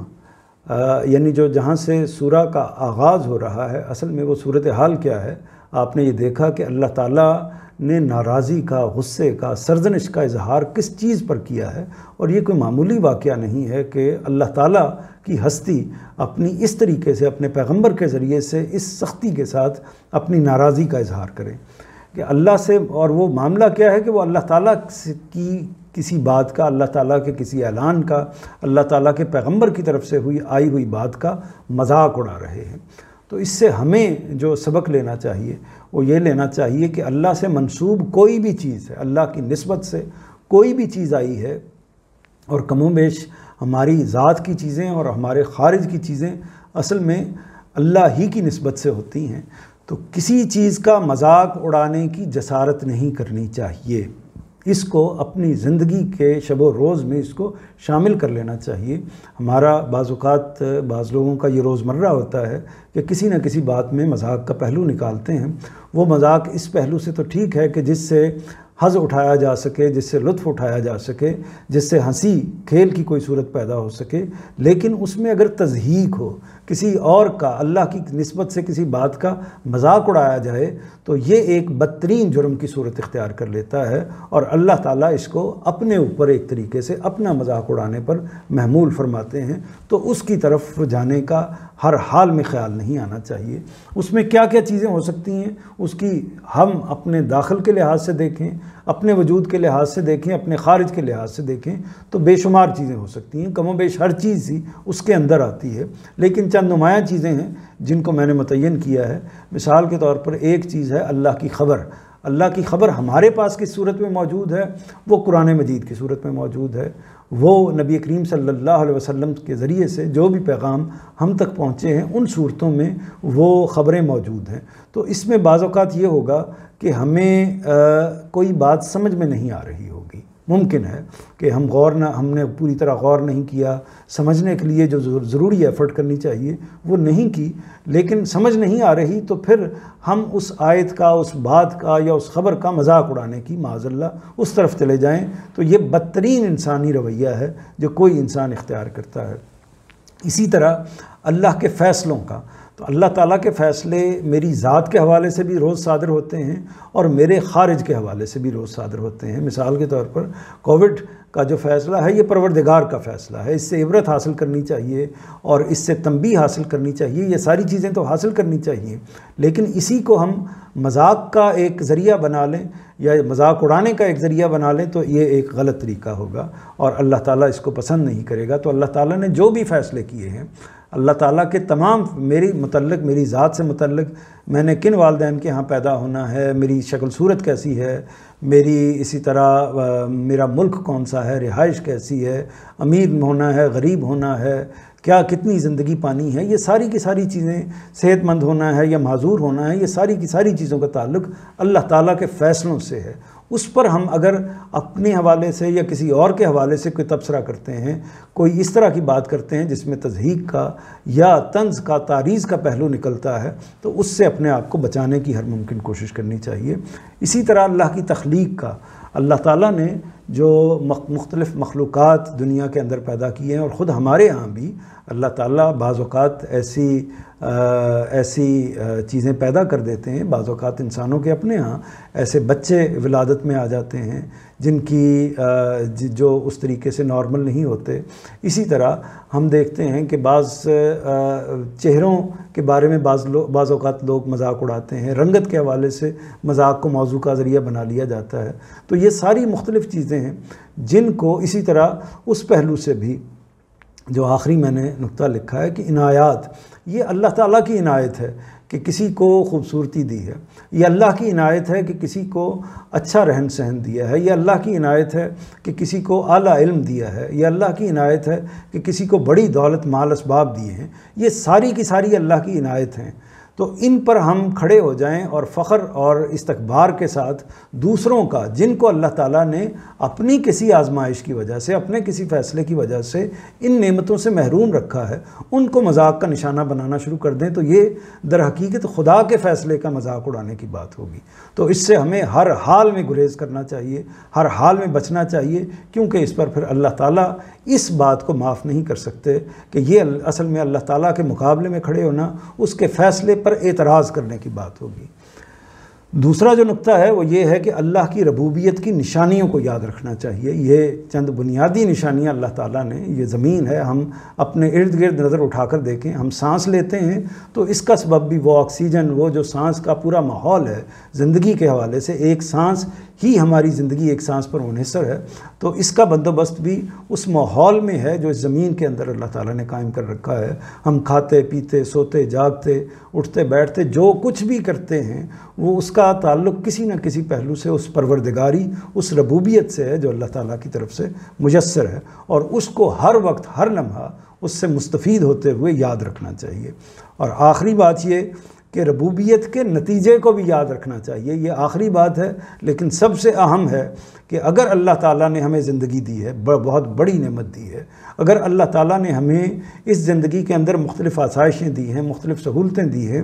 یعنی جو جہاں سے سورہ کا آغاز ہو رہا ہے، اصل میں وہ صورتحال کیا ہے؟ آپ نے یہ دیکھا کہ اللہ تعالیٰ نے ناراضی کا، غصے کا، سرزنش کا اظہار کس چیز پر کیا ہے، اور یہ کوئی معمولی واقعہ نہیں ہے کہ اللہ تعالیٰ کی ہستی اپنی اس طریقے سے اپنے پیغمبر کے ذریعے سے اس سختی کے ساتھ اپنی ناراضی کا اظہار کرے کہ اللہ سے۔ اور وہ معاملہ کیا ہے کہ وہ اللہ تعالیٰ کی کسی بات کا، اللہ تعالیٰ کے کسی اعلان کا، اللہ تعالیٰ کے پیغمبر کی طرف سے آئی ہوئی بات کا مذاق اڑا رہے ہیں۔ تو اس سے ہمیں جو سبق لینا چاہیے وہ یہ لینا چاہیے کہ اللہ سے منسوب کوئی بھی چیز ہے، اللہ کی نسبت سے کوئی بھی چیز آئی ہے، اور کم و بیش ہماری ذات کی چیزیں اور ہمارے خارج کی چیزیں اصل میں اللہ ہی کی نسبت سے ہوتی ہیں، تو کسی چیز کا مذاق اڑانے کی جسارت نہیں کرنی چاہیے۔ اس کو اپنی زندگی کے شب و روز میں اس کو شامل کر لینا چاہیے۔ ہمارا بعض اوقات بعض لوگوں کا یہ روزمرہ ہوتا ہے کہ کسی نہ کسی بات میں مذاق کا پہلو نکالتے ہیں۔ وہ مذاق اس پہلو سے تو ٹھیک ہے کہ جس سے حظ اٹھایا جا سکے، جس سے لطف اٹھایا جا سکے، جس سے ہنسی کھیل کی کوئی صورت پیدا ہو سکے، لیکن اس میں اگر تضحیک ہو، کسی اور کا اللہ کی نسبت سے کسی بات کا مذاق اڑایا جائے، تو یہ ایک بدترین جرم کی صورت اختیار کر لیتا ہے، اور اللہ تعالیٰ اس کو اپنے اوپر ایک طریقے سے اپنا مذاق اڑانے پر محمول فرماتے ہیں۔ تو اس کی طرف جانے کا ہر حال میں خیال نہیں آنا چاہیے۔ اس میں کیا کیا چیزیں ہو سکتی ہیں، اس کی ہم اپنے داخل کے لحاظ سے دیکھیں، اپنے وجود کے لحاظ سے دیکھیں، اپنے خارج کے لحاظ سے دیکھیں تو بے شمار چیزیں ہو سکتی ہیں، کم و بیش ہر چیز ہی اس کے اندر آتی ہے، لیکن چند نمایاں چیزیں ہیں جن کو میں نے متعین کیا ہے۔ مثال کے طور پر ایک چیز ہے اللہ کی خبر۔ اللہ کی خبر ہمارے پاس کس صورت میں موجود ہے؟ وہ قرآن مجید کی صورت میں موجود ہے۔ وہ نبی کریم صلی اللہ علیہ وسلم کے ذریعے سے جو بھی پیغام ہم تک پہنچے ہیں ان صورتوں میں وہ خبریں موجود ہیں۔ تو اس میں بعض اوقات یہ ہوگا کہ ہمیں کوئی بات سمجھ میں نہیں آ رہی ہوگی، ممکن ہے کہ ہم نے پوری طرح غور نہیں کیا، سمجھنے کے لیے جو ضروری ایفرٹ کرنی چاہیے وہ نہیں کی، لیکن سمجھ نہیں آ رہی تو پھر ہم اس آیت کا، اس بات کا یا اس خبر کا مذاق اڑانے کی معاذ اللہ اس طرف چلے جائیں، تو یہ بدترین انسانی رویہ ہے جو کوئی انسان اختیار کرتا ہے۔ اسی طرح اللہ کے فیصلوں کا، تو اللہ تعالیٰ کے فیصلے میری ذات کے حوالے سے بھی روز صادر ہوتے ہیں اور میرے خارج کے حوالے سے بھی روز صادر ہوتے ہیں۔ مثال کے طور پر کووڈ کا جو فیصلہ ہے یہ پروردگار کا فیصلہ ہے، اس سے عبرت حاصل کرنی چاہیے اور اس سے تنبیہ حاصل کرنی چاہیے، یہ ساری چیزیں تو حاصل کرنی چاہیے، لیکن اسی کو ہم مذاق کا ایک ذریعہ بنا لیں یا مذاق اڑانے کا ایک ذریعہ بنا لیں تو یہ ایک غلط طریقہ ہوگا اور اللہ تعالیٰ اس کو پسند نہیں کرے گا۔ تو اللہ تعالیٰ نے جو بھی فیصلے کیے ہیں، اللہ تعالیٰ کے تمام میری ذات سے متعلق، میں نے کن والدین کے ہاں پیدا ہونا ہے، میری شکل صورت کیسی ہے، اسی طرح میرا ملک کون سا ہے، رہائش کیسی ہے، امیر ہونا ہے، غریب ہونا ہے، کتنی زندگی پانی ہے، یہ ساری کی ساری چیزیں، صحت مند ہونا ہے یا معذور ہونا ہے، یہ ساری کی ساری چیزوں کا تعلق اللہ تعالیٰ کے فیصلوں سے ہے۔ اس پر ہم اگر اپنے حوالے سے یا کسی اور کے حوالے سے کوئی تبصرہ کرتے ہیں، کوئی اس طرح کی بات کرتے ہیں جس میں تضحیک کا یا طنز کا، تعریض کا پہلو نکلتا ہے، تو اس سے اپنے آپ کو بچانے کی ہر ممکن کوشش کرنی چاہیے۔ اسی طرح اللہ کی تخلیق کا، اللہ تعالیٰ نے جو مختلف مخلوقات دنیا کے اندر پیدا کیے ہیں، اور خود ہمارے ہاں بھی اللہ تعالیٰ بعض اوقات ایسی چیزیں پیدا کر دیتے ہیں، بعض اوقات انسانوں کے اپنے ہاں ایسے بچے ولادت میں آ جاتے ہیں جن کی جو اس طریقے سے نارمل نہیں ہوتے۔ اسی طرح ہم دیکھتے ہیں کہ بعض چہروں کے بارے میں بعض اوقات لوگ مذاق اڑاتے ہیں، رنگت کے حوالے سے مذاق کو موضوع کا ذریعہ بنا لیا جاتا ہے۔ تو یہ ساری مختلف چیزیں ہیں جن کو اسی طرح اس پہلو سے بھی جو آخری میں نے نقطہ لکھا ہے کہ عنایات، یہ اللہ تعالیٰ کی عنایت ہے کہ کسی کو خوبصورتی دی ہے، یہ اللہ کی عنایت ہے کہ کسی کو اچھا رہن سہن دیا ہے، یہ اللہ کی عنایت ہے کہ کسی کو اعلیٰ علم دیا ہے، یہ اللہ کی عنایت ہے کہ کسی کو بڑی دولت مال اسباب دیے ہیں، یہ ساری کی ساری اللہ کی عنایت ہیں۔ تو ان پر ہم کھڑے ہو جائیں اور فخر اور استکبار کے ساتھ دوسروں کا، جن کو اللہ تعالیٰ نے اپنی کسی آزمائش کی وجہ سے، اپنے کسی فیصلے کی وجہ سے ان نعمتوں سے محروم رکھا ہے، ان کو مذاق کا نشانہ بنانا شروع کر دیں، تو یہ در حقیقت خدا کے فیصلے کا مذاق اڑانے کی بات ہوگی۔ تو اس سے ہمیں ہر حال میں گریز کرنا چاہیے، ہر حال میں بچنا چاہیے، کیونکہ اس پر پھر اللہ تعالیٰ اس بات کو معاف نہیں کر سکتے کہ یہ اصل میں اللہ تعالیٰ کے مقابلے میں کھڑے ہونا، اس کے فیصلے پر اعتراض کرنے کی بات ہوگی۔ دوسرا جو نقطہ ہے وہ یہ ہے کہ اللہ کی ربوبیت کی نشانیوں کو یاد رکھنا چاہیے۔ یہ چند بنیادی نشانیاں اللہ تعالیٰ نے، یہ زمین ہے، ہم اپنے ارد گرد نظر اٹھا کر دیکھیں، ہم سانس لیتے ہیں تو اس کا سبب بھی وہ آکسیجن، وہ جو سانس کا پورا ماحول ہے زندگی کے حوالے سے، ایک سانس ہی ہماری زندگی ایک سانس پر منحصر ہے، تو اس کا بندوبست بھی اس ماحول میں ہے جو اس زمین کے اندر اللہ تعالیٰ نے قائم کر رکھا ہے۔ ہم کھاتے پیتے، سوتے جاگتے، اٹھتے بیٹھتے، جو کچھ بھی کرتے ہیں وہ اس کا تعلق کسی نہ کسی پہلو سے اس پروردگاری، اس ربوبیت سے ہے جو اللہ تعالیٰ کی طرف سے میسر ہے، اور اس کو ہر وقت ہر لمحہ اس سے مستفید ہوتے ہوئے یاد رکھنا چاہیے۔ اور آخری بات یہ کہ ربوبیت کے نتیجے کو بھی یاد رکھنا چاہیے۔ یہ آخری بات ہے لیکن سب سے اہم ہے کہ اگر اللہ تعالیٰ نے ہمیں زندگی دی ہے، بہت بڑی نعمت دی ہے، اگر اللہ تعالیٰ نے ہمیں اس زندگی کے اندر مختلف آسائشیں دی ہیں، مختلف سہولتیں دی ہیں،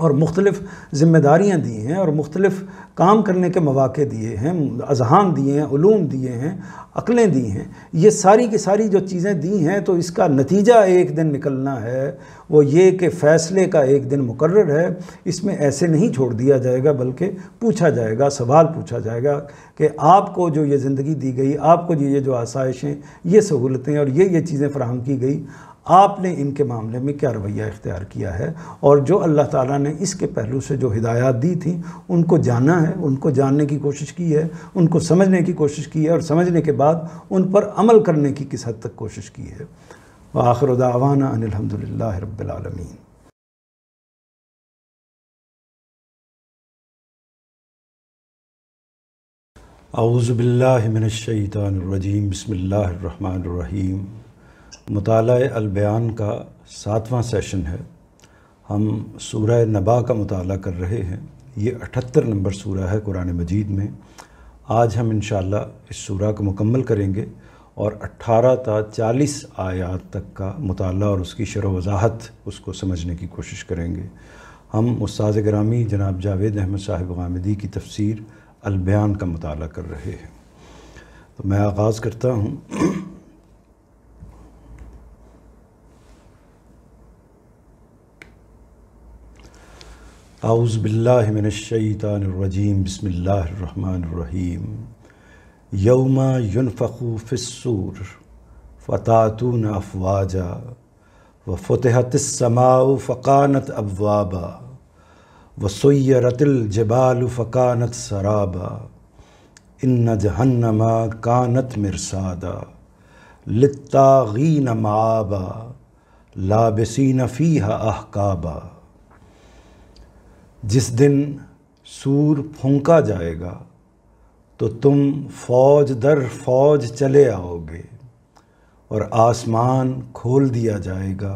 اور مختلف ذمہ داریاں دی ہیں اور مختلف کام کرنے کے مواقع دیے ہیں، اذہان دیے ہیں، علوم دیے ہیں، عقلیں دی ہیں، یہ ساری کی ساری جو چیزیں دی ہیں، تو اس کا نتیجہ ایک دن نکلنا ہے وہ یہ کہ فیصلے کا ایک دن مقرر ہے۔ اس میں ایسے نہیں چھوڑ دیا جائے گا، بلکہ پوچھا جائے گا، سوال پوچھا جائے گا کہ آپ کو جو یہ زندگی دی گئی، آپ کو یہ جو آسائشیں، یہ سہولتیں اور یہ چیزیں فراہم کی گئی، آپ نے ان کے معاملے میں کیا رویہ اختیار کیا ہے، اور جو اللہ تعالیٰ نے اس کے پہلو سے جو ہدایات دی تھیں ان کو جانا ہے، ان کو جاننے کی کوشش کی ہے، ان کو سمجھنے کی کوشش کی ہے، اور سمجھنے کے بعد ان پر عمل کرنے کی کس حد تک کوشش کی ہے۔ وآخر دعوانا ان الحمدللہ رب العالمین۔ اعوذ باللہ من الشیطان الرجیم، بسم اللہ الرحمن الرحیم۔ مطالعہ البیان کا 7واں سیشن ہے۔ ہم سورہ نبا کا مطالعہ کر رہے ہیں۔ یہ 78 نمبر سورہ ہے قرآن مجید میں۔ آج ہم انشاءاللہ اس سورہ کو مکمل کریں گے اور 18 تا 40 آیات تک کا مطالعہ اور اس کی شرح و وضاحت، اس کو سمجھنے کی کوشش کریں گے۔ ہم استاد گرامی جناب جاوید احمد صاحب غامدی کی تفسیر البیان کا مطالعہ کر رہے ہیں۔ تو میں آغاز کرتا ہوں۔ اعوذ باللہ من الشیطان الرجیم، بسم اللہ الرحمن الرحیم۔ یوم ینفخ فی الصور فتأتون افواجا وفتحت السماء فکانت ابوابا وسیرت الجبال فکانت سرابا ان جہنم کانت مرصادا للطاغین مآبا لابسین فیہا احقابا۔ جس دن سور پھونکا جائے گا تو تم فوج در فوج چلے آؤ گے، اور آسمان کھول دیا جائے گا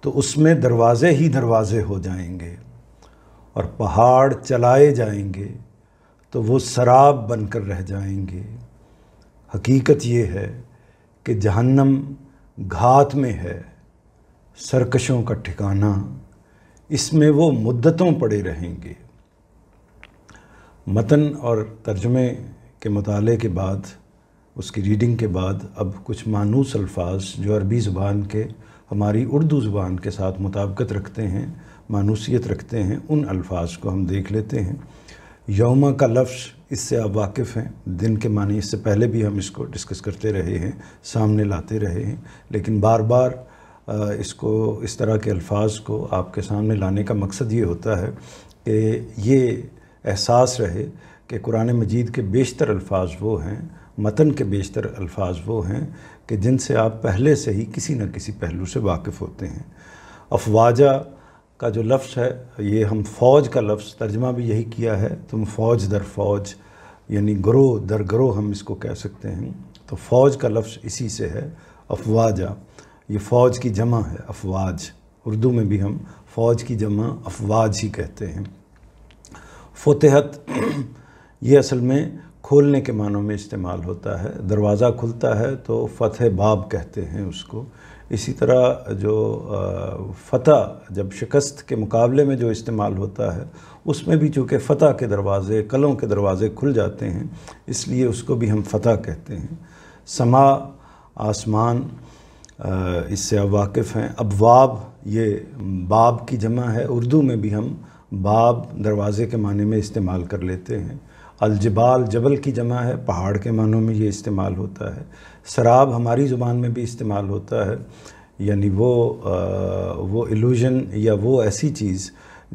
تو اس میں دروازے ہی دروازے ہو جائیں گے، اور پہاڑ چلائے جائیں گے تو وہ سراب بن کر رہ جائیں گے۔ حقیقت یہ ہے کہ جہنم گھات میں ہے، سرکشوں کا ٹھکانہ، اس میں وہ مدتوں پڑے رہیں گے۔ متن اور ترجمے کے مطالعے کے بعد، اس کی ریڈنگ کے بعد، اب کچھ مانوس الفاظ جو عربی زبان کے ہماری اردو زبان کے ساتھ مطابقت رکھتے ہیں، مانوسیت رکھتے ہیں، ان الفاظ کو ہم دیکھ لیتے ہیں۔ یوم کا لفظ، اس سے آپ واقف ہیں، دن کے معنی، اس سے پہلے بھی ہم اس کو ڈسکس کرتے رہے ہیں، سامنے لاتے رہے ہیں، لیکن بار بار اس کو، اس طرح کے الفاظ کو آپ کے سامنے لانے کا مقصد یہ ہوتا ہے کہ یہ احساس رہے کہ قرآن مجید کے بیشتر الفاظ وہ ہیں، متن کے بیشتر الفاظ وہ ہیں کہ جن سے آپ پہلے سے ہی کسی نہ کسی پہلو سے واقف ہوتے ہیں۔ افواجہ کا جو لفظ ہے، یہ ہم فوج کا لفظ ترجمہ بھی یہی کیا ہے، تم فوج در فوج، یعنی گروہ در گروہ ہم اس کو کہہ سکتے ہیں۔ تو فوج کا لفظ اسی سے ہے، افواجہ، یہ فوج کی جمع ہے، افواج۔ اردو میں بھی ہم فوج کی جمع افواج ہی کہتے ہیں۔ فتحت، یہ اصل میں کھولنے کے معنوں میں استعمال ہوتا ہے، دروازہ کھلتا ہے تو فتح باب کہتے ہیں اس کو۔ اسی طرح جو فتح جب شکست کے مقابلے میں جو استعمال ہوتا ہے، اس میں بھی چونکہ فتح کے دروازے، قلعوں کے دروازے کھل جاتے ہیں، اس لیے اس کو بھی ہم فتح کہتے ہیں۔ سما، آسمان، اس سے آپ واقف ہیں۔ ابواب، یہ باب کی جمع ہے، اردو میں بھی ہم باب دروازے کے معنی میں استعمال کر لیتے ہیں۔ الجبال، جبل کی جمع ہے، پہاڑ کے معنوں میں یہ استعمال ہوتا ہے۔ سراب ہماری زبان میں بھی استعمال ہوتا ہے، یعنی وہ ایلوژن یا وہ ایسی چیز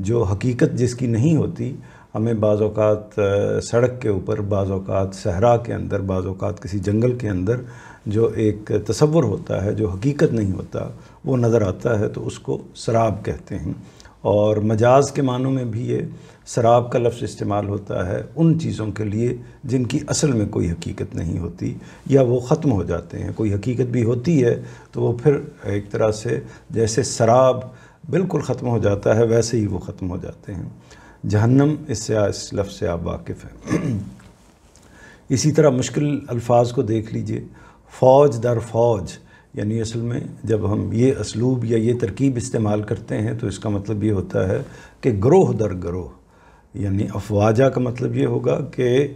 جو حقیقت جس کی نہیں ہوتی، ہمیں بعض اوقات سڑک کے اوپر، بعض اوقات صحرا کے اندر، بعض اوقات کسی جنگل کے اندر جو ایک تصور ہوتا ہے جو حقیقت نہیں ہوتا، وہ نظر آتا ہے تو اس کو سراب کہتے ہیں۔ اور مجاز کے معنوں میں بھی یہ سراب کا لفظ استعمال ہوتا ہے ان چیزوں کے لیے جن کی اصل میں کوئی حقیقت نہیں ہوتی، یا وہ ختم ہو جاتے ہیں۔ کوئی حقیقت بھی ہوتی ہے تو وہ پھر ایک طرح سے جیسے سراب بالکل ختم ہو جاتا ہے، ویسے ہی وہ ختم ہو جاتے ہیں۔ جہنم، اس لفظ سے آپ واقف ہیں۔ اسی طرح مشکل الفاظ کو دیکھ لیجئے، فوج در فوج، یعنی اصل میں جب ہم یہ اسلوب یا یہ ترکیب استعمال کرتے ہیں تو اس کا مطلب یہ ہوتا ہے کہ گروہ در گروہ، یعنی افواجہ کا مطلب یہ ہوگا کہ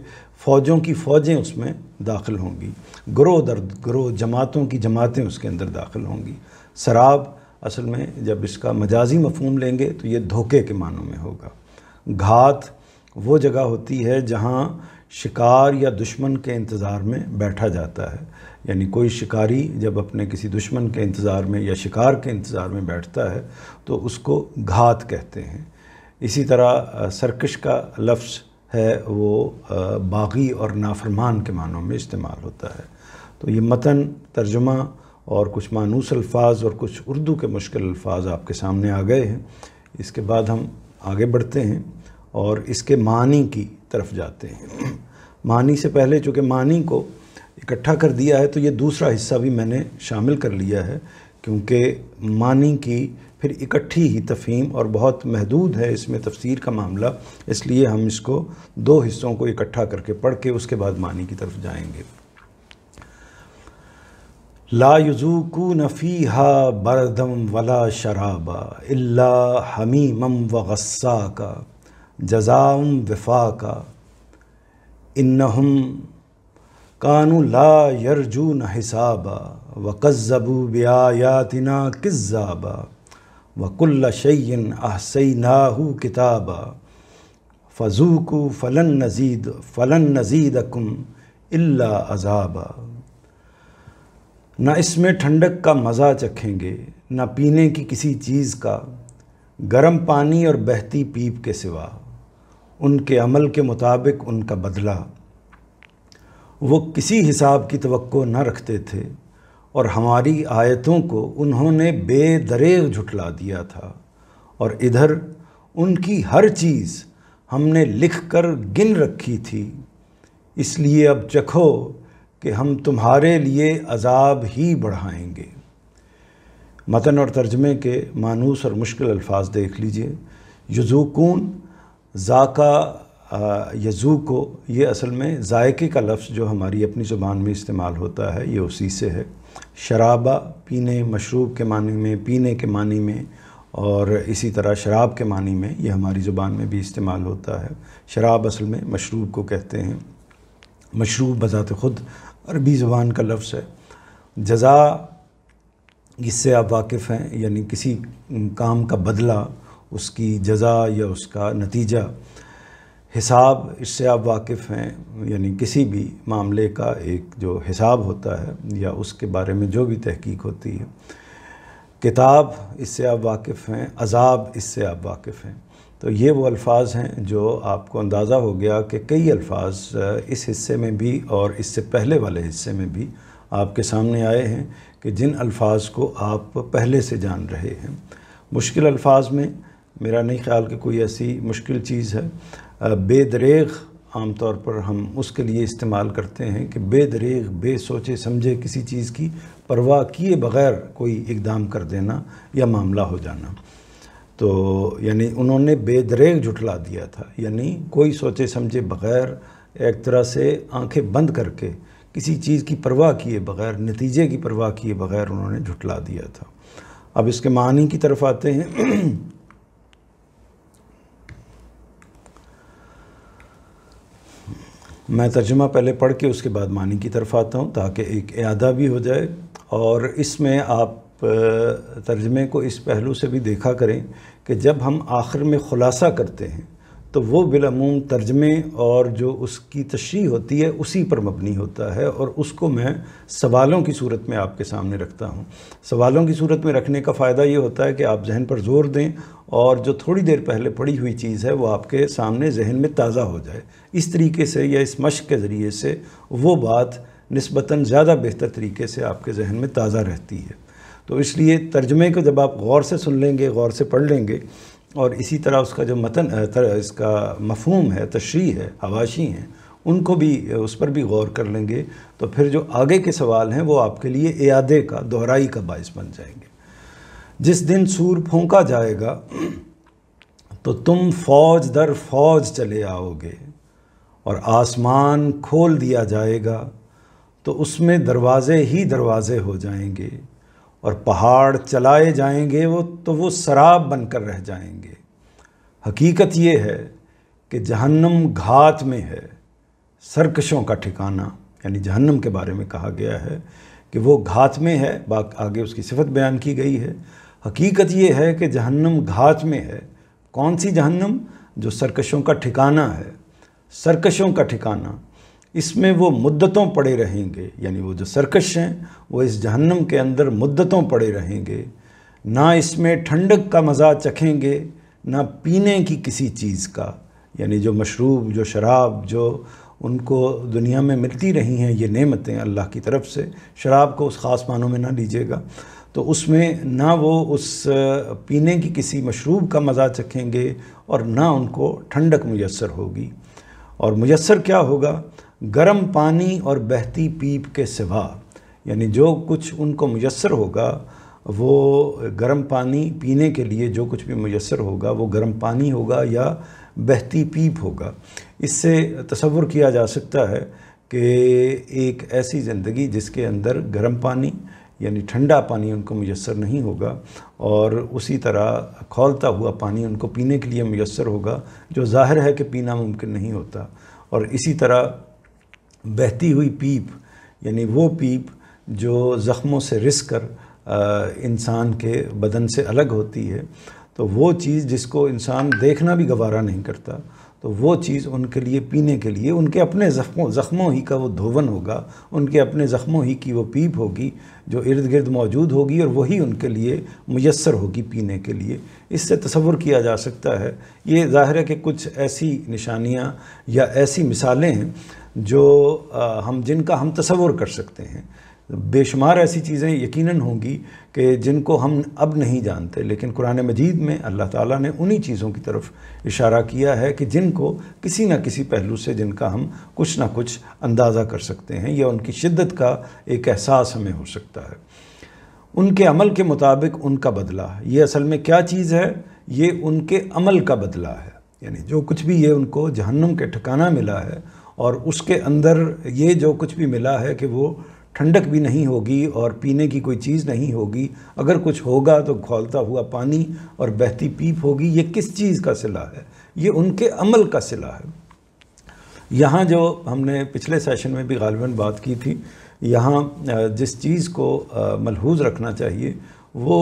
فوجوں کی فوجیں اس میں داخل ہوں گی، گروہ در گروہ، جماعتوں کی جماعتیں اس کے اندر داخل ہوں گی۔ سراب اصل میں جب اس کا مجازی مفہوم لیں گے تو یہ دھوکے کے معنوں میں ہوگا۔ گھات وہ جگہ ہوتی ہے جہاں شکار یا دشمن کے انتظار میں بیٹھا جاتا ہے، یعنی کوئی شکاری جب اپنے کسی دشمن کے انتظار میں یا شکار کے انتظار میں بیٹھتا ہے تو اس کو گھات کہتے ہیں۔ اسی طرح سرکش کا لفظ ہے وہ باغی اور نافرمان کے معنوں میں استعمال ہوتا ہے۔ تو یہ متن، ترجمہ اور کچھ مانوس الفاظ اور کچھ اردو کے مشکل الفاظ آپ کے سامنے آ گئے ہیں۔ اس کے بعد ہم آگے بڑھتے ہیں اور اس کے معنی کی طرف جاتے ہیں۔ معنی سے پہلے چونکہ معنی کو اکٹھا کر دیا ہے تو یہ دوسرا حصہ بھی میں نے شامل کر لیا ہے، کیونکہ معنی کی پھر اکٹھی ہی تفہیم اور بہت محدود ہے اس میں تفسیر کا معاملہ، اس لیے ہم اس کو دو حصوں کو اکٹھا کر کے پڑھ کے اس کے بعد معنی کی طرف جائیں گے۔ لا یذوقون فیہا بردم ولا شرابا الا حمیما وغساقا جزاء وفاقا انہم کانوا لا یرجون حسابا وکذبوا بآیاتنا کذابا وکل شیء احصیناہ کتابا فذوقوا فلن نزیدکم الا عذابا۔ نہ اس میں ٹھنڈک کا مزہ چکھیں گے، نہ پینے کی کسی چیز کا، گرم پانی اور بہتی پیپ کے سوا، ان کے عمل کے مطابق ان کا بدلہ۔ وہ کسی حساب کی توقع نہ رکھتے تھے اور ہماری آیتوں کو انہوں نے بے دریغ جھٹلا دیا تھا، اور ادھر ان کی ہر چیز ہم نے لکھ کر گن رکھی تھی، اس لیے اب چکھو کہ ہم تمہارے لیے عذاب ہی بڑھائیں گے۔ متن اور ترجمے کے مانوس اور مشکل الفاظ دیکھ لیجئے۔ یذوقون، ذاقہ یذوقو، یہ اصل میں ذائقے کا لفظ جو ہماری اپنی زبان میں استعمال ہوتا ہے یہ اسی سے ہے۔ شرابہ، پینے، مشروب کے معنی میں، پینے کے معنی میں، اور اسی طرح شراب کے معنی میں یہ ہماری زبان میں بھی استعمال ہوتا ہے۔ شراب اصل میں مشروب کو کہتے ہیں۔ مشروب بذات خود عربی زبان کا لفظ ہے۔ جزا، اس سے آپ واقف ہیں، یعنی کسی کام کا بدلہ، اس کی جزا یا اس کا نتیجہ۔ حساب، اس سے آپ واقف ہیں، یعنی کسی بھی معاملے کا ایک جو حساب ہوتا ہے یا اس کے بارے میں جو بھی تحقیق ہوتی ہے۔ کتاب، اس سے آپ واقف ہیں۔ عذاب، اس سے آپ واقف ہیں۔ تو یہ وہ الفاظ ہیں جو آپ کو اندازہ ہو گیا کہ کئی الفاظ اس حصے میں بھی اور اس سے پہلے والے حصے میں بھی آپ کے سامنے آئے ہیں کہ جن الفاظ کو آپ پہلے سے جان رہے ہیں۔ مشکل الفاظ میں میرا نہیں خیال کہ کوئی ایسی مشکل چیز ہے۔ بے دریغ عام طور پر ہم اس کے لیے استعمال کرتے ہیں کہ بے دریغ، بے سوچے سمجھے کسی چیز کی پرواہ کیے بغیر کوئی اقدام کر دینا یا معاملہ ہو جانا۔ تو یعنی انہوں نے بے دریغ جھٹلا دیا تھا، یعنی کوئی سوچے سمجھے بغیر، ایک طرح سے آنکھیں بند کر کے کسی چیز کی پرواہ کیے بغیر، نتیجے کی پرواہ کیے بغیر انہوں نے جھٹلا دیا تھا۔ اب اس کے معنی کی طرف آتے ہیں۔ میں ترجمہ پہلے پڑھ کے اس کے بعد معنی کی طرف آتا ہوں تاکہ ایک اعادہ بھی ہو جائے، اور اس میں آپ ترجمے کو اس پہلو سے بھی دیکھا کریں کہ جب ہم آخر میں خلاصہ کرتے ہیں تو وہ بالعموم ترجمے اور جو اس کی تشریح ہوتی ہے اسی پر مبنی ہوتا ہے، اور اس کو میں سوالوں کی صورت میں آپ کے سامنے رکھتا ہوں۔ سوالوں کی صورت میں رکھنے کا فائدہ یہ ہوتا ہے کہ آپ ذہن پر زور دیں اور جو تھوڑی دیر پہلے پڑھی ہوئی چیز ہے وہ آپ کے سامنے ذہن میں تازہ ہو جائے۔ اس طریقے سے یا اس مشق کے ذریعے سے وہ بات نسبتاً زیادہ بہتر طریقے سے آپ کے ذہن میں تازہ رہتی ہے۔ تو اس لیے ترجمے کو جب آپ غور سے سن لیں گے، غور سے پڑھ لیں گے، اور اسی طرح اس کا جو متن اس کا مفہوم ہے، تشریح ہے، حواشی ہیں، ان کو بھی اس پر بھی غور کر لیں گے تو پھر جو آگے کے سوال ہیں وہ آپ کے لیے اعادے کا، دہرائی کا باعث بن جائیں گے۔ جس دن سور پھونکا جائے گا تو تم فوج در فوج چلے آؤ گے، اور آسمان کھول دیا جائے گا تو اس میں دروازے ہی دروازے ہو جائیں گے، اور پہاڑ چلائے جائیں گے وہ سراب بن کر رہ جائیں گے۔ حقیقت یہ ہے کہ جہنم گھات میں ہے، سرکشوں کا ٹھکانہ، یعنی جہنم کے بارے میں کہا گیا ہے کہ وہ گھات میں ہے، آگے اس کی صفت بیان کی گئی ہے۔ حقیقت یہ ہے کہ جہنم گھات میں ہے۔ کون سی جہنم؟ جو سرکشوں کا ٹھکانہ ہے، سرکشوں کا ٹھکانہ۔ اس میں وہ مدتوں پڑے رہیں گے، یعنی وہ جو سرکش ہیں وہ اس جہنم کے اندر مدتوں پڑے رہیں گے، نہ اس میں ٹھنڈک کا مزہ چکھیں گے، نہ پینے کی کسی چیز کا، یعنی جو مشروب، جو شراب، جو ان کو دنیا میں ملتی رہی ہیں یہ نعمتیں اللہ کی طرف سے، شراب کو اس خاص معنوں میں نہ لیجیے گا، تو اس میں نہ وہ اس پینے کی کسی مشروب کا مزہ چکھیں گے اور نہ ان کو ٹھنڈک میسر ہوگی۔ اور میسر کیا ہوگا؟ گرم پانی اور بہتی پیپ کے سوا، یعنی جو کچھ ان کو میسر ہوگا وہ گرم پانی پینے کے لیے جو کچھ بھی میسر ہوگا وہ گرم پانی ہوگا یا بہتی پیپ ہوگا۔ اس سے تصور کیا جا سکتا ہے کہ ایک ایسی زندگی جس کے اندر گرم پانی یعنی ٹھنڈا پانی ان کو میسر نہیں ہوگا، اور اسی طرح کھولتا ہوا پانی ان کو پینے کے لیے میسر ہوگا، جو ظاہر ہے کہ پینا ممکن نہیں ہوتا۔ اور اسی طرح بہتی ہوئی پیپ، یعنی وہ پیپ جو زخموں سے رس کر انسان کے بدن سے الگ ہوتی ہے، تو وہ چیز جس کو انسان دیکھنا بھی گوارا نہیں کرتا، تو وہ چیز ان کے لیے پینے کے لیے ان کے اپنے زخموں ہی کا وہ دھون ہوگا، ان کے اپنے زخموں ہی کی وہ پیپ ہوگی جو ارد گرد موجود ہوگی، اور وہی ان کے لیے میسر ہوگی پینے کے لیے۔ اس سے تصور کیا جا سکتا ہے، یہ ظاہر ہے کہ کچھ ایسی نشانیاں یا ایسی مثالیں ہیں جو جن کا ہم تصور کر سکتے ہیں۔ بے شمار ایسی چیزیں یقیناً ہوں گی کہ جن کو ہم اب نہیں جانتے، لیکن قرآن مجید میں اللہ تعالیٰ نے انہی چیزوں کی طرف اشارہ کیا ہے کہ جن کو کسی نہ کسی پہلو سے جن کا ہم کچھ نہ کچھ اندازہ کر سکتے ہیں، یا ان کی شدت کا ایک احساس ہمیں ہو سکتا ہے۔ ان کے عمل کے مطابق ان کا بدلہ، یہ اصل میں کیا چیز ہے؟ یہ ان کے عمل کا بدلہ ہے، یعنی جو کچھ بھی یہ ان کو جہنم کے ٹھکانہ ملا ہے، اور اس کے اندر یہ جو کچھ بھی ملا ہے کہ وہ ٹھنڈک بھی نہیں ہوگی اور پینے کی کوئی چیز نہیں ہوگی، اگر کچھ ہوگا تو کھولتا ہوا پانی اور بہتی پیپ ہوگی۔ یہ کس چیز کا صلہ ہے؟ یہ ان کے عمل کا صلہ ہے۔ یہاں جو ہم نے پچھلے سیشن میں بھی غالباً بات کی تھی، یہاں جس چیز کو ملحوظ رکھنا چاہیے وہ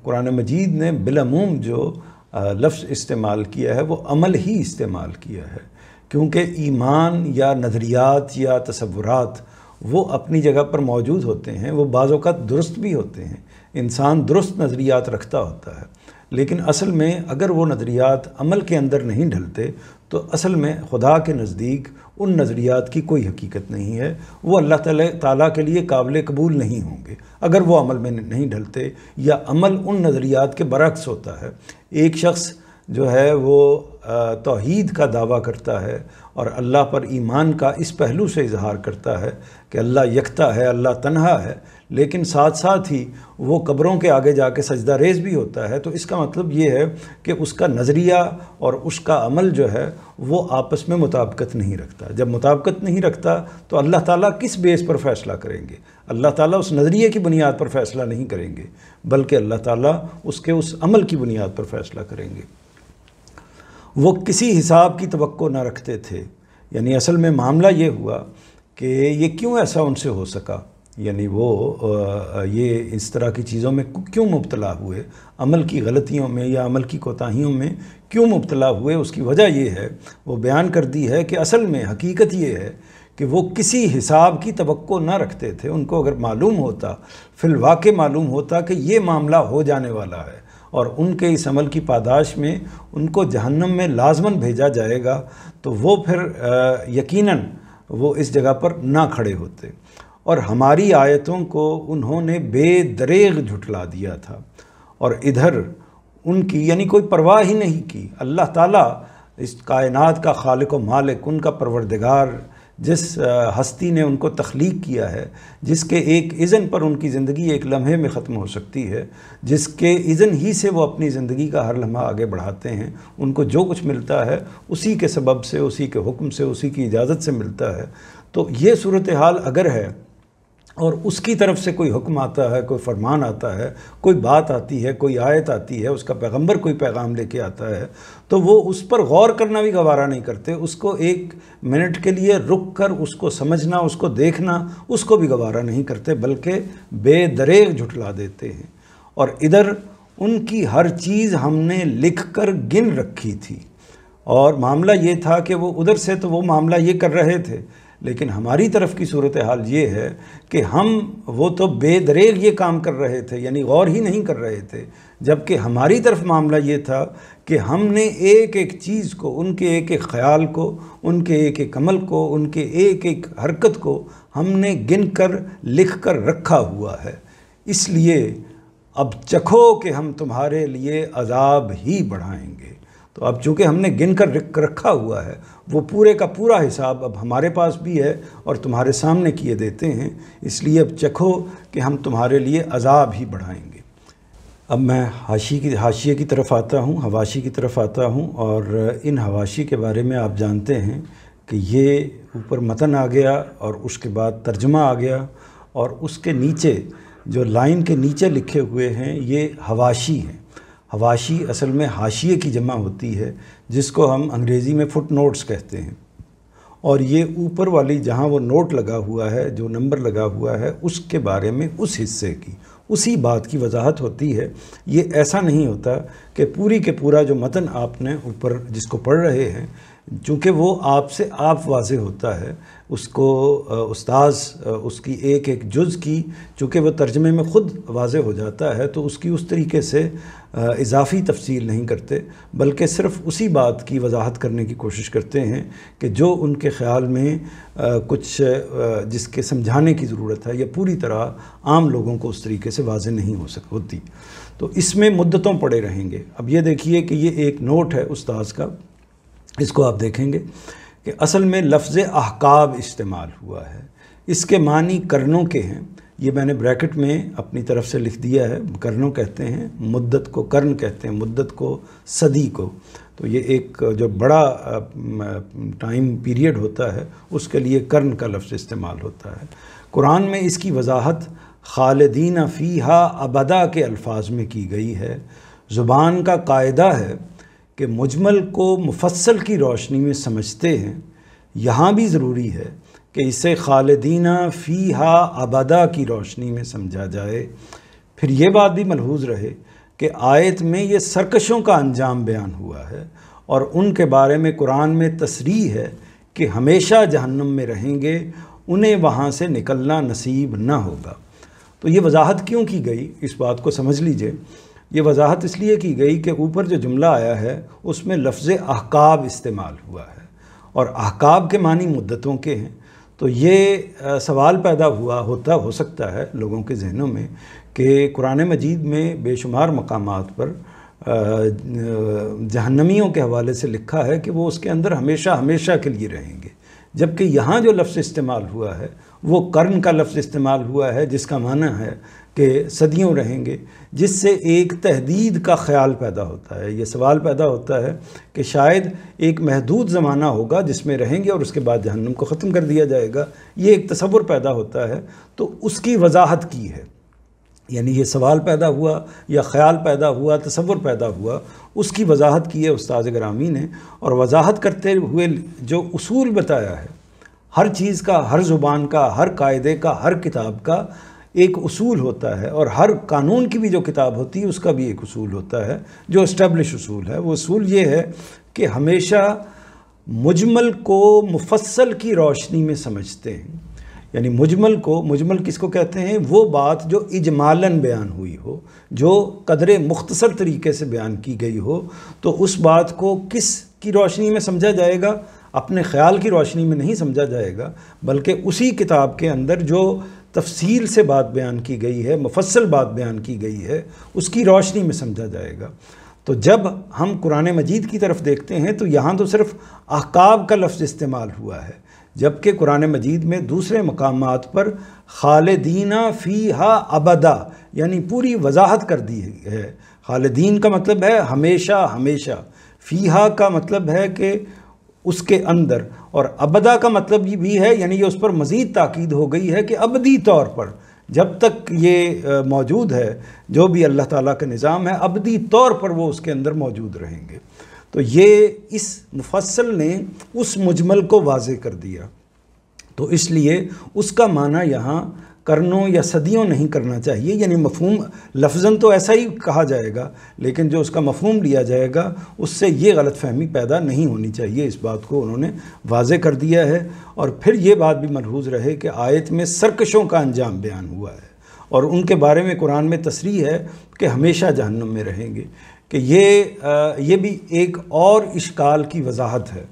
قرآن مجید نے بالعموم جو لفظ استعمال کیا ہے وہ عمل ہی استعمال کیا ہے، کیونکہ ایمان یا نظریات یا تصورات وہ اپنی جگہ پر موجود ہوتے ہیں، وہ بعض اوقات درست بھی ہوتے ہیں، انسان درست نظریات رکھتا ہوتا ہے، لیکن اصل میں اگر وہ نظریات عمل کے اندر نہیں ڈھلتے تو اصل میں خدا کے نزدیک ان نظریات کی کوئی حقیقت نہیں ہے، وہ اللہ تعالیٰ کے لیے قابل قبول نہیں ہوں گے اگر وہ عمل میں نہیں ڈھلتے، یا عمل ان نظریات کے برعکس ہوتا ہے۔ ایک شخص جو ہے وہ توحید کا دعویٰ کرتا ہے اور اللہ پر ایمان کا اس پہلو سے اظہار کرتا ہے کہ اللہ یکتا ہے، اللہ تنہا ہے، لیکن ساتھ ساتھ ہی وہ قبروں کے آگے جا کے سجدہ ریز بھی ہوتا ہے، تو اس کا مطلب یہ ہے کہ اس کا نظریہ اور اس کا عمل جو ہے وہ آپس میں مطابقت نہیں رکھتا۔ جب مطابقت نہیں رکھتا تو اللہ تعالیٰ کس بیس پر فیصلہ کریں گے؟ اللہ تعالیٰ اس نظریے کی بنیاد پر فیصلہ نہیں کریں گے، بلکہ اللہ تعالیٰ اس عمل کی بنیاد پر فیصلہ کریں گے۔ وہ کسی حساب کی توقع نہ رکھتے تھے، یعنی اصل میں معاملہ یہ ہوا کہ یہ کیوں ایسا ان سے ہو سکا، یعنی وہ یہ اس طرح کی چیزوں میں کیوں مبتلا ہوئے، عمل کی غلطیوں میں یا عمل کی کوتاہیوں میں کیوں مبتلا ہوئے، اس کی وجہ یہ ہے، وہ بیان کر دی ہے کہ اصل میں حقیقت یہ ہے کہ وہ کسی حساب کی توقع نہ رکھتے تھے۔ ان کو اگر معلوم ہوتا، فی الواقع معلوم ہوتا کہ یہ معاملہ ہو جانے والا ہے اور ان کے اس عمل کی پاداش میں ان کو جہنم میں لازماً بھیجا جائے گا، تو وہ پھر یقیناً وہ اس جگہ پر نہ کھڑے ہوتے، اور ہماری آیتوں کو انہوں نے بے دریغ جھٹلا دیا تھا، اور ادھر ان کی یعنی کوئی پرواہ ہی نہیں کی۔ اللہ تعالیٰ اس کائنات کا خالق و مالک، ان کا پروردگار، جس ہستی نے ان کو تخلیق کیا ہے، جس کے ایک اذن پر ان کی زندگی ایک لمحے میں ختم ہو سکتی ہے، جس کے اذن ہی سے وہ اپنی زندگی کا ہر لمحہ آگے بڑھاتے ہیں، ان کو جو کچھ ملتا ہے اسی کے سبب سے، اسی کے حکم سے، اسی کی اجازت سے ملتا ہے، تو یہ صورتحال اگر ہے اور اس کی طرف سے کوئی حکم آتا ہے، کوئی فرمان آتا ہے، کوئی بات آتی ہے، کوئی آیت آتی ہے، اس کا پیغمبر کوئی پیغام لے کے آتا ہے، تو وہ اس پر غور کرنا بھی گوارا نہیں کرتے، اس کو 1 منٹ کے لیے رک کر اس کو سمجھنا، اس کو دیکھنا، اس کو بھی گوارا نہیں کرتے، بلکہ بے دریغ جھٹلا دیتے ہیں۔ اور ادھر ان کی ہر چیز ہم نے لکھ کر گن رکھی تھی، اور معاملہ یہ تھا کہ وہ ادھر سے تو وہ معاملہ یہ کر رہے تھے، لیکن ہماری طرف کی صورتحال یہ ہے کہ وہ تو بے دریغ یہ کام کر رہے تھے، یعنی غور ہی نہیں کر رہے تھے، جبکہ ہماری طرف معاملہ یہ تھا کہ ہم نے ایک ایک چیز کو، ان کے ایک ایک خیال کو، ان کے ایک ایک عمل کو، ان کے ایک ایک حرکت کو ہم نے گن کر لکھ کر رکھا ہوا ہے۔ اس لیے اب چکھو کہ ہم تمہارے لیے عذاب ہی بڑھائیں گے۔ تو اب چونکہ ہم نے گن کر رکھا ہوا ہے، وہ پورے کا پورا حساب اب ہمارے پاس بھی ہے اور تمہارے سامنے کیے دیتے ہیں، اس لیے اب چکھو کہ ہم تمہارے لیے عذاب ہی بڑھائیں گے۔ اب میں حاشیے کی طرف آتا ہوں، حواشی کی طرف آتا ہوں، اور ان حواشی کے بارے میں آپ جانتے ہیں کہ یہ اوپر متن آ گیا اور اس کے بعد ترجمہ آ گیا، اور اس کے نیچے جو لائن کے نیچے لکھے ہوئے ہیں یہ حواشی ہیں۔ حواشی اصل میں حاشیے کی جمع ہوتی ہے، جس کو ہم انگریزی میں فٹ نوٹس کہتے ہیں، اور یہ اوپر والی جہاں وہ نوٹ لگا ہوا ہے، جو نمبر لگا ہوا ہے، اس کے بارے میں اس حصے کی، اسی بات کی وضاحت ہوتی ہے۔ یہ ایسا نہیں ہوتا کہ پوری کے پورا جو متن آپ نے اوپر جس کو پڑھ رہے ہیں، چونکہ وہ آپ سے آپ واضح ہوتا ہے، اس کو استاذ اس کی ایک ایک جز کی چونکہ وہ ترجمے میں خود واضح ہو جاتا ہے، تو اس کی اس طریقے سے اضافی تفصیل نہیں کرتے، بلکہ صرف اسی بات کی وضاحت کرنے کی کوشش کرتے ہیں کہ جو ان کے خیال میں کچھ جس کے سمجھانے کی ضرورت ہے، یا پوری طرح عام لوگوں کو اس طریقے سے واضح نہیں ہوتی۔ تو اس میں مدتوں پڑے رہیں گے۔ اب یہ دیکھیے کہ یہ ایک نوٹ ہے استاذ کا، اس کو آپ دیکھیں گے کہ اصل میں لفظ احقاب استعمال ہوا ہے، اس کے معنی کرنوں کے ہیں۔ یہ میں نے بریکٹ میں اپنی طرف سے لکھ دیا ہے، کرنوں کہتے ہیں، مدت کو کرن کہتے ہیں، مدت کو صدی کو۔ تو یہ ایک جو بڑا ٹائم پیریڈ ہوتا ہے، اس کے لیے کرن کا لفظ استعمال ہوتا ہے۔ قرآن میں اس کی وضاحت خالدین فیہا ابدا کے الفاظ میں کی گئی ہے۔ زبان کا قاعدہ ہے کہ مجمل کو مفصل کی روشنی میں سمجھتے ہیں، یہاں بھی ضروری ہے کہ اسے خالدین فیہا ابدا کی روشنی میں سمجھا جائے۔ پھر یہ بات بھی ملحوظ رہے کہ آیت میں یہ سرکشوں کا انجام بیان ہوا ہے، اور ان کے بارے میں قرآن میں تصریح ہے کہ ہمیشہ جہنم میں رہیں گے، انہیں وہاں سے نکلنا نصیب نہ ہوگا۔ تو یہ وضاحت کیوں کی گئی، اس بات کو سمجھ لیجئے۔ یہ وضاحت اس لیے کی گئی کہ اوپر جو جملہ آیا ہے اس میں لفظ احقاب استعمال ہوا ہے، اور احقاب کے معنی مدتوں کے ہیں۔ تو یہ سوال پیدا ہو سکتا ہے لوگوں کے ذہنوں میں کہ قرآن مجید میں بے شمار مقامات پر جہنمیوں کے حوالے سے لکھا ہے کہ وہ اس کے اندر ہمیشہ ہمیشہ کے لیے رہیں گے، جبکہ یہاں جو لفظ استعمال ہوا ہے وہ کرن کا لفظ استعمال ہوا ہے، جس کا معنی ہے کہ صدیوں رہیں گے، جس سے ایک تحدید کا خیال پیدا ہوتا ہے۔ یہ سوال پیدا ہوتا ہے کہ شاید ایک محدود زمانہ ہوگا جس میں رہیں گے اور اس کے بعد جہنم کو ختم کر دیا جائے گا، یہ ایک تصور پیدا ہوتا ہے۔ تو اس کی وضاحت کی ہے، یعنی یہ سوال پیدا ہوا یا خیال پیدا ہوا، تصور پیدا ہوا، اس کی وضاحت کی ہے استاذ گرامی نے۔ اور وضاحت کرتے ہوئے جو اصول بتایا ہے، ہر چیز کا، ہر زبان کا، ہر قاعدے کا، ہر کتاب کا ایک اصول ہوتا ہے، اور ہر قانون کی بھی جو کتاب ہوتی ہے اس کا بھی ایک اصول ہوتا ہے جو اسٹیبلش اصول ہے۔ وہ اصول یہ ہے کہ ہمیشہ مجمل کو مفصل کی روشنی میں سمجھتے ہیں، یعنی مجمل کس کو کہتے ہیں؟ وہ بات جو اجمالاً بیان ہوئی ہو، جو قدرے مختصر طریقے سے بیان کی گئی ہو، تو اس بات کو کس کی روشنی میں سمجھا جائے گا؟ اپنے خیال کی روشنی میں نہیں سمجھا جائے گا، بلکہ اسی کتاب کے اندر جو تفصیل سے بات بیان کی گئی ہے، مفصل بات بیان کی گئی ہے، اس کی روشنی میں سمجھا جائے گا۔ تو جب ہم قرآن مجید کی طرف دیکھتے ہیں تو یہاں تو صرف احقاب کا لفظ استعمال ہوا ہے، جبکہ قرآن مجید میں دوسرے مقامات پر خالدین فیہا ابدا یعنی پوری وضاحت کر دی ہے۔ خالدین کا مطلب ہے ہمیشہ ہمیشہ، فیہا کا مطلب ہے کہ اس کے اندر، اور ابدا کا مطلب یہ بھی ہے، یعنی یہ اس پر مزید تاکید ہو گئی ہے کہ ابدی طور پر جب تک یہ موجود ہے جو بھی اللہ تعالیٰ کا نظام ہے، ابدی طور پر وہ اس کے اندر موجود رہیں گے۔ تو یہ اس مفصل نے اس مجمل کو واضح کر دیا، تو اس لیے اس کا معنی یہاں کرنوں یا صدیوں نہیں کرنا چاہیے، یعنی مفہوم لفظاً تو ایسا ہی کہا جائے گا، لیکن جو اس کا مفہوم لیا جائے گا اس سے یہ غلط فہمی پیدا نہیں ہونی چاہیے۔ اس بات کو انہوں نے واضح کر دیا ہے، اور پھر یہ بات بھی ملحوظ رہے کہ آیت میں سرکشوں کا انجام بیان ہوا ہے، اور ان کے بارے میں قرآن میں تصریح ہے کہ ہمیشہ جہنم میں رہیں گے، کہ یہ بھی ایک اور اشکال کی وضاحت ہے۔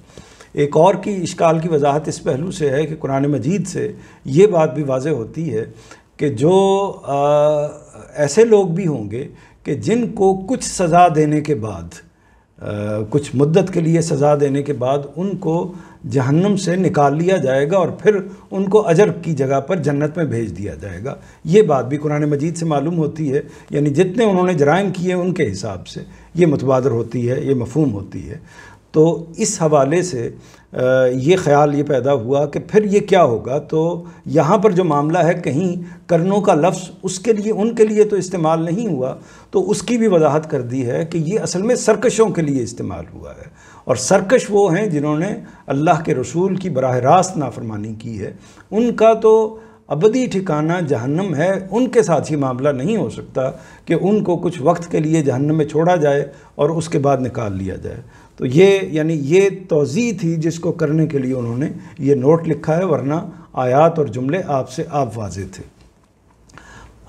ایک اور کی اشکال کی وضاحت اس پہلو سے ہے کہ قرآن مجید سے یہ بات بھی واضح ہوتی ہے کہ جو ایسے لوگ بھی ہوں گے کہ جن کو کچھ سزا دینے کے بعد، کچھ مدت کے لیے سزا دینے کے بعد ان کو جہنم سے نکال لیا جائے گا اور پھر ان کو اجر کی جگہ پر جنت میں بھیج دیا جائے گا۔ یہ بات بھی قرآن مجید سے معلوم ہوتی ہے، یعنی جتنے انہوں نے جرائم کیے ان کے حساب سے یہ متبادر ہوتی ہے، یہ مفہوم ہوتی ہے۔ تو اس حوالے سے یہ خیال یہ پیدا ہوا کہ پھر یہ کیا ہوگا، تو یہاں پر جو معاملہ ہے کہیں کرنوں کا لفظ اس کے لیے، ان کے لیے تو استعمال نہیں ہوا، تو اس کی بھی وضاحت کر دی ہے کہ یہ اصل میں سرکشوں کے لیے استعمال ہوا ہے، اور سرکش وہ ہیں جنہوں نے اللہ کے رسول کی براہ راست نافرمانی کی ہے، ان کا تو ابدی ٹھکانہ جہنم ہے۔ ان کے ساتھ یہ معاملہ نہیں ہو سکتا کہ ان کو کچھ وقت کے لیے جہنم میں چھوڑا جائے اور اس کے بعد نکال لیا جائے۔ تو یہ توضیح تھی جس کو کرنے کے لیے انہوں نے یہ نوٹ لکھا ہے، ورنہ آیات اور جملے آپ واضح تھے۔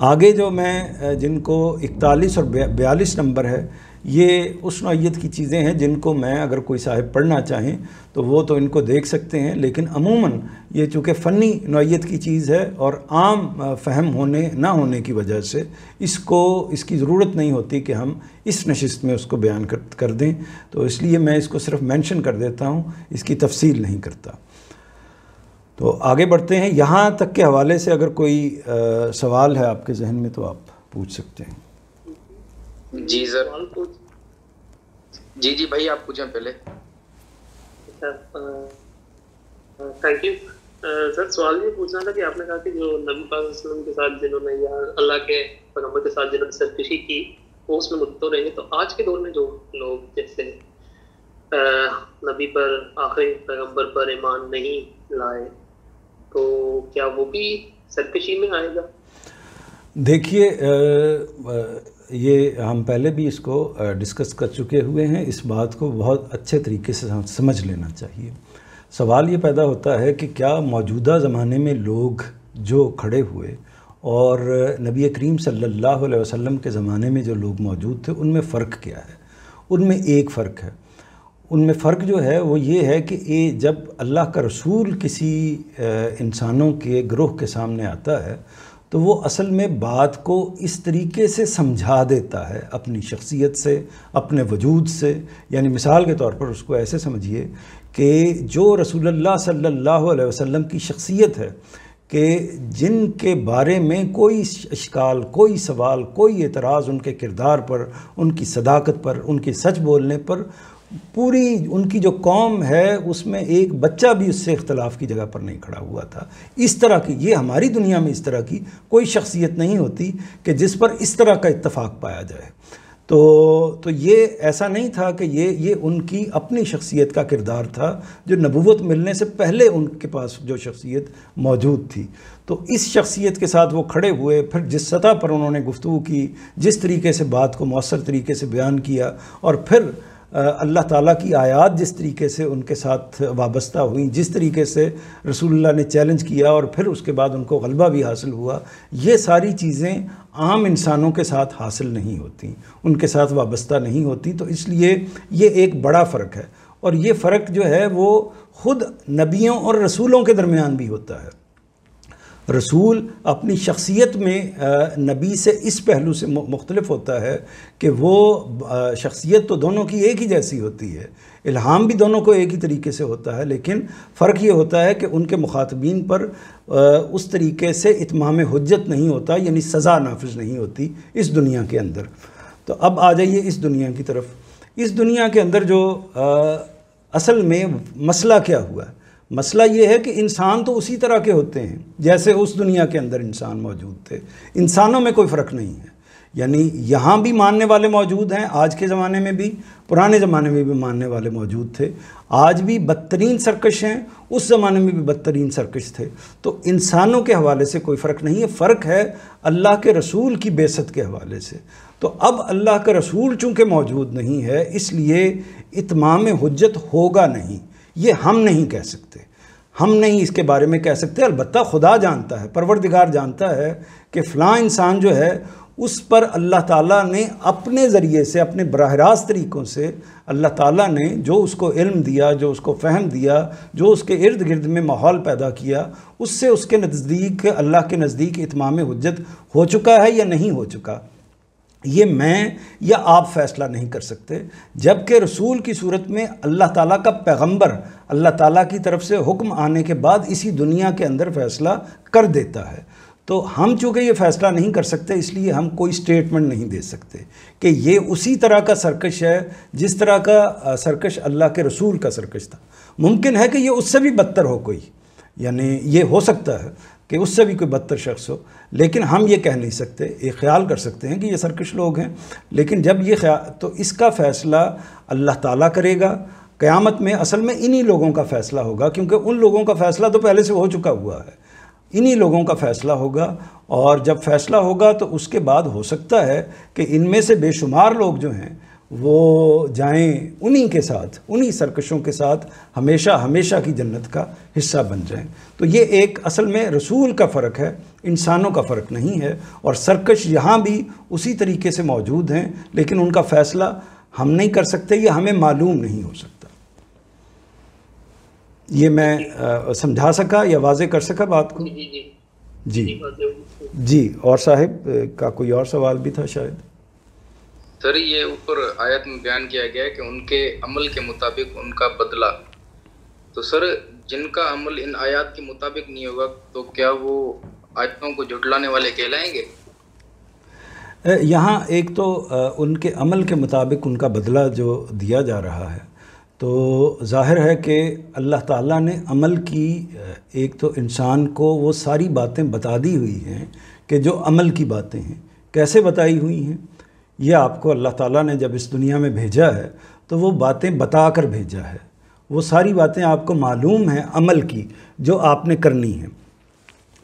آگے جو میں جن کو 41 اور 42 نمبر ہے، یہ اس نوعیت کی چیزیں ہیں جن کو میں، اگر کوئی صاحب پڑھنا چاہیں تو وہ تو ان کو دیکھ سکتے ہیں، لیکن عموماً یہ چونکہ فنی نوعیت کی چیز ہے اور عام فہم نہ ہونے کی وجہ سے اس کی ضرورت نہیں ہوتی کہ ہم اس نشست میں اس کو بیان کر دیں، تو اس لیے میں اس کو صرف مینشن کر دیتا ہوں، اس کی تفصیل نہیں کرتا۔ تو آگے بڑھتے ہیں۔ یہاں تک کے حوالے سے اگر کوئی سوال ہے آپ کے ذہن میں تو آپ پوچھ سکتے ہیں۔ جی سر، جی بھائی آپ پوچھیں پہلے۔ Thank you sir. سوال یہ پوچھنا تھا کہ آپ نے کہا کہ جو نبی پاک صلی اللہ علیہ وسلم کے ساتھ جنہوں نے یا اللہ کے پیغمبر کے ساتھ جنہوں نے سرکشی کی وہ اس میں مدعو رہیں گے، تو آج کے دور میں جو لوگ جیسے نبی پر، آخری پیغمبر پر ایمان نہیں لائے، تو کیا وہ بھی سرکشی میں آئے گا؟ دیکھیے، یہ ہم پہلے بھی اس کو ڈسکس کر چکے ہوئے ہیں، اس بات کو بہت اچھے طریقے سے سمجھ لینا چاہیے۔ سوال یہ پیدا ہوتا ہے کہ کیا موجودہ زمانے میں لوگ جو کھڑے ہوئے اور نبی کریم صلی اللہ علیہ وسلم کے زمانے میں جو لوگ موجود تھے ان میں فرق کیا ہے؟ ان میں ایک فرق ہے، ان میں فرق جو ہے وہ یہ ہے کہ جب اللہ کا رسول کسی انسانوں کے گروہ کے سامنے آتا ہے تو وہ اصل میں بات کو اس طریقے سے سمجھا دیتا ہے اپنی شخصیت سے، اپنے وجود سے، یعنی مثال کے طور پر اس کو ایسے سمجھیے کہ جو رسول اللہ صلی اللہ علیہ وسلم کی شخصیت ہے کہ جن کے بارے میں کوئی اشکال، کوئی سوال، کوئی اعتراض ان کے کردار پر، ان کی صداقت پر، ان کے سچ بولنے پر، پوری ان کی جو قوم ہے اس میں ایک بچہ بھی اس سے اختلاف کی جگہ پر نہیں کھڑا ہوا تھا۔ اس طرح کی، یہ ہماری دنیا میں اس طرح کی کوئی شخصیت نہیں ہوتی کہ جس پر اس طرح کا اتفاق پایا جائے۔ تو یہ ایسا نہیں تھا کہ یہ ان کی اپنی شخصیت کا کردار تھا جو نبوت ملنے سے پہلے ان کے پاس جو شخصیت موجود تھی۔ تو اس شخصیت کے ساتھ وہ کھڑے ہوئے، پھر جس سطح پر انہوں نے گفتگو کی، جس طریقے سے بات کو مؤثر طریقے سے بیان کیا، اور پھر اللہ تعالیٰ کی آیات جس طریقے سے ان کے ساتھ وابستہ ہوئیں، جس طریقے سے رسول اللہ نے چیلنج کیا اور پھر اس کے بعد ان کو غلبہ بھی حاصل ہوا، یہ ساری چیزیں عام انسانوں کے ساتھ حاصل نہیں ہوتی، ان کے ساتھ وابستہ نہیں ہوتی۔ تو اس لیے یہ ایک بڑا فرق ہے، اور یہ فرق جو ہے وہ خود نبیوں اور رسولوں کے درمیان بھی ہوتا ہے۔ رسول اپنی شخصیت میں نبی سے اس پہلو سے مختلف ہوتا ہے کہ وہ شخصیت تو دونوں کی ایک ہی جیسی ہوتی ہے، الہام بھی دونوں کو ایک ہی طریقے سے ہوتا ہے، لیکن فرق یہ ہوتا ہے کہ ان کے مخاطبین پر اس طریقے سے اتمام حجت نہیں ہوتا، یعنی سزا نافذ نہیں ہوتی اس دنیا کے اندر۔ تو اب آ جائیے اس دنیا کی طرف۔ اس دنیا کے اندر جو اصل میں مسئلہ کیا ہوا ہے؟ مسئلہ یہ ہے کہ انسان تو اسی طرح کے ہوتے ہیں جیسے اس دنیا کے اندر انسان موجود تھے، انسانوں میں کوئی فرق نہیں ہے، یعنی یہاں بھی ماننے والے موجود ہیں، آج کے زمانے میں بھی، پرانے زمانے میں بھی ماننے والے موجود تھے، آج بھی بدترین سرکش ہیں، اس زمانے میں بھی بدترین سرکش تھے، تو انسانوں کے حوالے سے کوئی فرق نہیں ہے، فرق ہے اللہ کے رسول کی بعثت کے حوالے سے۔ تو اب اللہ کا رسول چونکہ موجود نہیں ہے، اس لیے اتمام حجت ہوگا نہیں، یہ ہم نہیں کہہ سکتے، ہم نہیں اس کے بارے میں کہہ سکتے، البتہ خدا جانتا ہے، پروردگار جانتا ہے کہ فلاں انسان جو ہے اس پر اللہ تعالیٰ نے اپنے ذریعے سے، اپنے براہ راست طریقوں سے اللہ تعالیٰ نے جو اس کو علم دیا، جو اس کو فہم دیا، جو اس کے ارد گرد میں ماحول پیدا کیا، اس سے اس کے نزدیک، اللہ کے نزدیک اتمام حجت ہو چکا ہے یا نہیں ہو چکا، یہ میں یا آپ فیصلہ نہیں کر سکتے، جبکہ رسول کی صورت میں اللہ تعالیٰ کا پیغمبر اللہ تعالیٰ کی طرف سے حکم آنے کے بعد اسی دنیا کے اندر فیصلہ کر دیتا ہے۔ تو ہم چونکہ یہ فیصلہ نہیں کر سکتے، اس لیے ہم کوئی سٹیٹمنٹ نہیں دے سکتے کہ یہ اسی طرح کا سرکش ہے جس طرح کا سرکش اللہ کے رسول کا سرکش تھا۔ ممکن ہے کہ یہ اس سے بھی بدتر ہو کوئی، یعنی یہ ہو سکتا ہے کہ اس سے بھی کوئی بدتر شخص ہو، لیکن ہم یہ کہہ نہیں سکتے، یہ خیال کر سکتے ہیں کہ یہ سرکش لوگ ہیں، لیکن جب یہ خیال، تو اس کا فیصلہ اللہ تعالیٰ کرے گا قیامت میں۔ اصل میں انہی لوگوں کا فیصلہ ہوگا، کیونکہ ان لوگوں کا فیصلہ تو پہلے سے ہو چکا ہوا ہے، انہی لوگوں کا فیصلہ ہوگا، اور جب فیصلہ ہوگا تو اس کے بعد ہو سکتا ہے کہ ان میں سے بے شمار لوگ جو ہیں وہ جائیں انہی کے ساتھ، انہی سرکشوں کے ساتھ ہمیشہ ہمیشہ کی جنت کا حصہ بن جائیں۔ تو یہ ایک اصل میں رسول کا فرق ہے، انسانوں کا فرق نہیں ہے، اور سرکش یہاں بھی اسی طریقے سے موجود ہیں، لیکن ان کا فیصلہ ہم نہیں کر سکتے، یہ ہمیں معلوم نہیں ہو سکتا۔ یہ میں سمجھا سکا یا واضح کر سکا بات کو؟ جی اور صاحب کا کوئی اور سوال بھی تھا شاید؟ سر یہ اوپر آیت میں بیان کیا گیا ہے کہ ان کے عمل کے مطابق ان کا بدلہ، تو سر جن کا عمل ان آیات کے مطابق نہیں ہوگا تو کیا وہ آیتوں کو جھٹلانے والے کہلائیں گے؟ یہاں ایک تو ان کے عمل کے مطابق ان کا بدلہ جو دیا جا رہا ہے، تو ظاہر ہے کہ اللہ تعالیٰ نے عمل کی، ایک تو انسان کو وہ ساری باتیں بتا دی ہوئی ہیں کہ جو عمل کی باتیں ہیں، کیسے بتائی ہوئی ہیں؟ یہ آپ کو اللہ تعالیٰ نے جب اس دنیا میں بھیجا ہے تو وہ باتیں بتا کر بھیجا ہے، وہ ساری باتیں آپ کو معلوم ہیں عمل کی جو آپ نے کرنی ہیں۔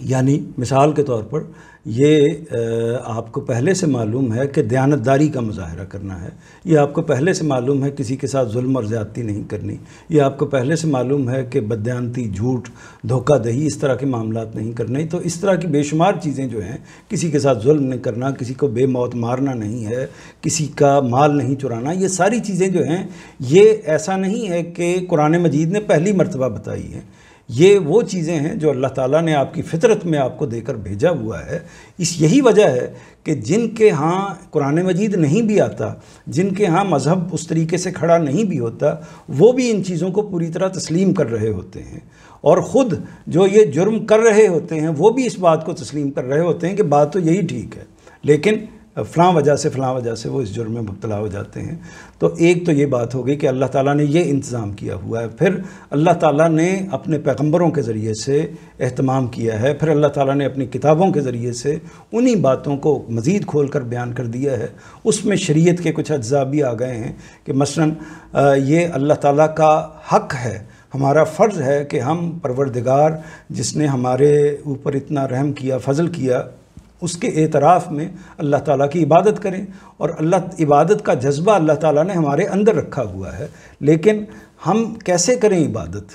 یعنی مثال کے طور پر یہ آپ کو پہلے سے معلوم ہے کہ دیانتداری کا مظاہرہ کرنا ہے، یہ آپ کو پہلے سے معلوم ہے کسی کے ساتھ ظلم اور زیادتی نہیں کرنی، یہ آپ کو پہلے سے معلوم ہے کہ بددیانتی، جھوٹ، دھوکہ دہی، اس طرح کے معاملات نہیں کرنے۔ تو اس طرح کی بے شمار چیزیں جو ہیں، کسی کے ساتھ ظلم نہیں کرنا، کسی کو بے موت مارنا نہیں ہے، کسی کا مال نہیں چرانا، یہ ساری چیزیں جو ہیں، یہ ایسا نہیں ہے کہ قرآن مجید نے پہلی مرتبہ بتائی ہیں، یہ وہ چیزیں ہیں جو اللہ تعالیٰ نے آپ کی فطرت میں آپ کو دے کر بھیجا ہوا ہے۔ یہی وجہ ہے کہ جن کے ہاں قرآن مجید نہیں بھی آتا، جن کے ہاں مذہب اس طریقے سے کھڑا نہیں بھی ہوتا، وہ بھی ان چیزوں کو پوری طرح تسلیم کر رہے ہوتے ہیں، اور خود جو یہ جرم کر رہے ہوتے ہیں وہ بھی اس بات کو تسلیم کر رہے ہوتے ہیں کہ بات تو یہی ٹھیک ہے، لیکن فلاں وجہ سے وہ اس جرم میں مبتلا ہو جاتے ہیں۔ تو ایک تو یہ بات ہو گئی کہ اللہ تعالیٰ نے یہ انتظام کیا ہوا ہے، پھر اللہ تعالیٰ نے اپنے پیغمبروں کے ذریعے سے اہتمام کیا ہے، پھر اللہ تعالیٰ نے اپنی کتابوں کے ذریعے سے انہی باتوں کو مزید کھول کر بیان کر دیا ہے۔ اس میں شریعت کے کچھ اجزاء بھی آ گئے ہیں کہ مثلا یہ اللہ تعالیٰ کا حق ہے، ہمارا فرض ہے کہ ہم پروردگار جس نے ہمارے اوپر اتنا رحم کیا، فضل کیا، اس کے اعتراف میں اللہ تعالیٰ کی عبادت کریں، اور عبادت کا جذبہ اللہ تعالیٰ نے ہمارے اندر رکھا ہوا ہے، لیکن ہم کیسے کریں عبادت؟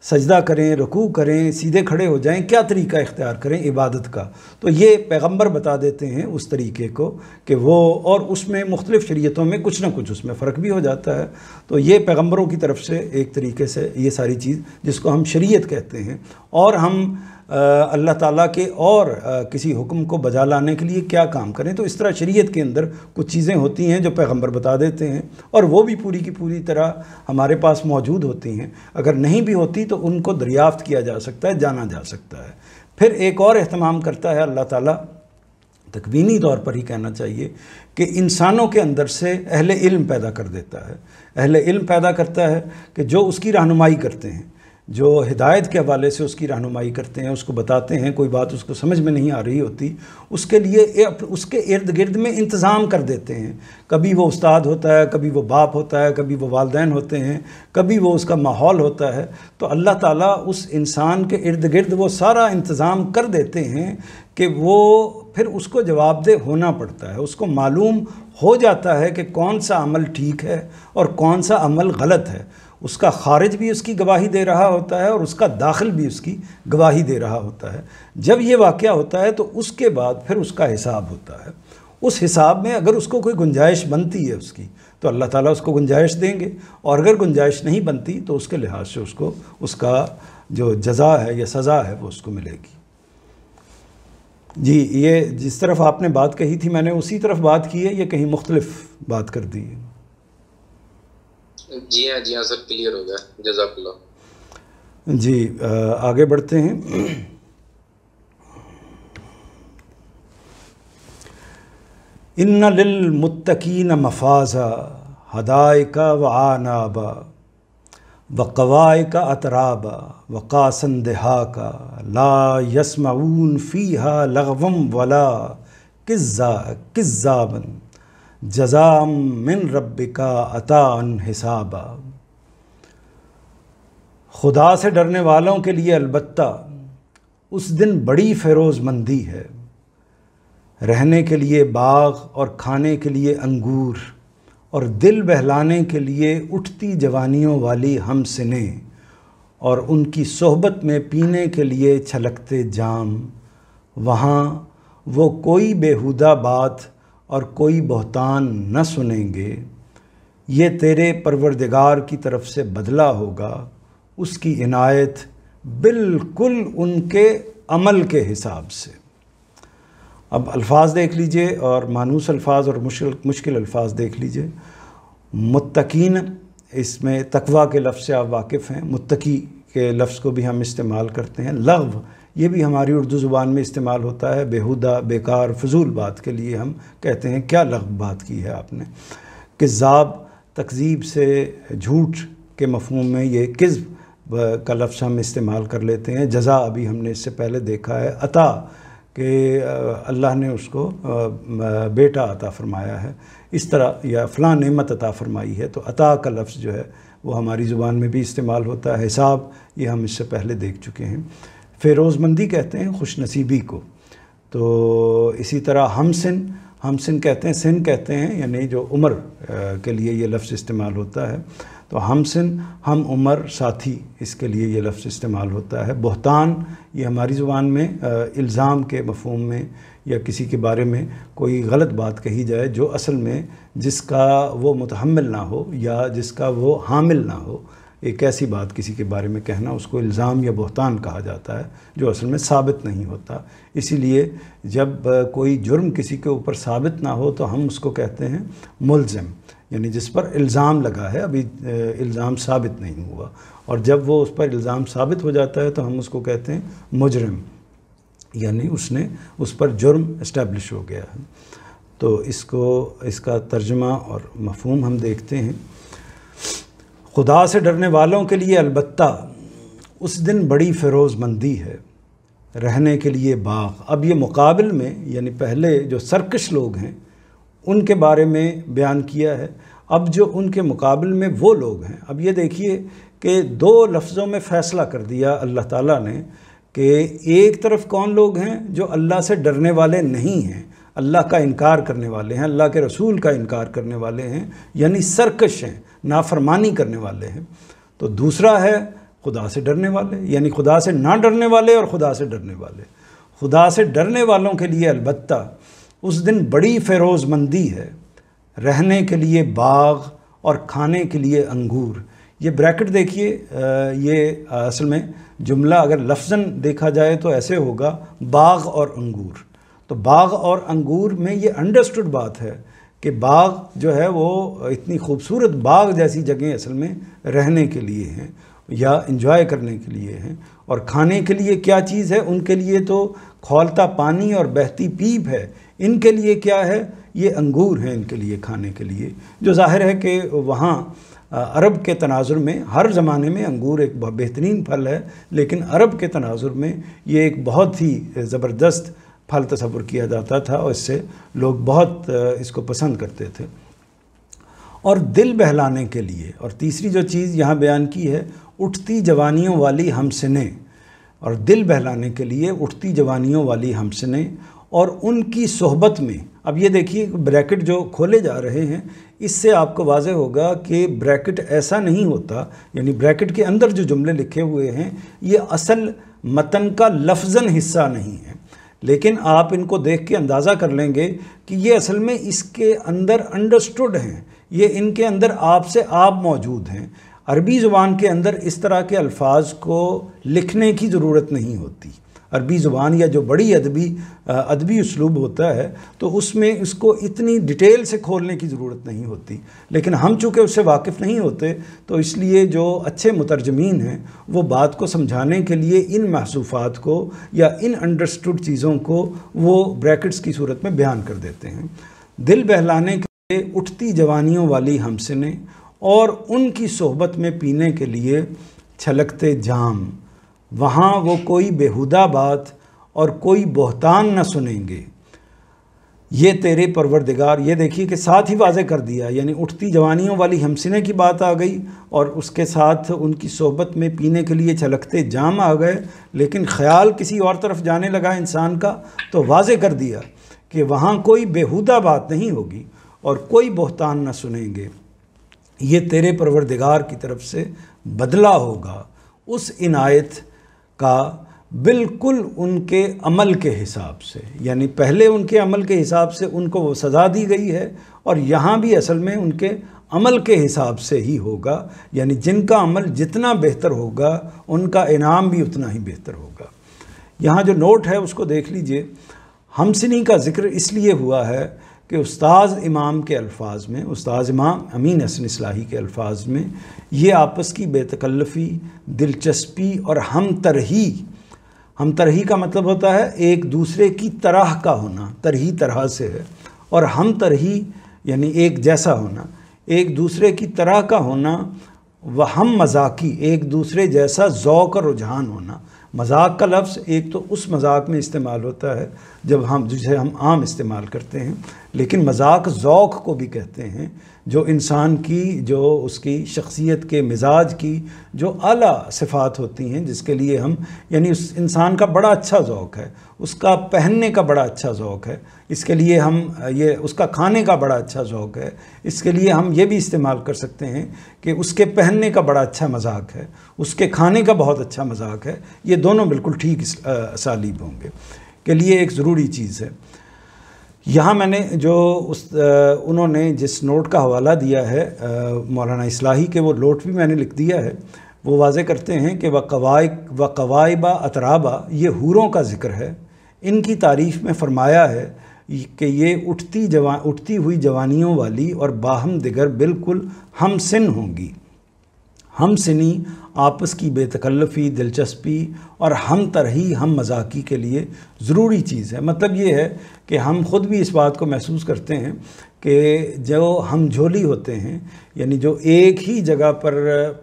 سجدہ کریں، رکوع کریں، سیدھے کھڑے ہو جائیں، کیا طریقہ اختیار کریں عبادت کا؟ تو یہ پیغمبر بتا دیتے ہیں اس طریقے کو کہ وہ، اور اس میں مختلف شریعتوں میں کچھ نہ کچھ اس میں فرق بھی ہو جاتا ہے، تو یہ پیغمبروں کی طرف سے ایک طریقے سے یہ ساری چیز جس کو ہم شریعت کہتے ہیں، اور ہم اللہ تعالیٰ کے اور کسی حکم کو بجا لانے کے لیے کیا کام کریں، تو اس طرح شریعت کے اندر کچھ چیزیں ہوتی ہیں جو پیغمبر بتا دیتے ہیں، اور وہ بھی پوری کی پوری طرح ہمارے پاس موجود ہوتی ہیں، اگر نہیں بھی ہوتی تو ان کو دریافت کیا جا سکتا ہے، جانا جا سکتا ہے۔ پھر ایک اور اہتمام کرتا ہے اللہ تعالیٰ تکوینی طور پر ہی کہنا چاہیے کہ انسانوں کے اندر سے اہل علم پیدا کر دیتا ہے. اہل علم پیدا کرتا ہے کہ جو اس کی رہنمائی کرتے ہیں، جو ہدایت کے حوالے سے اس کی رہنمائی کرتے ہیں، اس کو بتاتے ہیں، کوئی بات اس کو سمجھ میں نہیں آ رہی ہوتی، اس کے لیے اس کے ارد گرد میں انتظام کر دیتے ہیں. کبھی وہ استاد ہوتا ہے، کبھی وہ باپ ہوتا ہے، کبھی وہ والدین ہوتے ہیں، کبھی وہ اس کا ماحول ہوتا ہے. تو اللہ تعالیٰ اس انسان کے ارد گرد وہ سارا انتظام کر دیتے ہیں کہ وہ پھر اس کو جواب دہ ہونا پڑتا ہے. اس کو معلوم ہو جاتا ہے کہ کون سا عمل ٹھیک ہے اور کون سا عمل غلط ہے. اس کا خارج بھی اس کی گواہی دے رہا ہوتا ہے اور اس کا داخل بھی اس کی گواہی دے رہا ہوتا ہے. جب یہ واقعہ ہوتا ہے تو اس کے بعد پھر اس کا حساب ہوتا ہے. اس حساب میں اگر اس کو کوئی گنجائش بنتی ہے اس کی تو اللہ تعالیٰ اس کو گنجائش دیں گے، اور اگر گنجائش نہیں بنتی تو اس کے لحاظ سے اس کو اس کا جو جزا ہے یا سزا ہے وہ اس کو ملے گی. جی، یہ جس طرف آپ نے بات کہی تھی میں نے اسی طرف بات کی ہے، یہ کہیں مختلف بات کر دی ہے؟ جی ہاں سر، کلیئر ہو گیا، جزاک اللہ. جی آگے بڑھتے ہیں. ان للمتقین مفازا حدائق وعنابا وقوائق اترابا وقاسا دہاقا لا یسمعون فیہا لغوا ولا کذابا جزاء من ربک عطاء حسابا. خدا سے ڈرنے والوں کے لیے البتہ اس دن بڑی فیروز مندی ہے، رہنے کے لیے باغ اور کھانے کے لیے انگور اور دل بہلانے کے لیے اٹھتی جوانیوں والی ہم سنیں اور ان کی صحبت میں پینے کے لیے چھلکتے جام. وہاں وہ کوئی بیہودہ بات اور کوئی بہتان نہ سنیں گے. یہ تیرے پروردگار کی طرف سے بدلہ ہوگا، اس کی عنایت بالکل ان کے عمل کے حساب سے. اب الفاظ دیکھ لیجئے اور مانوس الفاظ اور مشکل الفاظ دیکھ لیجئے. متقین، اس میں تقوی کے لفظ سے آپ واقف ہیں. متقی کے لفظ کو بھی ہم استعمال کرتے ہیں. لغو، یہ بھی ہماری اردو زبان میں استعمال ہوتا ہے، بیہودہ، بیکار، فضول بات کے لیے ہم کہتے ہیں کیا لغو بات کی ہے آپ نے. کذاب، تکذیب سے جھوٹ کے مفہوم میں یہ کذب کا لفظ ہم استعمال کر لیتے ہیں. جزا ابھی ہم نے اس سے پہلے دیکھا ہے. عطا، کہ اللہ نے اس کو بیٹا عطا فرمایا ہے اس طرح، یا فلاں نعمت عطا فرمائی ہے، تو عطا کا لفظ جو ہے وہ ہماری زبان میں بھی استعمال ہوتا ہے. حساب، یہ ہم اس سے پہلے دیکھ چکے ہیں. فیروز مندی کہتے ہیں خوش نصیبی کو. تو اسی طرح ہم سن کہتے ہیں، سن کہتے ہیں یعنی جو عمر کے لیے یہ لفظ استعمال ہوتا ہے. تو ہم سن، ہم عمر، ساتھی، اس کے لیے یہ لفظ استعمال ہوتا ہے. بہتان، یہ ہماری زبان میں الزام کے مفہوم میں یا کسی کے بارے میں کوئی غلط بات کہی جائے جو اصل میں جس کا وہ متحمل نہ ہو یا جس کا وہ حامل نہ ہو، ایک ایسی بات کسی کے بارے میں کہنا، اس کو الزام یا بہتان کہا جاتا ہے جو اصل میں ثابت نہیں ہوتا. اسی لیے جب کوئی جرم کسی کے اوپر ثابت نہ ہو تو ہم اس کو کہتے ہیں ملزم، یعنی جس پر الزام لگا ہے، ابھی الزام ثابت نہیں ہوا. اور جب وہ اس پر الزام ثابت ہو جاتا ہے تو ہم اس کو کہتے ہیں مجرم، یعنی اس پر جرم اسٹیبلش ہو گیا ہے. تو اس کا ترجمہ اور مفہوم ہم دیکھتے ہیں. خدا سے ڈرنے والوں کے لیے البتہ اس دن بڑی فیروز مندی ہے، رہنے کے لیے باغ. اب یہ مقابل میں، یعنی پہلے جو سرکش لوگ ہیں ان کے بارے میں بیان کیا ہے. اب جو ان کے مقابل میں وہ لوگ ہیں، اب یہ دیکھیے کہ دو لفظوں میں فیصلہ کر دیا اللہ تعالیٰ نے کہ ایک طرف کون لوگ ہیں جو اللہ سے ڈرنے والے نہیں ہیں، اللہ کا انکار کرنے والے ہیں، اللہ کے رسول کا انکار کرنے والے ہیں، یعنی سرکش ہیں، نافرمانی کرنے والے ہیں. تو دوسرا ہے خدا سے ڈرنے والے، یعنی خدا سے نہ ڈرنے والے اور خدا سے ڈرنے والے. خدا سے ڈرنے والوں کے لیے البتہ اس دن بڑی فیروز مندی ہے، رہنے کے لیے باغ اور کھانے کے لیے انگور. یہ بریکٹ دیکھیے، یہ اصل میں جملہ اگر لفظاً دیکھا جائے تو ایسے ہوگا باغ اور انگور. تو باغ اور انگور میں یہ انڈرسٹوڈ بات ہے کہ باغ جو ہے وہ اتنی خوبصورت باغ جیسی جگہیں اصل میں رہنے کے لیے ہیں یا انجوائے کرنے کے لیے ہیں، اور کھانے کے لیے کیا چیز ہے؟ ان کے لیے تو کھولتا پانی اور بہتی پیپ ہے، ان کے لیے کیا ہے؟ یہ انگور ہیں ان کے لیے کھانے کے لیے، جو ظاہر ہے کہ وہاں عرب کے تناظر میں ہر زمانے میں انگور ایک بہترین پھل ہے، لیکن عرب کے تناظر میں یہ ایک بہت ہی زبردست پھل تصور کیا جاتا تھا، اور اس سے لوگ بہت اس کو پسند کرتے تھے۔ اور دل بہلانے کے لیے، اور تیسری جو چیز یہاں بیان کی ہے، اٹھتی جوانیوں والی ہمسنیں، اور دل بہلانے کے لیے اٹھتی جوانیوں والی ہمسنیں اور ان کی صحبت میں۔ اب یہ دیکھیے بریکٹ جو کھولے جا رہے ہیں، اس سے آپ کو واضح ہوگا کہ بریکٹ ایسا نہیں ہوتا، یعنی بریکٹ کے اندر جو جملے لکھے ہوئے ہیں یہ اصل متن کا لفظاً حصہ نہیں ہے، لیکن آپ ان کو دیکھ کے اندازہ کر لیں گے کہ یہ اصل میں اس کے اندر انڈرسٹوڈ ہیں، یہ ان کے اندر آپ سے آپ موجود ہیں۔ عربی زبان کے اندر اس طرح کے الفاظ کو لکھنے کی ضرورت نہیں ہوتی۔ عربی زبان یا جو بڑی ادبی اسلوب ہوتا ہے تو اس میں اس کو اتنی ڈیٹیل سے کھولنے کی ضرورت نہیں ہوتی، لیکن ہم چونکہ اس سے واقف نہیں ہوتے تو اس لیے جو اچھے مترجمین ہیں وہ بات کو سمجھانے کے لیے ان محذوفات کو یا ان انڈرسٹوڈ چیزوں کو وہ بریکٹس کی صورت میں بیان کر دیتے ہیں۔ دل بہلانے کے لیے اٹھتی جوانیوں والی ہمسنیں اور ان کی صحبت میں پینے کے لیے چھلکتے جام، وہاں وہ کوئی بیہودہ بات اور کوئی بہتان نہ سنیں گے، یہ تیرے پروردگار۔ یہ دیکھیے کہ ساتھ ہی واضح کر دیا، یعنی اٹھتی جوانیوں والی ہمسنیں کی بات آ گئی اور اس کے ساتھ ان کی صحبت میں پینے کے لیے چھلکتے جام آ گئے، لیکن خیال کسی اور طرف جانے لگا انسان کا تو واضح کر دیا کہ وہاں کوئی بیہودہ بات نہیں ہوگی اور کوئی بہتان نہ سنیں گے، یہ تیرے پروردگار کی طرف سے بدلہ ہوگا اس عنایت کا بالکل ان کے عمل کے حساب سے۔ یعنی پہلے ان کے عمل کے حساب سے ان کو وہ سزا دی گئی ہے، اور یہاں بھی اصل میں ان کے عمل کے حساب سے ہی ہوگا، یعنی جن کا عمل جتنا بہتر ہوگا ان کا انعام بھی اتنا ہی بہتر ہوگا۔ یہاں جو نوٹ ہے اس کو دیکھ لیجئے، ہمسنی کا ذکر اس لیے ہوا ہے کہ استاذ امام کے الفاظ میں، استاذ امام امین حسن اصلاحی کے الفاظ میں یہ آپس کی بے تکلفی، دلچسپی اور ہم ترہی کا مطلب ہوتا ہے ایک دوسرے کی طرح کا ہونا، ترہی طرح سے ہے، اور ہم ترہی یعنی ایک جیسا ہونا، ایک دوسرے کی طرح کا ہونا، وہ ہم مذاقی ایک دوسرے جیسا ذوق اور رجحان ہونا۔ مذاق کا لفظ ایک تو اس مذاق میں استعمال ہوتا ہے جسے ہم عام استعمال کرتے ہیں، لیکن مذاق ذوق کو بھی کہتے ہیں، جو انسان کی جو اس کی شخصیت کے مزاج کی جو اعلیٰ صفات ہوتی ہیں، جس کے لیے ہم یعنی اس انسان کا بڑا اچھا ذوق ہے، اس کا پہننے کا بڑا اچھا ذوق ہے، اس کے لیے ہم اس کا کھانے کا بڑا اچھا ذوق ہے، اس کے لیے ہم یہ بھی استعمال کر سکتے ہیں کہ اس کے پہننے کا بڑا اچھا مذاق ہے، اس کے کھانے کا بہت اچھا مذاق ہے۔ یہ دونوں بالکل ٹھیک اسالیب ہوں گے کے لیے ایک ضروری چیز ہے۔ یہاں میں نے جو انہوں نے جس نوٹ کا حوالہ دیا ہے مولانا اصلاحی کے، وہ نوٹ بھی میں نے لکھ دیا ہے، وہ واضح کرتے ہیں کہ وقوائبہ اترابہ، یہ حوروں کا ذکر ہے، ان کی تعریف میں فرمایا ہے کہ یہ اٹھتی ہوئی جوانیوں والی اور باہم دیگر بالکل ہم سن ہوں گی۔ ہم سنی آپس کی بے تکلفی، دلچسپی اور ہم ترہی، ہم مذاقی کے لیے ضروری چیز ہے۔ مطلب یہ ہے کہ ہم خود بھی اس بات کو محسوس کرتے ہیں کہ جو ہم جھولی ہوتے ہیں، یعنی جو ایک ہی جگہ پر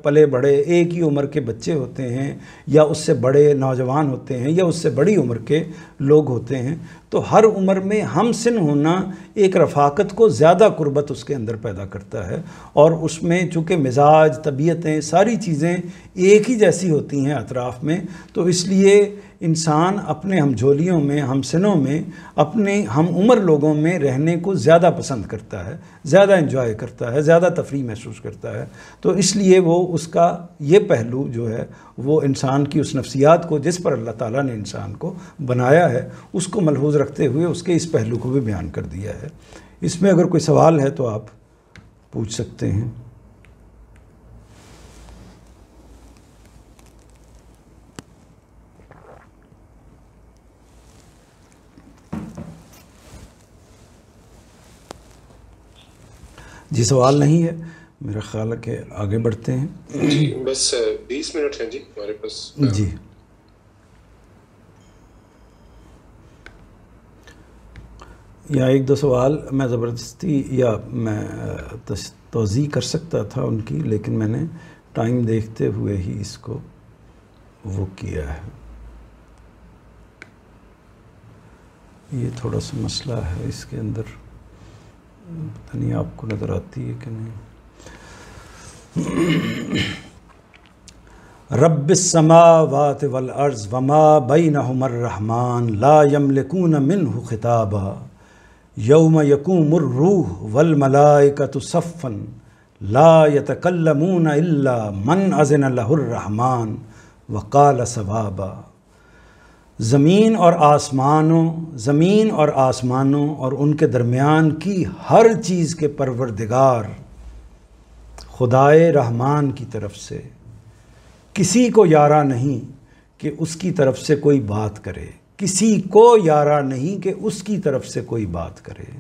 پلے بڑے، ایک ہی عمر کے بچے ہوتے ہیں یا اس سے بڑے نوجوان ہوتے ہیں یا اس سے بڑی عمر کے لوگ ہوتے ہیں، تو ہر عمر میں ہم سن ہونا ایک رفاقت کو زیادہ قربت اس کے اندر پیدا کرتا ہے، اور اس میں چونکہ مزاج، طبیعتیں، ساری چیزیں ایک ہی جیسی ہوتی ہیں اطراف میں، تو اس لیے انسان اپنے ہم جھولیوں میں، ہم سنوں میں، اپنے ہم عمر لوگوں میں رہنے کو زیادہ پسند کرتا ہے، زیادہ انجوائے کرتا ہے، زیادہ تفریح محسوس کرتا ہے۔ تو اس لیے وہ اس کا یہ پہلو جو ہے وہ انسان کی اس نفسیات کو جس پر اللہ تعالیٰ نے انسان کو بنایا ہے اس کو ملحوظ رکھتے ہوئے اس کے اس پہلو کو بھی بیان کر دیا ہے۔ اس میں اگر کوئی سوال ہے تو آپ پوچھ سکتے ہیں۔ جی سوال نہیں ہے، میرا خیال ہے کہ آگے بڑھتے ہیں. جی بس 20 منٹ ہیں جی ہمارے پاس. جی یا ایک دو سوال میں زبردستی یا میں توضیح کر سکتا تھا ان کی، لیکن میں نے ٹائم دیکھتے ہوئے ہی اس کو وہ کیا ہے. یہ تھوڑا سا مسئلہ ہے اس کے اندر، پتہ نہیں آپ کو نظر آتی ہے کہ نہیں. رب السماوات والارض وما بینہما الرحمن لا یملکون منہ خطابا یوم یقوم الروح والملائکۃ صفا لا یتکلمون الا من اذن لہ الرحمن وقال صوابا. زمین اور آسمانوں اور ان کے درمیان کی ہر چیز کے پروردگار خدائے رحمان کی طرف سے کسی کو یارا نہیں کہ اس کی طرف سے کوئی بات کرے، کسی کو یارا نہیں کہ اس کی طرف سے کوئی بات کرے.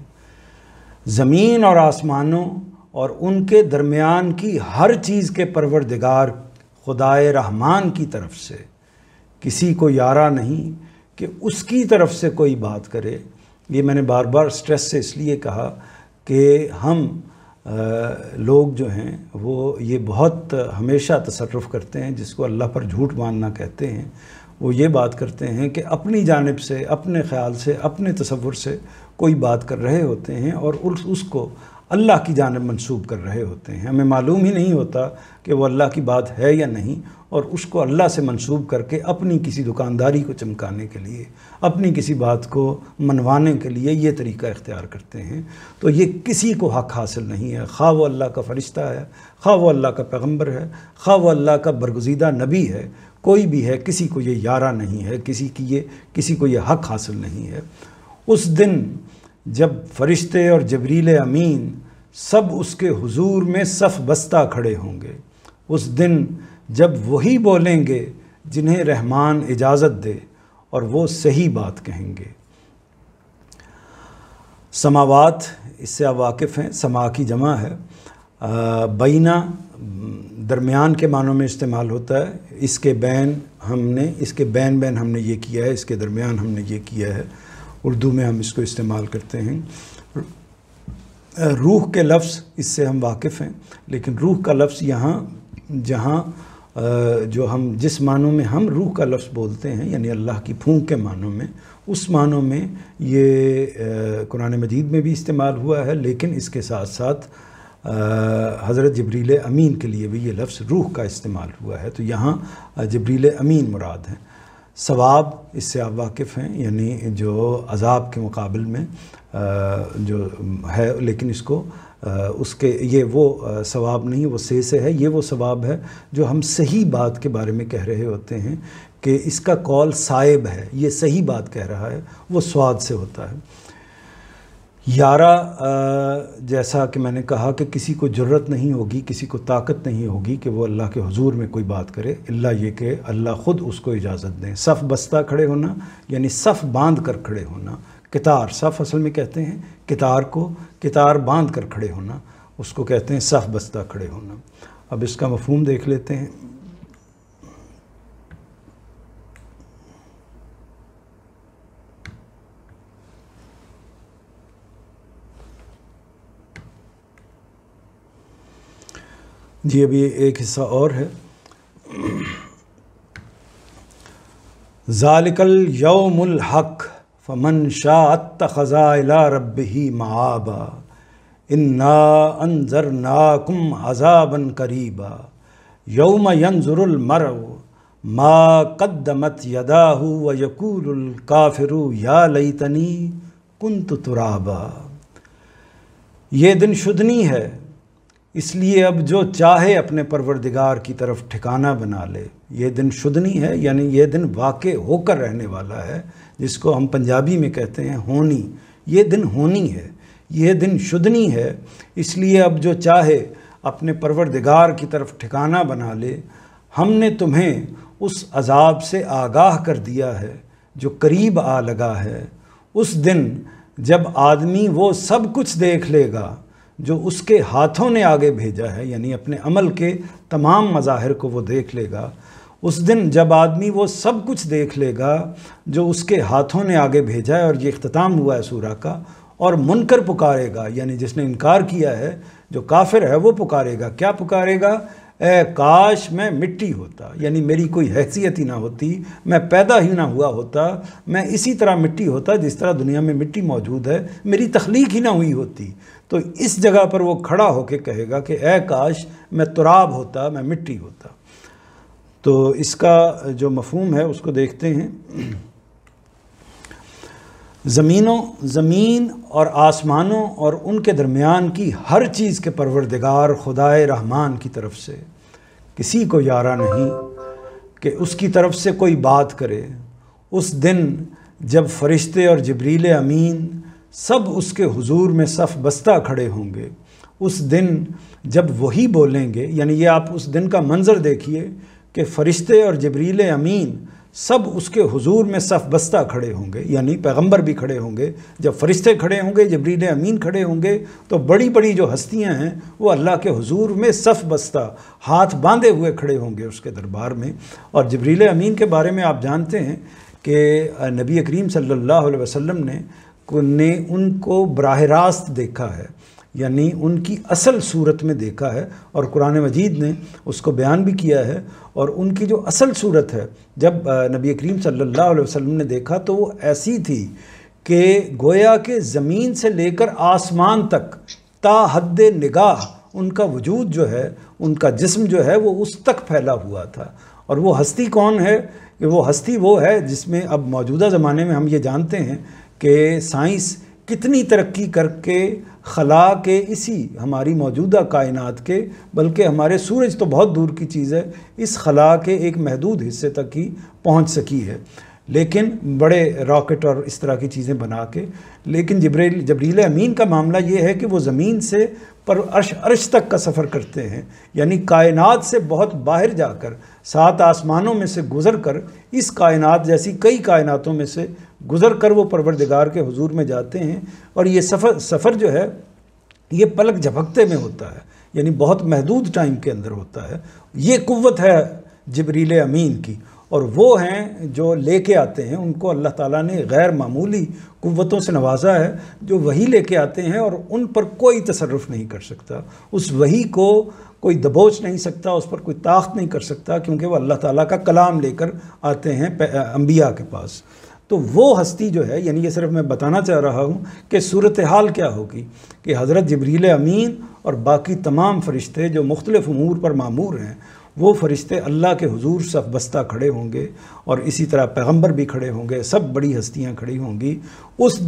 زمین اور آسمانوں اور ان کے درمیان کی ہر چیز کے پروردگار خدائے رحمان کی طرف سے کسی کو یارا نہیں کہ اس کی طرف سے کوئی بات کرے. یہ میں نے بار بار سٹریس سے اس لیے کہا کہ ہم لوگ جو ہیں وہ یہ بہت ہمیشہ تصرف کرتے ہیں جس کو اللہ پر جھوٹ ماننا کہتے ہیں. وہ یہ بات کرتے ہیں کہ اپنی جانب سے، اپنے خیال سے، اپنے تصور سے کوئی بات کر رہے ہوتے ہیں اور اس کو اللہ کی جانب منسوب کر رہے ہوتے ہیں. ہمیں معلوم ہی نہیں ہوتا کہ وہ اللہ کی بات ہے یا نہیں، اور اس کو اللہ سے منسوب کر کے اپنی کسی دکانداری کو چمکانے کے لیے، اپنی کسی بات کو منوانے کے لیے یہ طریقہ اختیار کرتے ہیں. تو یہ کسی کو حق حاصل نہیں ہے، خواہ وہ اللہ کا فرشتہ ہے، خواہ وہ اللہ کا پیغمبر ہے، خواہ وہ اللہ کا برگزیدہ نبی ہے، کوئی بھی ہے، کسی کو یہ یارہ نہیں ہے، کسی کو یہ حق حاصل نہیں ہے. اس دن جب فرشتے اور جبریل امین سب اس کے حضور میں صف بستہ کھڑے ہوں گے، اس دن جب وہی بولیں گے جنہیں رحمان اجازت دے اور وہ صحیح بات کہیں گے. سماوات، اس سے آپ واقف ہیں، سما کی جمع ہے. بینہ درمیان کے معنوں میں استعمال ہوتا ہے. اس کے بین ہم نے یہ کیا ہے، اس کے درمیان ہم نے یہ کیا ہے. اردو میں ہم اس کو استعمال کرتے ہیں. روح کے لفظ اس سے ہم واقف ہیں، لیکن روح کا لفظ یہاں جہاں جو ہم جس معنوں میں ہم روح کا لفظ بولتے ہیں، یعنی اللہ کی پھونک کے معنوں میں، اس معنوں میں یہ قرآن مجید میں بھی استعمال ہوا ہے، لیکن اس کے ساتھ ساتھ حضرت جبریل امین کے لیے بھی یہ لفظ روح کا استعمال ہوا ہے. تو یہاں جبریل امین مراد ہیں. ثواب، اس سے آپ واقف ہیں، یعنی جو عذاب کے مقابل میں جو ہے، لیکن اس کو اس کے یہ وہ ثواب نہیں، وہ سے ہے. یہ وہ ثواب ہے جو ہم صحیح بات کے بارے میں کہہ رہے ہوتے ہیں کہ اس کا قول صائب ہے، یہ صحیح بات کہہ رہا ہے، وہ سواد سے ہوتا ہے. یارہ، جیسا کہ میں نے کہا کہ کسی کو جرت نہیں ہوگی، کسی کو طاقت نہیں ہوگی کہ وہ اللہ کے حضور میں کوئی بات کرے، اللہ یہ کہ اللہ خود اس کو اجازت دیں. صف بستہ کھڑے ہونا یعنی صف باندھ کر کھڑے ہونا. قطار، صف اصل میں کہتے ہیں قطار باندھ کر کھڑے ہونا، اس کو کہتے ہیں صف بستہ کھڑے ہونا. اب اس کا مفہوم دیکھ لیتے ہیں. جی ابھی ایک حصہ اور ہے. ذالک الیوم الحق فمن شاء اتخذ الی ربہ مآبا انا انذرناکم عذابا قریبا یوم ینظر المرء ما قدمت یداہ ویقول الکافر یا لیتنی کنت ترابا. یہ دن شدنی ہے، اس لیے اب جو چاہے اپنے پروردگار کی طرف ٹھکانہ بنا لے. یہ دن شدنی ہے یعنی یہ دن واقع ہو کر رہنے والا ہے، جس کو ہم پنجابی میں کہتے ہیں ہونی. یہ دن ہونی ہے، یہ دن شدنی ہے، اس لیے اب جو چاہے اپنے پروردگار کی طرف ٹھکانہ بنا لے. ہم نے تمہیں اس عذاب سے آگاہ کر دیا ہے جو قریب آ لگا ہے. اس دن جب آدمی وہ سب کچھ دیکھ لے گا جو اس کے ہاتھوں نے آگے بھیجا ہے، یعنی اپنے عمل کے تمام مظاہر کو وہ دیکھ لے گا۔ اس دن جب آدمی وہ سب کچھ دیکھ لے گا جو اس کے ہاتھوں نے آگے بھیجا ہے، اور یہ اختتام ہوا ہے سورہ کا، اور منکر پکارے گا، یعنی جس نے انکار کیا ہے، جو کافر ہے وہ پکارے گا۔ کیا پکارے گا؟ اے کاش میں مٹی ہوتا، یعنی میری کوئی حیثیت ہی نہ ہوتی، میں پیدا ہی نہ ہوا ہوتا، میں اسی طرح مٹی ہوتا جس طرح دنیا میں مٹی موجود ہے، میری تخلیق ہی نہ ہوئی ہوتی۔ تو اس جگہ پر وہ کھڑا ہو کے کہے گا کہ اے کاش میں تراب ہوتا، میں مٹی ہوتا۔ تو اس کا جو مفہوم ہے اس کو دیکھتے ہیں۔ زمین اور آسمانوں اور ان کے درمیان کی ہر چیز کے پروردگار خدائے رحمان کی طرف سے کسی کو یارہ نہیں کہ اس کی طرف سے کوئی بات کرے۔ اس دن جب فرشتے اور جبریل امین سب اس کے حضور میں صف بستہ کھڑے ہوں گے، اس دن جب وہی بولیں گے، یعنی یہ آپ اس دن کا منظر دیکھیے کہ فرشتے اور جبریل امین سب اس کے حضور میں صف بستہ کھڑے ہوں گے، یعنی پیغمبر بھی کھڑے ہوں گے۔ جب فرشتے کھڑے ہوں گے، جبریل امین کھڑے ہوں گے، تو بڑی بڑی جو ہستیاں ہیں وہ اللہ کے حضور میں صف بستہ ہاتھ باندھے ہوئے کھڑے ہوں گے اس کے دربار میں۔ اور جبریل امین کے بارے میں آپ جانتے ہیں کہ نبی کریم صلی اللہ علیہ وسلم نے ان کو براہ راست دیکھا ہے، یعنی ان کی اصل صورت میں دیکھا ہے، اور قرآن مجید نے اس کو بیان بھی کیا ہے۔ اور ان کی جو اصل صورت ہے، جب نبی کریم صلی اللہ علیہ وسلم نے دیکھا تو وہ ایسی تھی کہ گویا کہ زمین سے لے کر آسمان تک تا حد نگاہ ان کا وجود جو ہے، ان کا جسم جو ہے وہ اس تک پھیلا ہوا تھا۔ اور وہ ہستی کون ہے؟ کہ وہ ہستی وہ ہے جس میں اب موجودہ زمانے میں ہم یہ جانتے ہیں کہ سائنس کتنی ترقی کر کے خلا کے اسی ہماری موجودہ کائنات کے، بلکہ ہمارے سورج تو بہت دور کی چیز ہے، اس خلا کے ایک محدود حصے تک ہی پہنچ سکی ہے، لیکن بڑے راکٹ اور اس طرح کی چیزیں بنا کے۔ لیکن جبریل امین کا معاملہ یہ ہے کہ وہ زمین سے پر عرش تک کا سفر کرتے ہیں، یعنی کائنات سے بہت باہر جا کر، 7 آسمانوں میں سے گزر کر، اس کائنات جیسی کئی کائناتوں میں سے گزر کر وہ پروردگار کے حضور میں جاتے ہیں۔ اور یہ سفر جو ہے یہ پلک جھپکتے میں ہوتا ہے، یعنی بہت محدود ٹائم کے اندر ہوتا ہے۔ یہ قوت ہے جبریل امین کی، اور وہ ہیں جو لے کے آتے ہیں، ان کو اللہ تعالیٰ نے غیر معمولی قوتوں سے نوازا ہے، جو وہی لے کے آتے ہیں، اور ان پر کوئی تصرف نہیں کر سکتا، اس وہی کو کوئی دبوچ نہیں سکتا، اس پر کوئی طاقت نہیں کر سکتا، کیونکہ وہ اللہ تعالیٰ کا کلام لے کر آتے ہیں انبیاء کے پاس۔ تو وہ ہستی جو ہے، یعنی یہ صرف میں بتانا چاہ رہا ہوں کہ صورتحال کیا ہوگی کہ حضرت جبریل امین اور باقی تمام فرشتے جو مختلف امور پر مامور ہیں، وہ فرشتے اللہ کے حضور صف بستہ کھڑے ہوں گے، اور اسی طرح پیغمبر بھی کھڑے ہوں گے، سب بڑی ہستیاں کھڑی ہوں گی۔ اس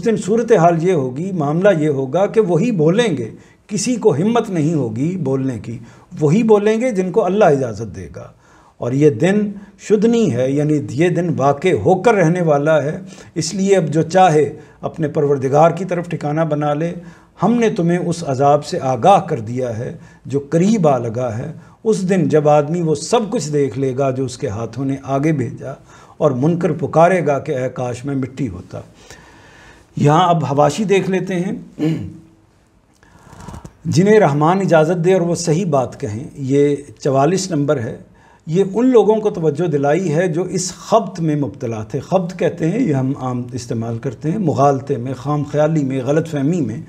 دن صورتحال یہ ہوگی، معاملہ یہ ہوگا کہ وہی بولیں گے، کسی کو ہمت نہیں ہوگی بولنے کی، وہی بولیں گے جن کو اللہ اجازت دے گا۔ اور یہ دن شدنی ہے، یعنی یہ دن واقع ہو کر رہنے والا ہے، اس لیے اب جو چاہے اپنے پروردگار کی طرف ٹھکانہ بنا لے۔ ہم نے تمہیں اس عذاب سے آگاہ کر دیا ہے جو قریب آ لگا ہے۔ اس دن جب آدمی وہ سب کچھ دیکھ لے گا جو اس کے ہاتھوں نے آگے بھیجا، اور منکر پکارے گا کہ اے کاش میں مٹی ہوتا۔ یہاں اب حواشی دیکھ لیتے ہیں۔ جنہیں رحمان اجازت دے اور وہ صحیح بات کہیں، یہ 44 نمبر ہے۔ یہ ان لوگوں کو توجہ دلائی ہے جو اس خبط میں مبتلا تھے۔ خبط کہتے ہیں، یہ ہم عام استعمال کرتے ہیں، مغالطے میں، خام خیالی میں، غلط فہمی میں،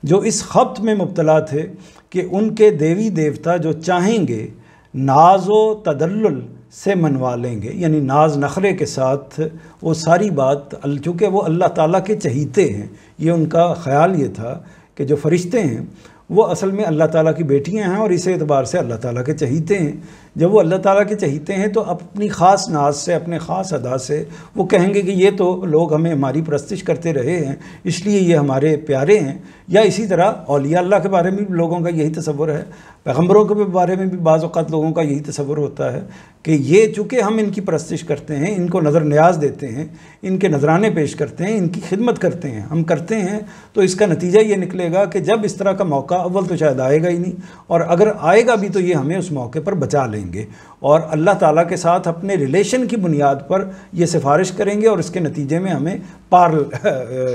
جو اس خبط میں مبتلا تھے کہ ان کے دیوی دیوتا جو چاہیں گے ناز و تدلل سے منوا لیں گے، یعنی ناز نخرے کے ساتھ وہ ساری بات، چونکہ وہ اللہ تعالیٰ کے چہیتے ہیں، یہ ان کا خیال یہ تھا کہ جو فرشتے ہیں وہ اصل میں اللہ تعالیٰ کی بیٹیاں ہیں، اور اس اعتبار سے اللہ تعالیٰ کے چہیتے ہیں۔ جب وہ اللہ تعالیٰ کے چہیتے ہیں تو اپنی خاص ناز سے، اپنے خاص ادا سے وہ کہیں گے کہ یہ تو لوگ ہمیں ہماری پرستش کرتے رہے ہیں، اس لیے یہ ہمارے پیارے ہیں۔ یا اسی طرح اولیاء اللہ کے بارے میں بھی لوگوں کا یہی تصور ہے، پیغمبروں کے بارے میں بھی بعض اوقات لوگوں کا یہی تصور ہوتا ہے کہ یہ چونکہ ہم ان کی پرستش کرتے ہیں، ان کو نظر نیاز دیتے ہیں، ان کے نذرانے پیش کرتے ہیں، ان کی خدمت کرتے ہیں، ہم کرتے ہیں، تو اس کا نتیجہ یہ نکلے گا کہ جب اس طرح کا موقع، اول تو شاید آئے گا ہی نہیں، اور اگر آئے گا بھی تو یہ ہمیں اس موقع پر بچا لیں لیں گے اور اللہ تعالیٰ کے ساتھ اپنے ریلیشن کی بنیاد پر یہ سفارش کریں گے اور اس کے نتیجے میں ہمیں پار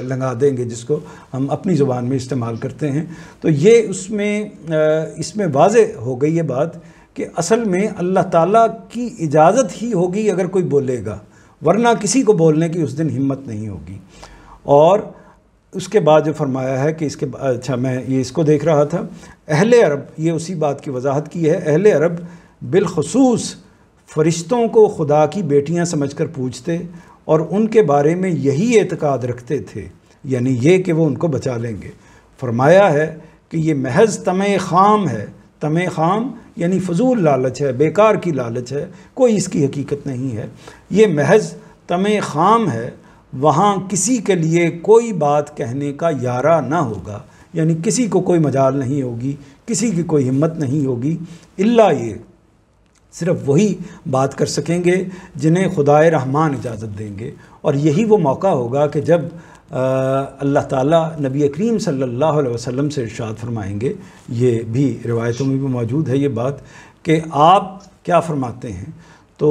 لگا دیں گے، جس کو ہم اپنی زبان میں استعمال کرتے ہیں۔ تو یہ اس میں واضح ہو گئی یہ بات کہ اصل میں اللہ تعالیٰ کی اجازت ہی ہوگی اگر کوئی بولے گا، ورنہ کسی کو بولنے کی اس دن ہمت نہیں ہوگی۔ اور اس کے بعد جو فرمایا ہے کہ اچھا میں یہ اس کو دیکھ رہا تھا، اہل عرب، یہ اسی بات کی وضاحت کی ہے، اہل عرب بالخصوص فرشتوں کو خدا کی بیٹیاں سمجھ کر پوجتے اور ان کے بارے میں یہی اعتقاد رکھتے تھے، یعنی یہ کہ وہ ان کو بچا لیں گے۔ فرمایا ہے کہ یہ محض طمع خام ہے، طمع خام یعنی فضول لالچ ہے، بیکار کی لالچ ہے، کوئی اس کی حقیقت نہیں ہے، یہ محض طمع خام ہے، وہاں کسی کے لیے کوئی بات کہنے کا یارہ نہ ہوگا، یعنی کسی کو کوئی مجال نہیں ہوگی، کسی کی کوئی ہمت نہیں ہوگی، الا یہ صرف وہی بات کر سکیں گے جنہیں خدائے رحمان اجازت دیں گے۔ اور یہی وہ موقع ہوگا کہ جب اللہ تعالیٰ نبی کریم صلی اللہ علیہ وسلم سے ارشاد فرمائیں گے، یہ بھی روایتوں میں بھی موجود ہے یہ بات، کہ آپ کیا فرماتے ہیں؟ تو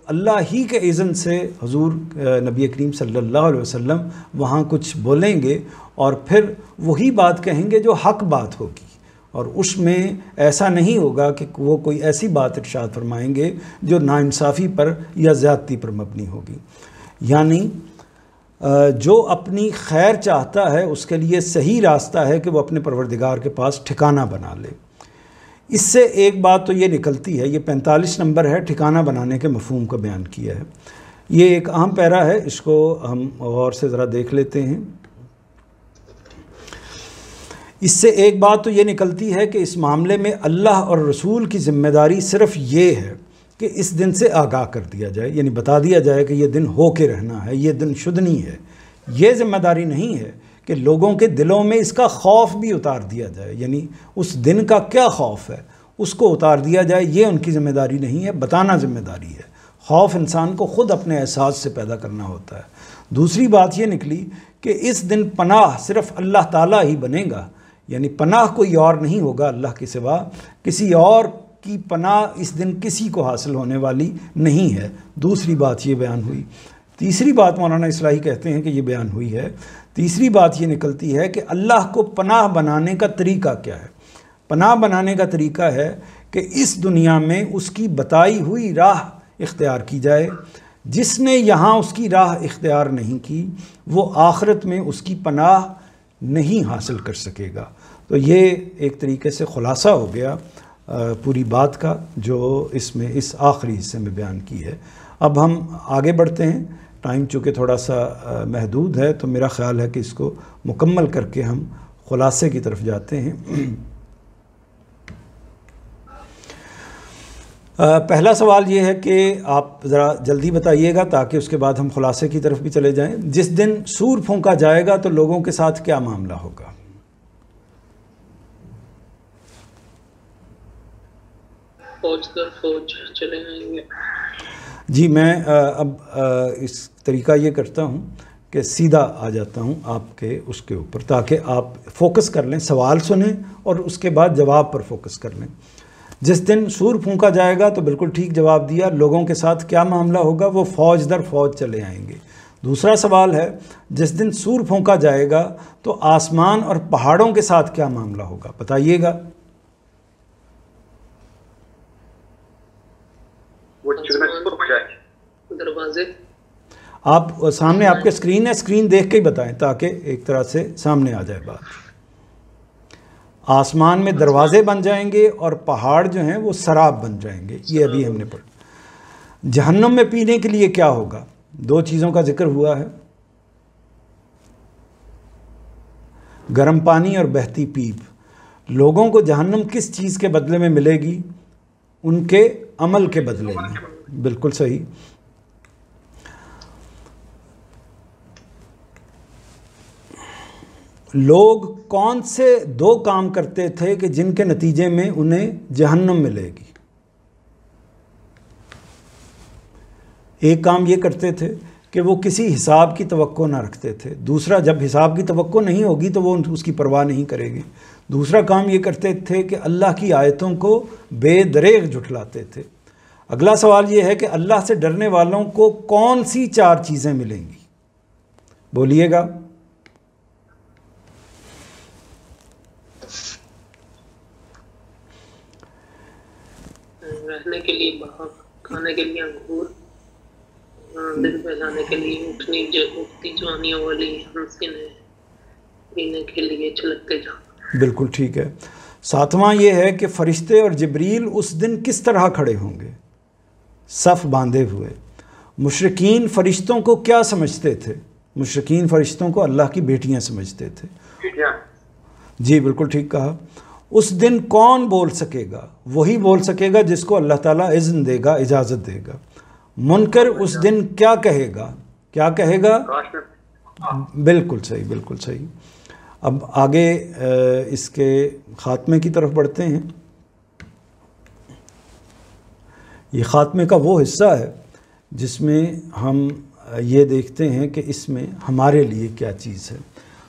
اللہ ہی کے اذن سے حضور نبی کریم صلی اللہ علیہ وسلم وہاں کچھ بولیں گے اور پھر وہی بات کہیں گے جو حق بات ہوگی، اور اس میں ایسا نہیں ہوگا کہ وہ کوئی ایسی بات ارشاد فرمائیں گے جو ناانصافی پر یا زیادتی پر مبنی ہوگی۔ یعنی جو اپنی خیر چاہتا ہے اس کے لیے صحیح راستہ ہے کہ وہ اپنے پروردگار کے پاس ٹھکانہ بنا لے۔ اس سے ایک بات تو یہ نکلتی ہے، یہ 45 نمبر ہے، ٹھکانہ بنانے کے مفہوم کا بیان کیا ہے۔ یہ ایک اہم پیرا ہے، اس کو ہم غور سے ذرا دیکھ لیتے ہیں۔ اس سے ایک بات تو یہ نکلتی ہے کہ اس معاملے میں اللہ اور رسول کی ذمہ داری صرف یہ ہے کہ اس دن سے آگاہ کر دیا جائے، یعنی بتا دیا جائے کہ یہ دن ہو کے رہنا ہے، یہ دن شدنی ہے۔ یہ ذمہ داری نہیں ہے کہ لوگوں کے دلوں میں اس کا خوف بھی اتار دیا جائے، یعنی اس دن کا کیا خوف ہے اس کو اتار دیا جائے، یہ ان کی ذمہ داری نہیں ہے، بتانا ذمہ داری ہے۔ خوف انسان کو خود اپنے احساس سے پیدا کرنا ہوتا ہے۔ دوسری بات یہ نکلی کہ اس دن پناہ صرف اللہ تعالیٰ ہی بنے گا، یعنی پناہ کوئی اور نہیں ہوگا اللہ کے سوا، کسی اور کی پناہ اس دن کسی کو حاصل ہونے والی نہیں ہے۔ دوسری بات یہ بیان ہوئی۔ تیسری بات مولانا اصلاحی کہتے ہیں کہ یہ بیان ہوئی ہے، تیسری بات یہ نکلتی ہے کہ اللہ کو پناہ بنانے کا طریقہ کیا ہے؟ پناہ بنانے کا طریقہ ہے کہ اس دنیا میں اس کی بتائی ہوئی راہ اختیار کی جائے، جس نے یہاں اس کی راہ اختیار نہیں کی وہ آخرت میں اس کی پناہ نہیں حاصل کر سکے گا۔ تو یہ ایک طریقے سے خلاصہ ہو گیا پوری بات کا جو اس میں اس آخری حصے میں بیان کی ہے۔ اب ہم آگے بڑھتے ہیں، ٹائم چونکہ تھوڑا سا محدود ہے تو میرا خیال ہے کہ اس کو مکمل کر کے ہم خلاصے کی طرف جاتے ہیں۔ پہلا سوال یہ ہے کہ آپ ذرا جلدی بتائیے گا تاکہ اس کے بعد ہم خلاصے کی طرف بھی چلے جائیں۔ جس دن سور پھونکا جائے گا تو لوگوں کے ساتھ کیا معاملہ ہوگا؟ فوج در فوج چلے آئیں گے۔ جی میں اب اس طریقہ یہ کرتا ہوں کہ سیدھا آ جاتا ہوں آپ کے اس کے اوپر تاکہ آپ فوکس کر لیں، سوال سنیں اور اس کے بعد جواب پر فوکس کر لیں۔ جس دن سور پھونکا جائے گا تو بالکل ٹھیک جواب دیا، لوگوں کے ساتھ کیا معاملہ ہوگا؟ وہ فوج در فوج چلے آئیں گے۔ دوسرا سوال ہے جس دن سور پھونکا جائے گا تو آسمان اور پہاڑوں کے ساتھ کیا معاملہ ہوگا؟ بتائیے گا۔ دروازے آپ سامنے آپ کے اسکرین ہے، اسکرین دیکھ کے ہی بتائیں تاکہ ایک طرح سے سامنے آ جائے بات۔ آسمان میں دروازے بن جائیں گے اور پہاڑ جو ہیں وہ سراب بن جائیں گے، یہ ابھی ہم نے پڑھا۔ جہنم میں پینے کے لیے کیا ہوگا؟ دو چیزوں کا ذکر ہوا ہے، گرم پانی اور بہتی پیپ۔ لوگوں کو جہنم کس چیز کے بدلے میں ملے گی؟ ان کے عمل کے بدلے میں۔ بالکل صحیح۔ لوگ کون سے دو کام کرتے تھے کہ جن کے نتیجے میں انہیں جہنم ملے گی؟ ایک کام یہ کرتے تھے کہ وہ کسی حساب کی توقع نہ رکھتے تھے. دوسرا، جب حساب کی توقع نہیں ہوگی تو وہ اس کی پرواہ نہیں کرے گے. دوسرا کام یہ کرتے تھے کہ اللہ کی آیتوں کو بے دریغ جھٹلاتے تھے. اگلا سوال یہ ہے کہ اللہ سے ڈرنے والوں کو کون سی 4 چیزیں ملیں گی؟ بولیے گا. رہنے کے لیے باغ، کھانے کے لیے انگور، دن پہلانے کے لیے اٹھتی جوانیوں والی ہنسیں، پینے کے لیے چھلکتے جام. بالکل ٹھیک ہے. 7واں یہ ہے کہ فرشتے اور جبریل اس دن کس طرح کھڑے ہوں گے؟ صف باندھے ہوئے. مشرکین فرشتوں کو کیا سمجھتے تھے؟ مشرکین فرشتوں کو اللہ کی بیٹیاں سمجھتے تھے. جی بالکل ٹھیک کہا. اس دن کون بول سکے گا؟ وہی بول سکے گا جس کو اللہ تعالیٰ اذن دے گا، اجازت دے گا. منکر اس دن کیا کہے گا؟ کیا کہے گا؟ بالکل صحیح، بالکل صحیح. اب آگے اس کے خاتمے کی طرف بڑھتے ہیں. یہ خاتمے کا وہ حصہ ہے جس میں ہم یہ دیکھتے ہیں کہ اس میں ہمارے لیے کیا چیز ہے.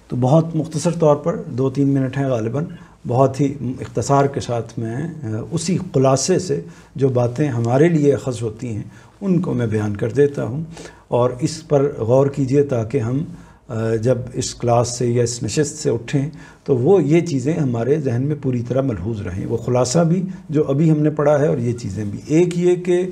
تو بہت مختصر طور پر 2-3 منٹ ہیں غالباً، بہت ہی اختصار کے ساتھ میں اسی خلاصے سے جو باتیں ہمارے لیے اخذ ہوتی ہیں ان کو میں بیان کر دیتا ہوں، اور اس پر غور کیجئے تاکہ ہم جب اس کلاس سے یا اس نشست سے اٹھیں تو وہ یہ چیزیں ہمارے ذہن میں پوری طرح ملحوظ رہیں. وہ خلاصہ بھی جو ابھی ہم نے پڑھا ہے اور یہ چیزیں بھی. ایک یہ کہ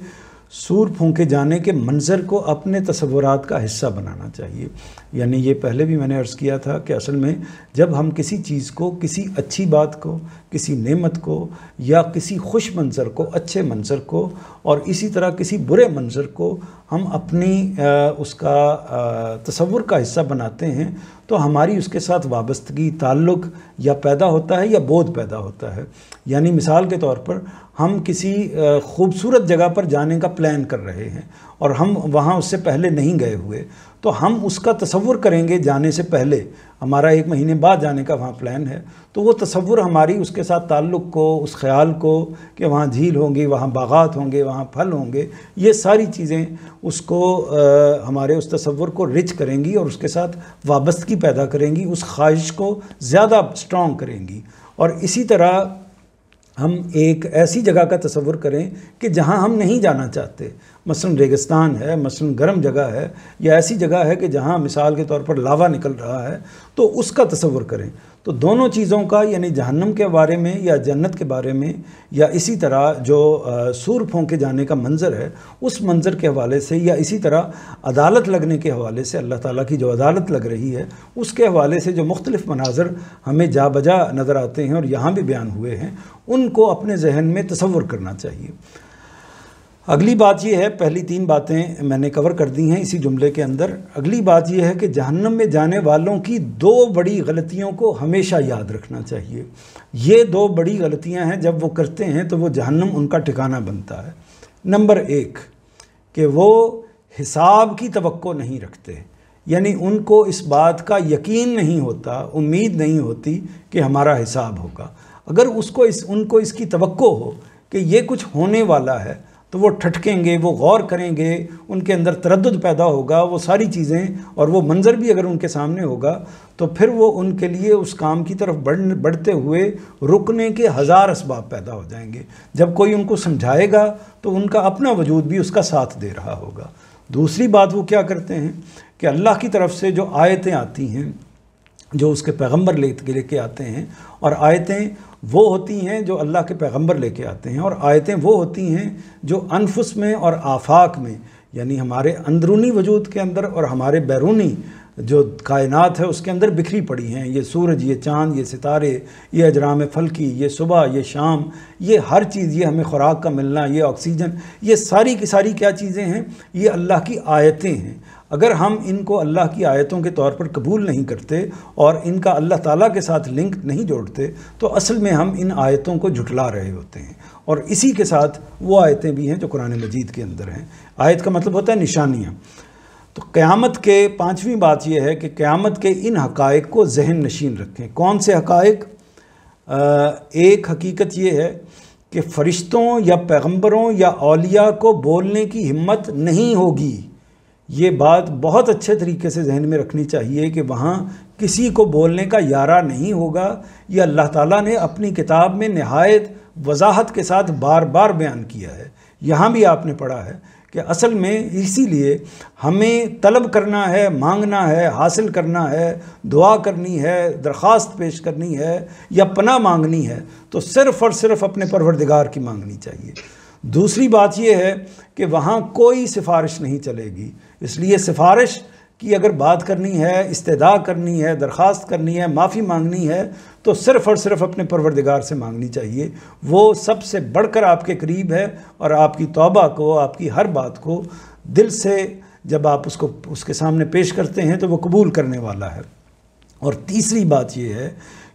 سور پھونکے جانے کے منظر کو اپنے تصورات کا حصہ بنانا چاہیے. یعنی یہ پہلے بھی میں نے عرض کیا تھا کہ اصل میں جب ہم کسی چیز کو، کسی اچھی بات کو، کسی نعمت کو، یا کسی خوش منظر کو، اچھے منظر کو، اور اسی طرح کسی برے منظر کو ہم اپنی اس کا تصور کا حصہ بناتے ہیں تو ہماری اس کے ساتھ وابستگی، تعلق یا پیدا ہوتا ہے یا بودھ پیدا ہوتا ہے. یعنی مثال کے طور پر ہم کسی خوبصورت جگہ پر جانے کا پلان کر رہے ہیں اور ہم وہاں اس سے پہلے نہیں گئے ہوئے، تو ہم اس کا تصور کریں گے جانے سے پہلے. ہمارا 1 مہینے بعد جانے کا وہاں پلان ہے، تو وہ تصور ہماری اس کے ساتھ تعلق کو، اس خیال کو کہ وہاں جھیل ہوں گی، وہاں باغات ہوں گے، وہاں پھل ہوں گے، یہ ساری چیزیں اس کو ہمارے اس تصور کو رچ کریں گی اور اس کے ساتھ وابستگی پیدا کریں گی، اس خواہش کو زیادہ سٹرونگ کریں گی. اور اسی طرح ہم ایک ایسی جگہ کا تصور کریں کہ جہاں ہم نہیں جانا چاہتے، مثلا ریگستان ہے، مثلا گرم جگہ ہے، یا ایسی جگہ ہے کہ جہاں مثال کے طور پر لاوا نکل رہا ہے، تو اس کا تصور کریں. تو دونوں چیزوں کا، یعنی جہنم کے بارے میں یا جنت کے بارے میں، یا اسی طرح جو سور پھونکے جانے کا منظر ہے اس منظر کے حوالے سے، یا اسی طرح عدالت لگنے کے حوالے سے، اللہ تعالیٰ کی جو عدالت لگ رہی ہے اس کے حوالے سے جو مختلف مناظر ہمیں جا بجا نظر آتے ہیں اور یہاں بھی بیان ہوئے ہیں، ان کو اپنے ذہن میں تصور کرنا چاہیے. اگلی بات یہ ہے، پہلی 3 باتیں میں نے کور کر دی ہیں اسی جملے کے اندر. اگلی بات یہ ہے کہ جہنم میں جانے والوں کی 2 بڑی غلطیوں کو ہمیشہ یاد رکھنا چاہیے. یہ 2 بڑی غلطیاں ہیں، جب وہ کرتے ہیں تو وہ جہنم ان کا ٹھکانہ بنتا ہے. نمبر 1 کہ وہ حساب کی توقع نہیں رکھتے، یعنی ان کو اس بات کا یقین نہیں ہوتا، امید نہیں ہوتی کہ ہمارا حساب ہوگا. اگر ان کو اس کی توقع ہو کہ یہ کچھ ہونے والا ہے تو وہ ٹھٹکیں گے، وہ غور کریں گے، ان کے اندر تردد پیدا ہوگا، وہ ساری چیزیں اور وہ منظر بھی اگر ان کے سامنے ہوگا تو پھر وہ ان کے لیے اس کام کی طرف بڑھتے ہوئے رکنے کے 1000 اسباب پیدا ہو جائیں گے. جب کوئی ان کو سمجھائے گا تو ان کا اپنا وجود بھی اس کا ساتھ دے رہا ہوگا. دوسری بات وہ کیا کرتے ہیں کہ اللہ کی طرف سے جو آیتیں آتی ہیں، جو اس کے پیغمبر لے کے آتے ہیں، اور آیتیں وہ ہوتی ہیں جو اللہ کے پیغمبر لے کے آتے ہیں، اور آیتیں وہ ہوتی ہیں جو انفس میں اور آفاق میں، یعنی ہمارے اندرونی وجود کے اندر اور ہمارے بیرونی جو کائنات ہے اس کے اندر بکھری پڑی ہیں. یہ سورج، یہ چاند، یہ ستارے، یہ اجرام فلکی، یہ صبح، یہ شام، یہ ہر چیز، یہ ہمیں خوراک کا ملنا، یہ آکسیجن، یہ ساری کی ساری کیا چیزیں ہیں؟ یہ اللہ کی آیتیں ہیں. اگر ہم ان کو اللہ کی آیتوں کے طور پر قبول نہیں کرتے اور ان کا اللہ تعالیٰ کے ساتھ لنک نہیں جوڑتے تو اصل میں ہم ان آیتوں کو جھٹلا رہے ہوتے ہیں. اور اسی کے ساتھ وہ آیتیں بھی ہیں جو قرآن مجید کے اندر ہیں. آیت کا مطلب ہوتا ہے نشانیاں. تو قیامت کے 5ویں بات یہ ہے کہ قیامت کے ان حقائق کو ذہن نشین رکھیں. کون سے حقائق؟ ایک حقیقت یہ ہے کہ فرشتوں یا پیغمبروں یا اولیاء کو بولنے کی ہمت نہیں ہوگی. یہ بات بہت اچھے طریقے سے ذہن میں رکھنی چاہیے کہ وہاں کسی کو بولنے کا یارہ نہیں ہوگا. یہ اللہ تعالیٰ نے اپنی کتاب میں نہایت وضاحت کے ساتھ بار بار بیان کیا ہے. یہاں بھی آپ نے پڑھا ہے کہ اصل میں اسی لیے ہمیں طلب کرنا ہے، مانگنا ہے، حاصل کرنا ہے، دعا کرنی ہے، درخواست پیش کرنی ہے یا پناہ مانگنی ہے تو صرف اور صرف اپنے پروردگار کی مانگنی چاہیے. دوسری بات یہ ہے کہ وہاں کوئی سفارش نہیں چلے گی. اس لیے سفارش کی اگر بات کرنی ہے، استدعا کرنی ہے، درخواست کرنی ہے، معافی مانگنی ہے تو صرف اور صرف اپنے پروردگار سے مانگنی چاہیے. وہ سب سے بڑھ کر آپ کے قریب ہے اور آپ کی توبہ کو، آپ کی ہر بات کو دل سے جب آپ اس کے سامنے پیش کرتے ہیں تو وہ قبول کرنے والا ہے. اور تیسری بات یہ ہے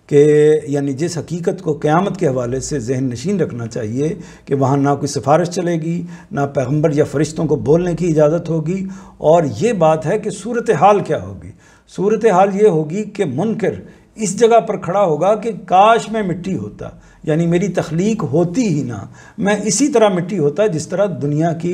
کہ یعنی جس حقیقت کو قیامت کے حوالے سے ذہن نشین رکھنا چاہیے کہ وہاں نہ کوئی سفارش چلے گی، نہ پیغمبر یا فرشتوں کو بولنے کی اجازت ہوگی. اور یہ بات ہے کہ صورتحال کیا ہوگی؟ صورتحال یہ ہوگی کہ منکر اس جگہ پر کھڑا ہوگا کہ کاش میں مٹی ہوتا، یعنی میری تخلیق ہوتی ہی نہ، میں اسی طرح مٹی ہوتا جس طرح دنیا کی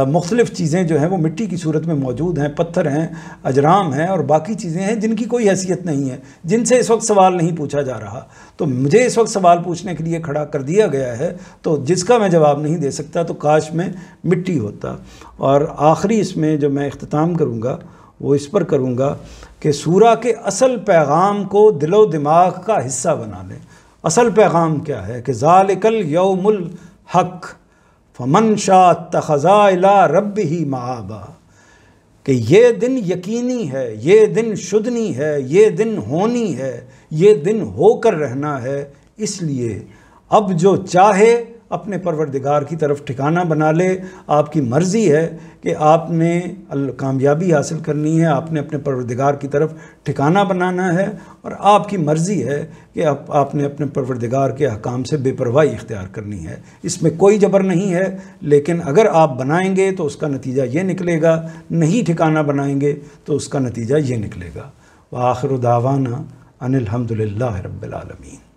مختلف چیزیں جو ہیں وہ مٹی کی صورت میں موجود ہیں، پتھر ہیں، اجرام ہیں اور باقی چیزیں ہیں جن کی کوئی حیثیت نہیں ہے، جن سے اس وقت سوال نہیں پوچھا جا رہا. تو مجھے اس وقت سوال پوچھنے کے لیے کھڑا کر دیا گیا ہے تو جس کا میں جواب نہیں دے سکتا تو کاش میں مٹی ہوتا. اور آخری اس میں جو میں اختتام کروں گا وہ اس پر کروں گا کہ سورہ کے اصل پیغام کو دل و دماغ کا حصہ بنا لیں. اصل پیغام کیا ہے کہ ذالک الیوم الحق فمن شاء اتخذ الی ربہ مآبا، کہ یہ دن یقینی ہے، یہ دن شدنی ہے، یہ دن ہونی ہے، یہ دن ہو کر رہنا ہے. اس لیے اب جو چاہے اپنے پروردگار کی طرف ٹھکانہ بنا لے. آپ کی مرضی ہے کہ آپ نے کامیابی حاصل کرنی ہے، آپ نے اپنے پروردگار کی طرف ٹھکانہ بنانا ہے اور آپ کی مرضی ہے کہ آپ نے اپنے پروردگار کے احکام سے بے پرواہی اختیار کرنی ہے. اس میں کوئی جبر نہیں ہے، لیکن اگر آپ بنائیں گے تو اس کا نتیجہ یہ نکلے گا، نہیں ٹھکانہ بنائیں گے تو اس کا نتیجہ یہ نکلے گا. وآخر دعوانا ان الحمد للہ رب العالمین.